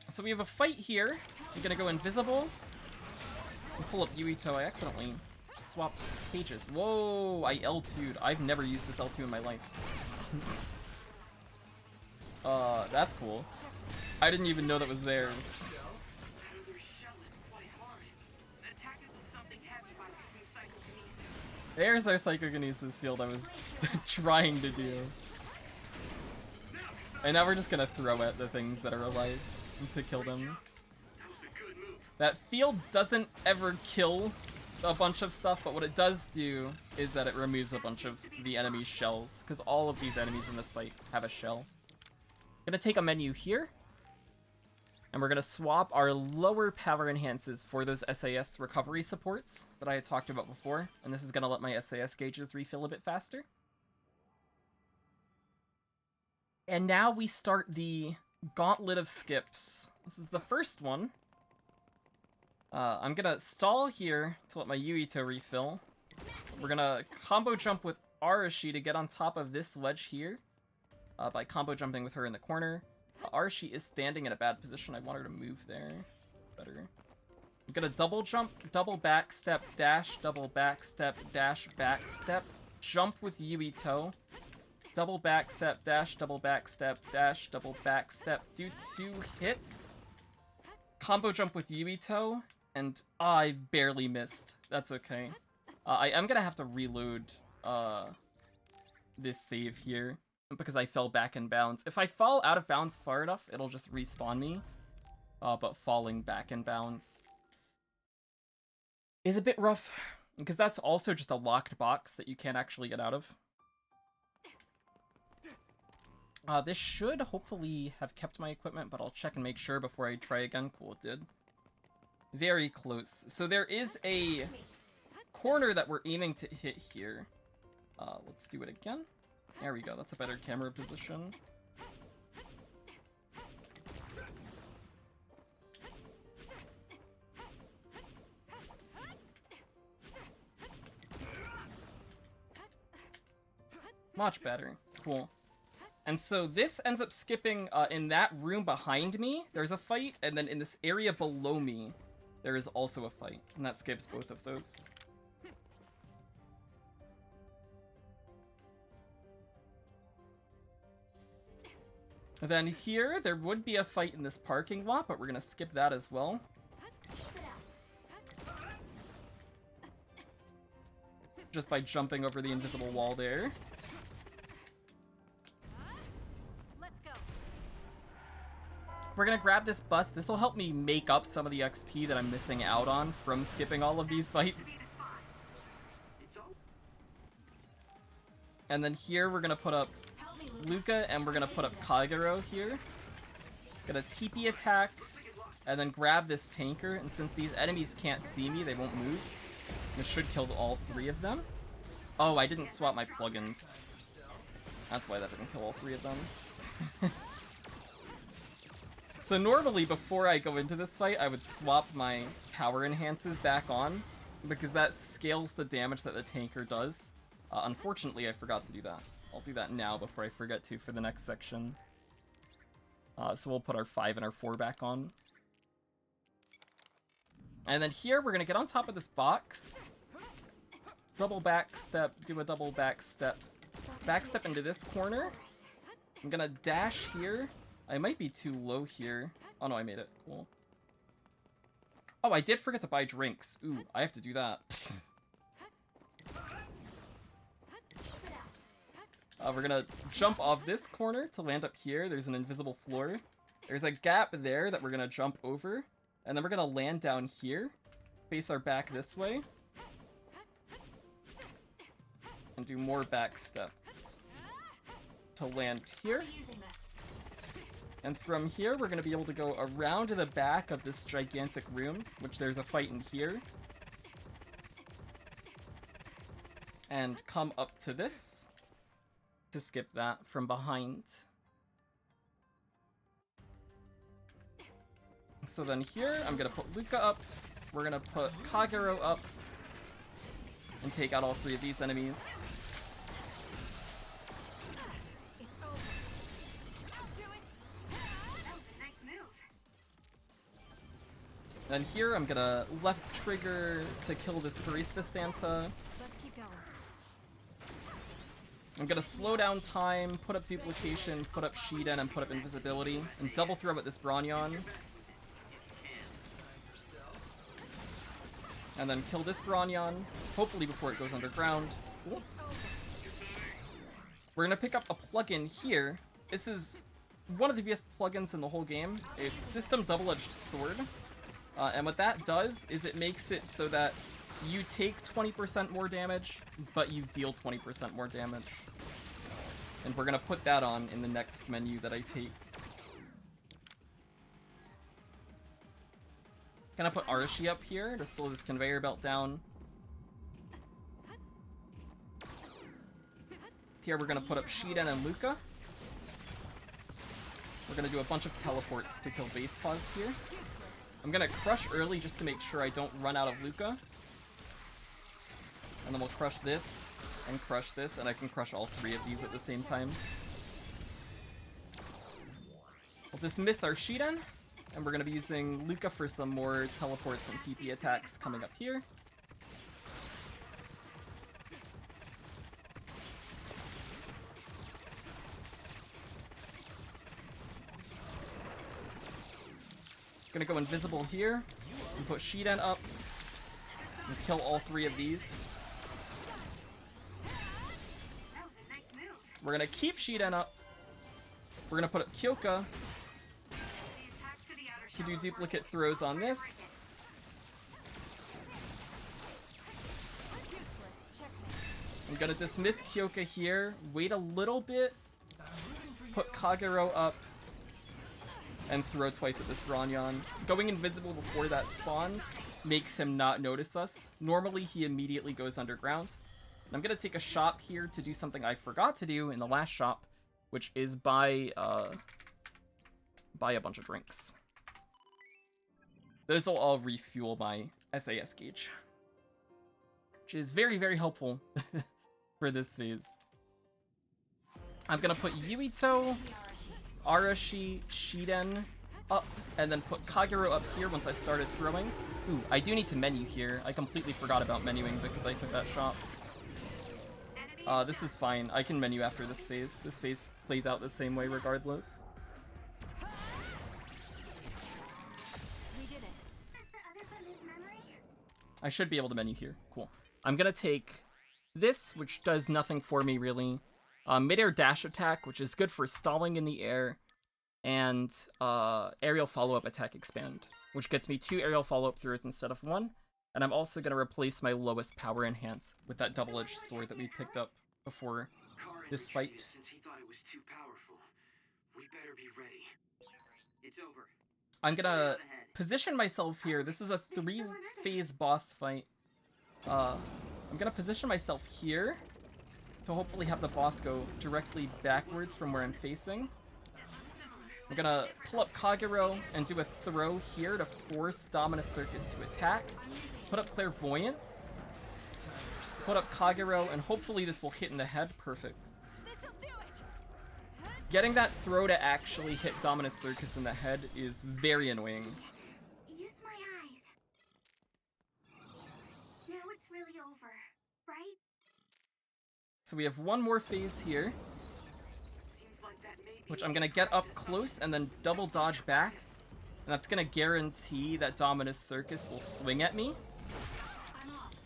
So we have a fight here. I'm gonna go invisible and pull up Yuito. I accidentally swapped pages. Whoa, I L2'd. I've never used this L2 in my life. That's cool. I didn't even know that was there. Their shell is quite hard. Attack it with something heavy by using psychokinesis. There's our psychokinesis field I was trying to do. And now we're just gonna throw at the things that are alive to kill them. That was a good move. That field doesn't ever kill a bunch of stuff, but what it does do is that it removes a bunch of the enemy's shells, because all of these enemies in this fight have a shell. Gonna take a menu here, and we're gonna swap our lower power enhances for those SAS recovery supports that I had talked about before, and this is gonna let my SAS gauges refill a bit faster. And now we start the Gauntlet of Skips. This is the first one. I'm gonna stall here to let my Yuito refill. We're gonna combo jump with Arashi to get on top of this ledge here, by combo jumping with her in the corner. Arashi is standing in a bad position. I want her to move there. Better. I'm gonna double jump, double back step, dash, double back step, dash, back step, jump with Yuito. Double back step, dash, double back step, dash, double back step. Do 2 hits. Combo jump with Yuito. And I barely missed. That's okay. I am gonna have to reload this save here because I fell back in bounds. If I fall out of bounds far enough, it'll just respawn me. But falling back in bounds is a bit rough because that's also just a locked box that you can't actually get out of. This should hopefully have kept my equipment, but I'll check and make sure before I try again. Cool, it did. Very close. So there is a corner that we're aiming to hit here. Let's do it again. There we go. That's a better camera position. Much better. Cool. And so this ends up skipping in that room behind me. There's a fight, and then in this area below me, there is also a fight, and that skips both of those. And then here, there would be a fight in this parking lot, but we're gonna skip that as well. Just by jumping over the invisible wall there. We're gonna grab this bus. This will help me make up some of the XP that I'm missing out on from skipping all of these fights. And then here we're gonna put up Luca and we're gonna put up Kagero here. Gonna TP attack and then grab this tanker, and since these enemies can't see me, they won't move. This should kill all 3 of them. Oh, I didn't swap my plugins. That's why that didn't kill all 3 of them. So normally, before I go into this fight, I would swap my power enhances back on, because that scales the damage that the tanker does. Unfortunately, I forgot to do that. I'll do that now before I forget to for the next section. So we'll put our 5 and our 4 back on. And then here, we're going to get on top of this box. Double back step, do a double back step. Back step into this corner. I'm going to dash here. I might be too low here. Oh no, I made it. Cool. Oh, I did forget to buy drinks. Ooh, I have to do that. We're gonna jump off this corner to land up here. There's an invisible floor. There's a gap there that we're gonna jump over. And then we're gonna land down here. Face our back this way. And do more back steps. To land here. And from here, we're going to be able to go around to the back of this gigantic room, which there's a fight in here. And come up to this to skip that from behind. So then here, I'm going to put Luca up. We're going to put Kagero up. And take out all 3 of these enemies. Then here, I'm gonna left trigger to kill this Barista Santa. Let's keep going. I'm gonna slow down time, put up duplication, put up Shiden, and put up invisibility, and double throw at this Bronyon. And then kill this Bronyon, hopefully before it goes underground. Cool. We're gonna pick up a plugin here. This is one of the best plugins in the whole game. It's System Double-Edged Sword. And what that does is it makes it so that you take 20% more damage, but you deal 20% more damage. And we're gonna put that on in the next menu that I take. Gonna put Arashi up here to slow this conveyor belt down. Here we're gonna put up Shiden and Luca. We're gonna do a bunch of teleports to kill base pause here. I'm gonna crush early just to make sure I don't run out of Luca. And then we'll crush this, and I can crush all 3 of these at the same time. We'll dismiss our Shiden, and we're gonna be using Luca for some more teleports and TP attacks coming up here. Gonna go invisible here, and put Shiden up, and kill all 3 of these. We're gonna keep Shiden up. We're gonna put up Kyoka to do duplicate throws on this. I'm gonna dismiss Kyoka here, wait a little bit, put Kagero up, and throw twice at this Bronyon. Going invisible before that spawns makes him not notice us. Normally, he immediately goes underground. And I'm gonna take a shop here to do something I forgot to do in the last shop, which is buy a bunch of drinks. Those will all refuel my SAS gauge, which is very, very helpful for this phase. I'm gonna put Yuito, Arashi, Shiden up, and then put Kagero up here once I started throwing. Ooh, I do need to menu here. I completely forgot about menuing because I took that shot. This is fine. I can menu after this phase. This phase plays out the same way regardless. I should be able to menu here. Cool. I'm gonna take this, which does nothing for me really. Mid-air dash attack, which is good for stalling in the air, and aerial follow-up attack expand, which gets me 2 aerial follow-up throws instead of 1. And I'm also going to replace my lowest power enhance with that double-edged sword that we picked up before this fight. Since he thought it was too powerful, we better be ready. It's over. I'm gonna position myself here. This is a 3-phase boss fight. I'm gonna position myself here to hopefully have the boss go directly backwards from where I'm facing. I'm gonna pull up Kagero and do a throw here to force Dominus Circus to attack. Put up Clairvoyance. Put up Kagero, and hopefully this will hit in the head. Perfect. Getting that throw to actually hit Dominus Circus in the head is very annoying. Use my eyes. Now it's really over, right? So we have one more phase here, which I'm gonna get up close and then double dodge back. And that's gonna guarantee that Dominus Circus will swing at me,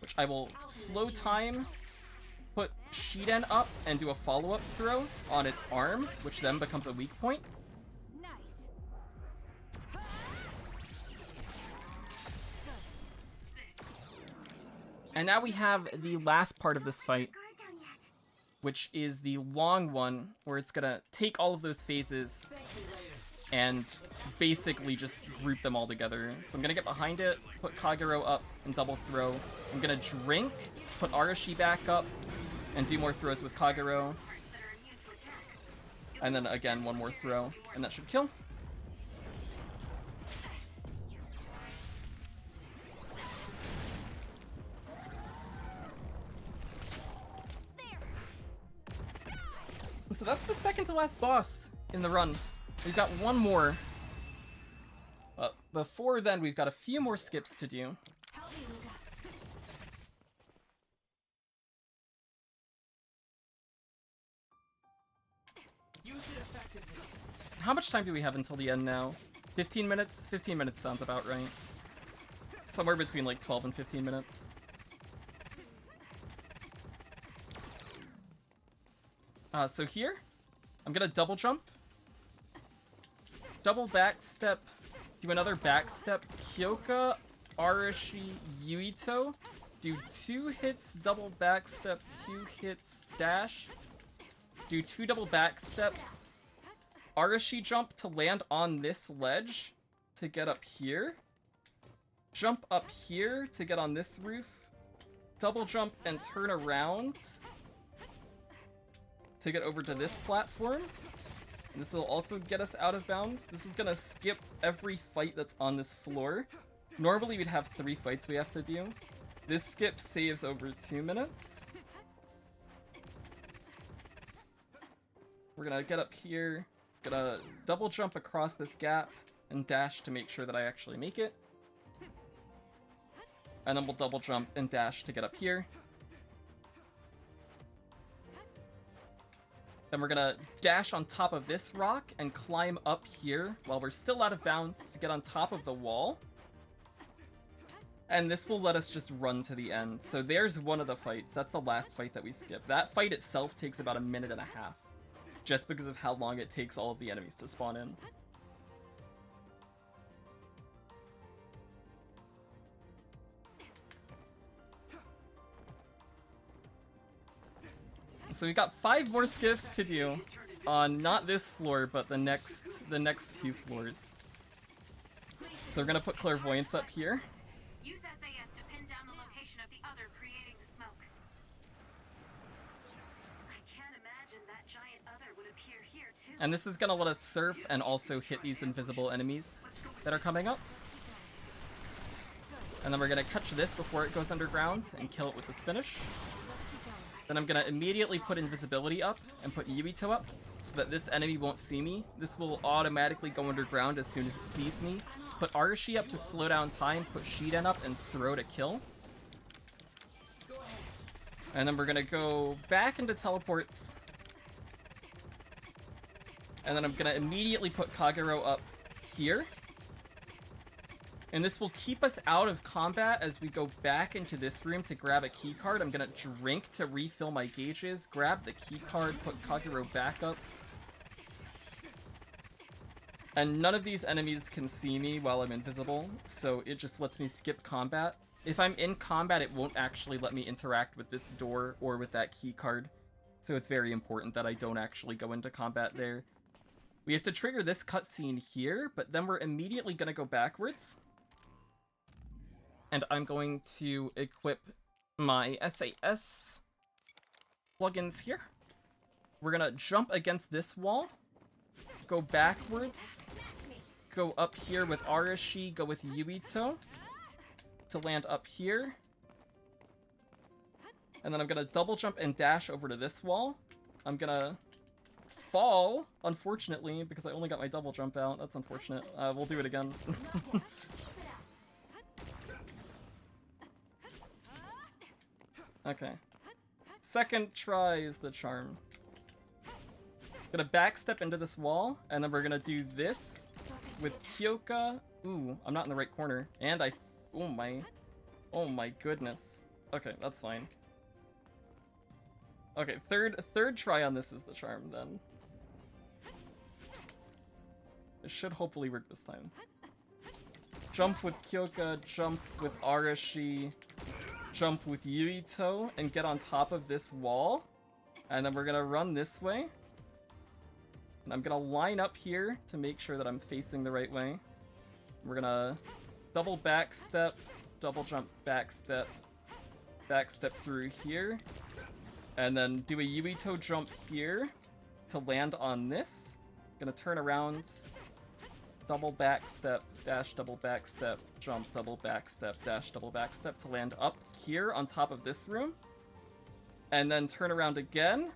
which I will slow time, put Shiden up, and do a follow-up throw on its arm, which then becomes a weak point. Nice. And now we have the last part of this fight, which is the long one, where it's gonna take all of those phases and basically just group them all together. So I'm gonna get behind it, put Kagero up, and double throw. I'm gonna drink, put Arashi back up, and do more throws with Kagero. And then again, one more throw, and that should kill. So that's the second to last boss in the run. We've got one more. But before then, we've got a few more skips to do. How much time do we have until the end now? 15 minutes? 15 minutes sounds about right. Somewhere between like 12 and 15 minutes. So here, I'm gonna double jump, double back step, do another back step, Kyoka, Arashi, Yuito, do 2 hits, double back step, 2 hits, dash, do 2 double back steps, Arashi jump to land on this ledge to get up here, jump up here to get on this roof, double jump and turn around to get over to this platform. This will also get us out of bounds. This is gonna skip every fight that's on this floor. Normally we'd have 3 fights we have to do. This skip saves over 2 minutes. We're gonna get up here, gonna double jump across this gap and dash to make sure that I actually make it. And then we'll double jump and dash to get up here. Then we're gonna dash on top of this rock and climb up here while we're still out of bounds to get on top of the wall. And this will let us just run to the end. So there's one of the fights. That's the last fight that we skipped. That fight itself takes about 1.5 minutes, just because of how long it takes all of the enemies to spawn in. So we've got 5 more skips to do on not this floor, but the next 2 floors. So we're gonna put Clairvoyance up here. Use SAS to pin down the location of the other creating the smoke. I can't imagine that giant other would appear here too. And this is gonna let us surf and also hit these invisible enemies that are coming up. And then we're gonna catch this before it goes underground and kill it with this finish. Then I'm gonna immediately put invisibility up and put Yuito up so that this enemy won't see me. This will automatically go underground as soon as it sees me. Put Arashi up to slow down time, put Shiden up and throw to kill. And then we're gonna go back into teleports. And then I'm gonna immediately put Kagero up here. And this will keep us out of combat as we go back into this room to grab a keycard. I'm gonna drink to refill my gauges, grab the keycard, put Kagero back up. And none of these enemies can see me while I'm invisible, so it just lets me skip combat. If I'm in combat, it won't actually let me interact with this door or with that keycard. So it's very important that I don't actually go into combat there. We have to trigger this cutscene here, but then we're immediately gonna go backwards. And I'm going to equip my SAS plugins here. We're gonna jump against this wall, go backwards, go up here with Arashi, go with Yuito to land up here. And then I'm gonna double jump and dash over to this wall. I'm gonna fall, unfortunately, because I only got my double jump out. That's unfortunate. We'll do it again. Okay. Second try is the charm. Gonna backstep into this wall, and then we're gonna do this with Kyoka. Ooh, I'm not in the right corner. And oh my goodness. Okay, that's fine. Okay, third try on this is the charm then. It should hopefully work this time. Jump with Kyoka, jump with Arashi, jump with Yuito, and get on top of this wall. And then we're gonna run this way. And I'm gonna line up here to make sure that I'm facing the right way. We're gonna double back step, double jump back step through here, and then do a Yuito jump here to land on this. Gonna turn around, double back step, dash double back step, jump double back step, dash double back step to land up here on top of this room. And then turn around again,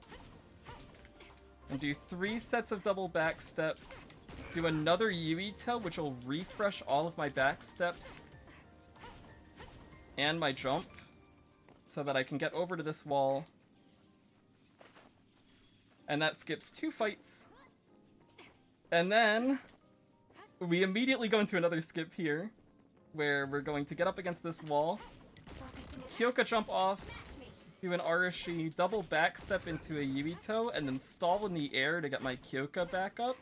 and do 3 sets of double back steps. Do another Yuito, which will refresh all of my back steps and my jump, so that I can get over to this wall. And that skips 2 fights. And then we immediately go into another skip here, where we're going to get up against this wall, Kyoka jump off, do an Arashi, double back step into a Yuito, and then stall in the air to get my Kyoka back up.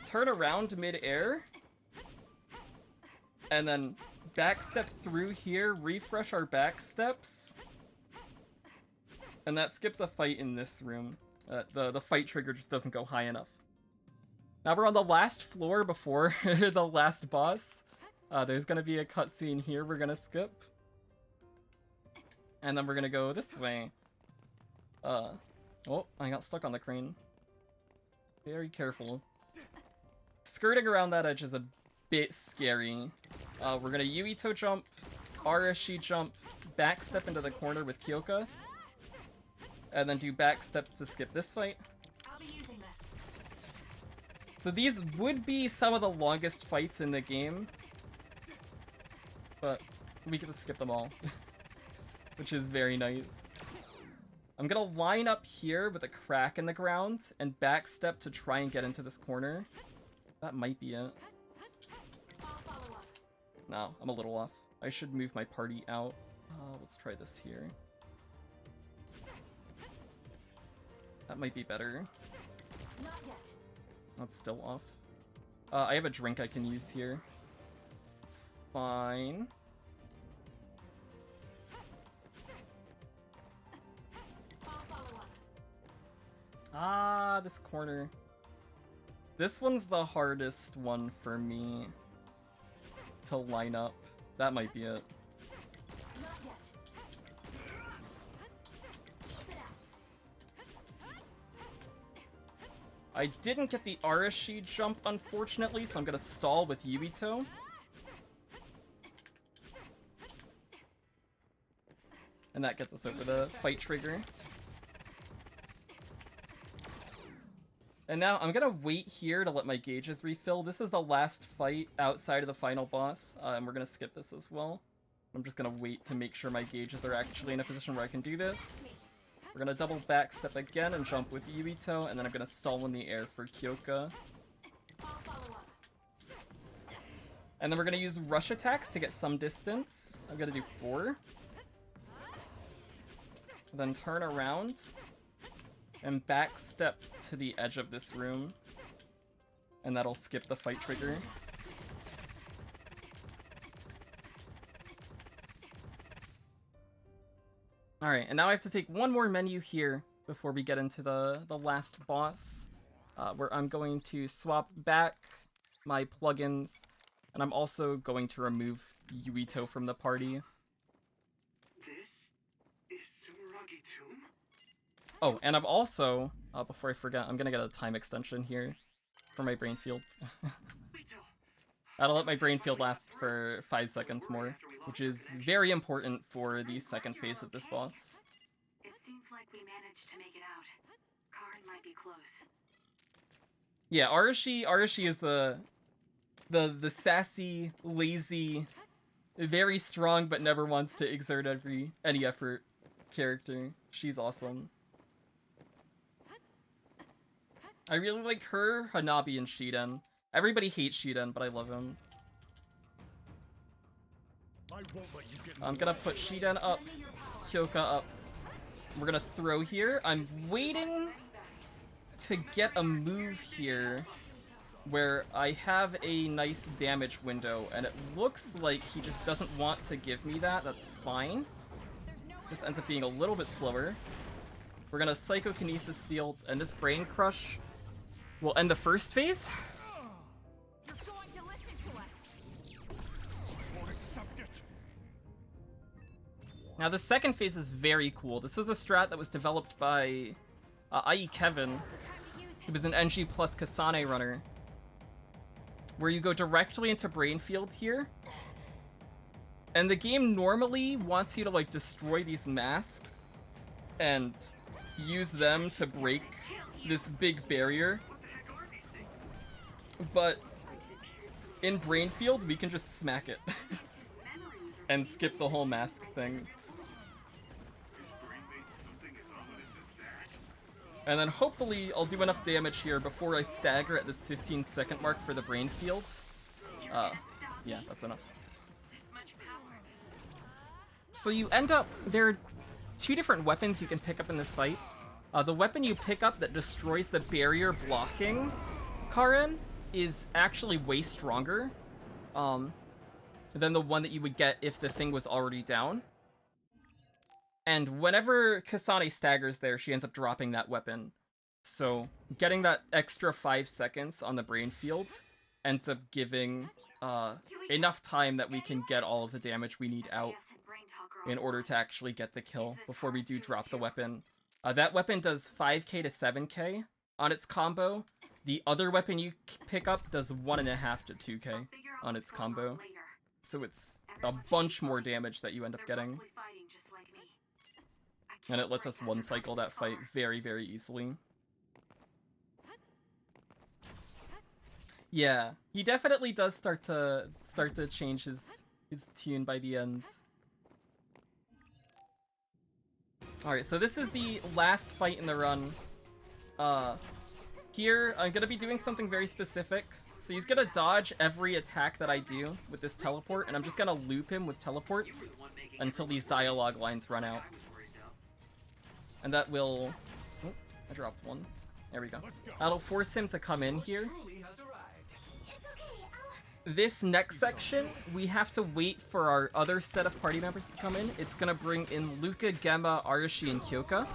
Turn around mid-air, and then backstep through here, refresh our back steps, and that skips a fight in this room. The fight trigger just doesn't go high enough. Now we're on the last floor before the last boss. There's gonna be a cutscene here we're gonna skip. And then we're gonna go this way. Oh, I got stuck on the crane. Very careful. Skirting around that edge is a bit scary. We're gonna Yuito jump, Arashi jump, backstep into the corner with Kyoka, and then do back steps to skip this fight. I'll be using this. So these would be some of the longest fights in the game, but we get to skip them all, which is very nice. I'm gonna line up here with a crack in the ground and backstep to try and get into this corner. That might be it. No, I'm a little off. I should move my party out. Let's try this here. That might be better. Not yet. That's still off. I have a drink I can use here. It's fine. Ah, this corner. This one's the hardest one for me to line up. That might be it. Not yet. I didn't get the Arashi jump, unfortunately, so I'm gonna stall with Yuito. And that gets us over the fight trigger. And now I'm gonna wait here to let my gauges refill. This is the last fight outside of the final boss, and we're gonna skip this as well. I'm just gonna wait to make sure my gauges are actually in a position where I can do this. We're gonna double back step again and jump with Yuito, and then I'm gonna stall in the air for Kyoka. And then we're gonna use rush attacks to get some distance. I'm gonna do 4. Then turn around and back step to the edge of this room, and that'll skip the fight trigger. Alright, and now I have to take one more menu here before we get into the last boss, where I'm going to swap back my plugins, and I'm also going to remove Yuito from the party. This is Sumeragi Tomb? Oh, and I'm also, before I forget, I'm gonna get a time extension here for my brain field. That'll let my brain field last for 5 seconds more, which is very important for the second phase of this boss. It seems like we managed to make it out. Karn might be close. Yeah, Arashi is the sassy, lazy, very strong but never wants to exert any effort character. She's awesome. I really like her, Hanabi, and Shiden. Everybody hates Shiden, but I love him. I'm gonna put Shiden up, Kyoka up. We're gonna throw here. I'm waiting to get a move here where I have a nice damage window, and it looks like he just doesn't want to give me that. That's fine. Just ends up being a little bit slower. We're gonna Psychokinesis Field, and this Brain Crush will end the first phase. You're going to listen to us. Won't accept it. Now the second phase is very cool. This was a strat that was developed by IE Kevin, who was an NG plus Kasane runner, where you go directly into Brain Field here. And the game normally wants you to like destroy these masks and use them to break this big barrier. But in Brain Field, we can just smack it and skip the whole mask thing. And then hopefully I'll do enough damage here before I stagger at this 15-second mark for the Brain Field. Yeah, that's enough. So you end up, there are two different weapons you can pick up in this fight. The weapon you pick up that destroys the barrier blocking Karen is actually way stronger than the one that you would get if the thing was already down. And whenever Kasane staggers there, she ends up dropping that weapon. So getting that extra 5 seconds on the Brain Field ends up giving enough time that we can get all of the damage we need out in order to actually get the kill before we do drop the weapon. That weapon does 5k to 7k on its combo. The other weapon you pick up does 1.5 to 2k on its combo. So it's a bunch more damage that you end up getting. And it lets us one-cycle that fight very, very easily. Yeah, he definitely does start to change his tune by the end. Alright, so this is the last fight in the run. Here, I'm gonna be doing something very specific. So he's gonna dodge every attack that I do with this teleport, and I'm just gonna loop him with teleports until these dialogue lines run out. And that will... Oh, I dropped one. There we go. That'll force him to come in here. This next section, we have to wait for our other set of party members to come in. It's gonna bring in Luca, Gemma, Arashi, and Kyoka.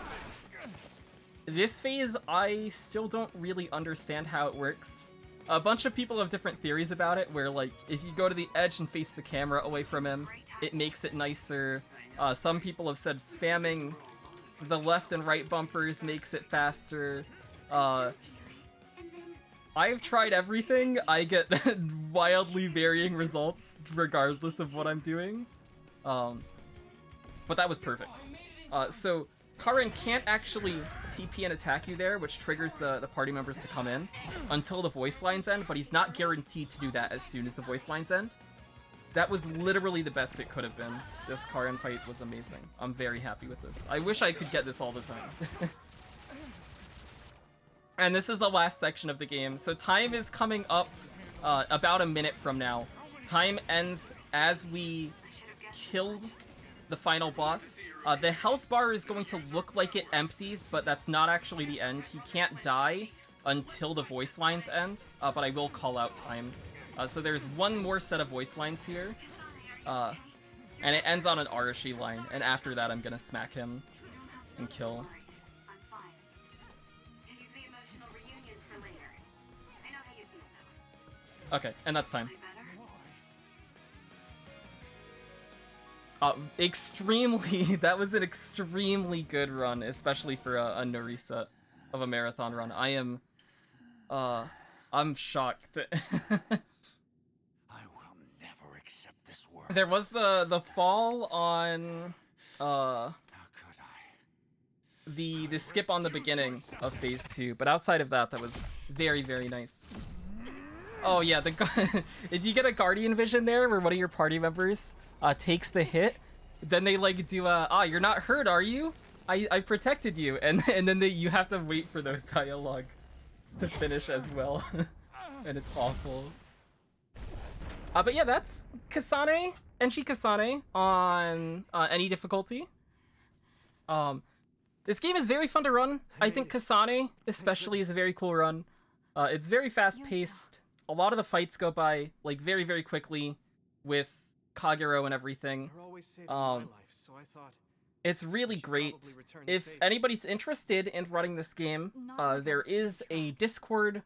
This phase, I still don't really understand how it works. A bunch of people have different theories about it, where like, if you go to the edge and face the camera away from him, it makes it nicer. Some people have said spamming the left and right bumpers makes it faster. I've tried everything. I get wildly varying results regardless of what I'm doing. But that was perfect. So Karen can't actually TP and attack you there, which triggers the party members to come in until the voice lines end, but he's not guaranteed to do that as soon as the voice lines end. That was literally the best it could have been. This Karen fight was amazing. I'm very happy with this. I wish I could get this all the time. And this is the last section of the game. So time is coming up about a minute from now. Time ends as we kill the final boss. The health bar is going to look like it empties, but that's not actually the end. He can't die until the voice lines end, but I will call out time. So there's one more set of voice lines here, and it ends on an Arashi line, and after that I'm gonna smack him and kill. Okay, and that's time. Extremely, that was an extremely good run, especially for a no reset of a marathon run. I am, I'm shocked. I will never accept this word. There was the fall on, How could I? the skip on the beginning of phase 2, but outside of that, that was very, very nice. Oh yeah, if you get a Guardian Vision there where one of your party members takes the hit, then they like do you're not hurt, are you? I protected you, and then you have to wait for those dialogue to finish as well. And it's awful. But yeah, that's Kasane, Enchi Kasane on any difficulty. This game is very fun to run. I think Kasane especially is a very cool run. It's very fast-paced. A lot of the fights go by like very, very quickly with Kagero and everything. You're always saving my life, so I thought It's really Should great. probably return the If favor. anybody's interested in running this game, there is a Discord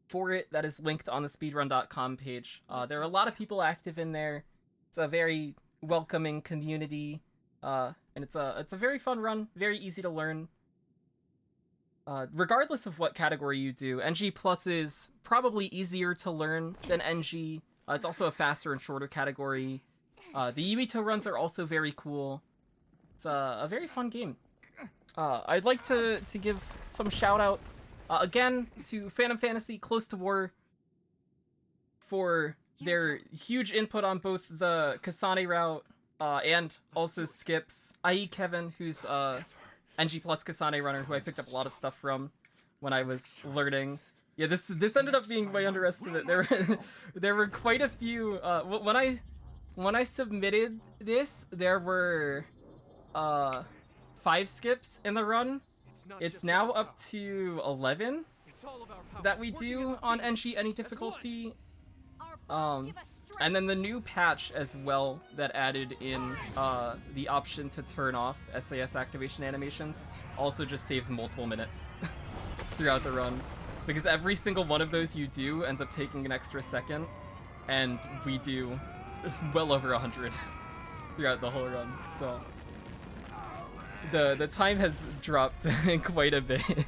for it that is linked on the speedrun.com page. There are a lot of people active in there. It's a very welcoming community, and it's a very fun run, very easy to learn. Regardless of what category you do, NG Plus is probably easier to learn than NG. It's also a faster and shorter category. The Yuito runs are also very cool. It's a very fun game. I'd like to give some shout-outs, again, to Phantom Fantasy Close to War for their huge input on both the Kasane route and also skips, i.e. Kevin, who's NG Plus Kasane runner, who I picked up a lot of stuff from when I was learning. Yeah, this ended up being my underestimate. There were quite a few. When I submitted this, there were 5 skips in the run. It's now up to 11 that we do on NG any difficulty. And then the new patch as well that added in the option to turn off SAS activation animations also just saves multiple minutes throughout the run. Because every single one of those you do ends up taking an extra second, and we do well over 100 throughout the whole run, so the time has dropped quite a bit.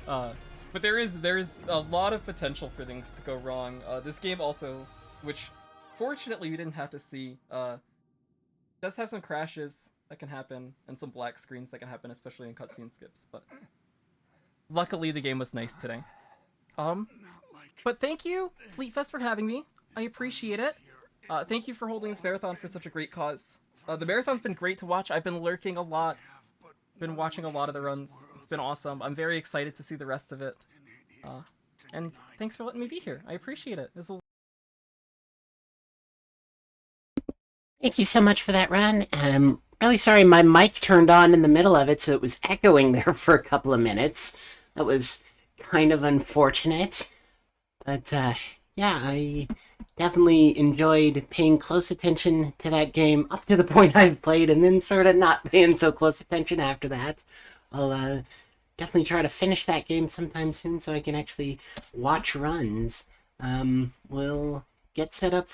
But there's a lot of potential for things to go wrong. This game also, which fortunately we didn't have to see, does have some crashes that can happen and some black screens that can happen, especially in cutscene skips, but luckily the game was nice today. But thank you, FleetFest, for having me. I appreciate it. Thank you for holding this marathon for such a great cause. The marathon's been great to watch. I've been lurking a lot, been watching a lot of the runs. It's been awesome. I'm very excited to see the rest of it. And thanks for letting me be here. I appreciate it. Thank you so much for that run. I'm really sorry my mic turned on in the middle of it, so it was echoing there for a couple of minutes. That was kind of unfortunate. But, yeah, I definitely enjoyed paying close attention to that game up to the point I've played, and then sort of not paying so close attention after that. I'll definitely try to finish that game sometime soon so I can actually watch runs. We'll get set up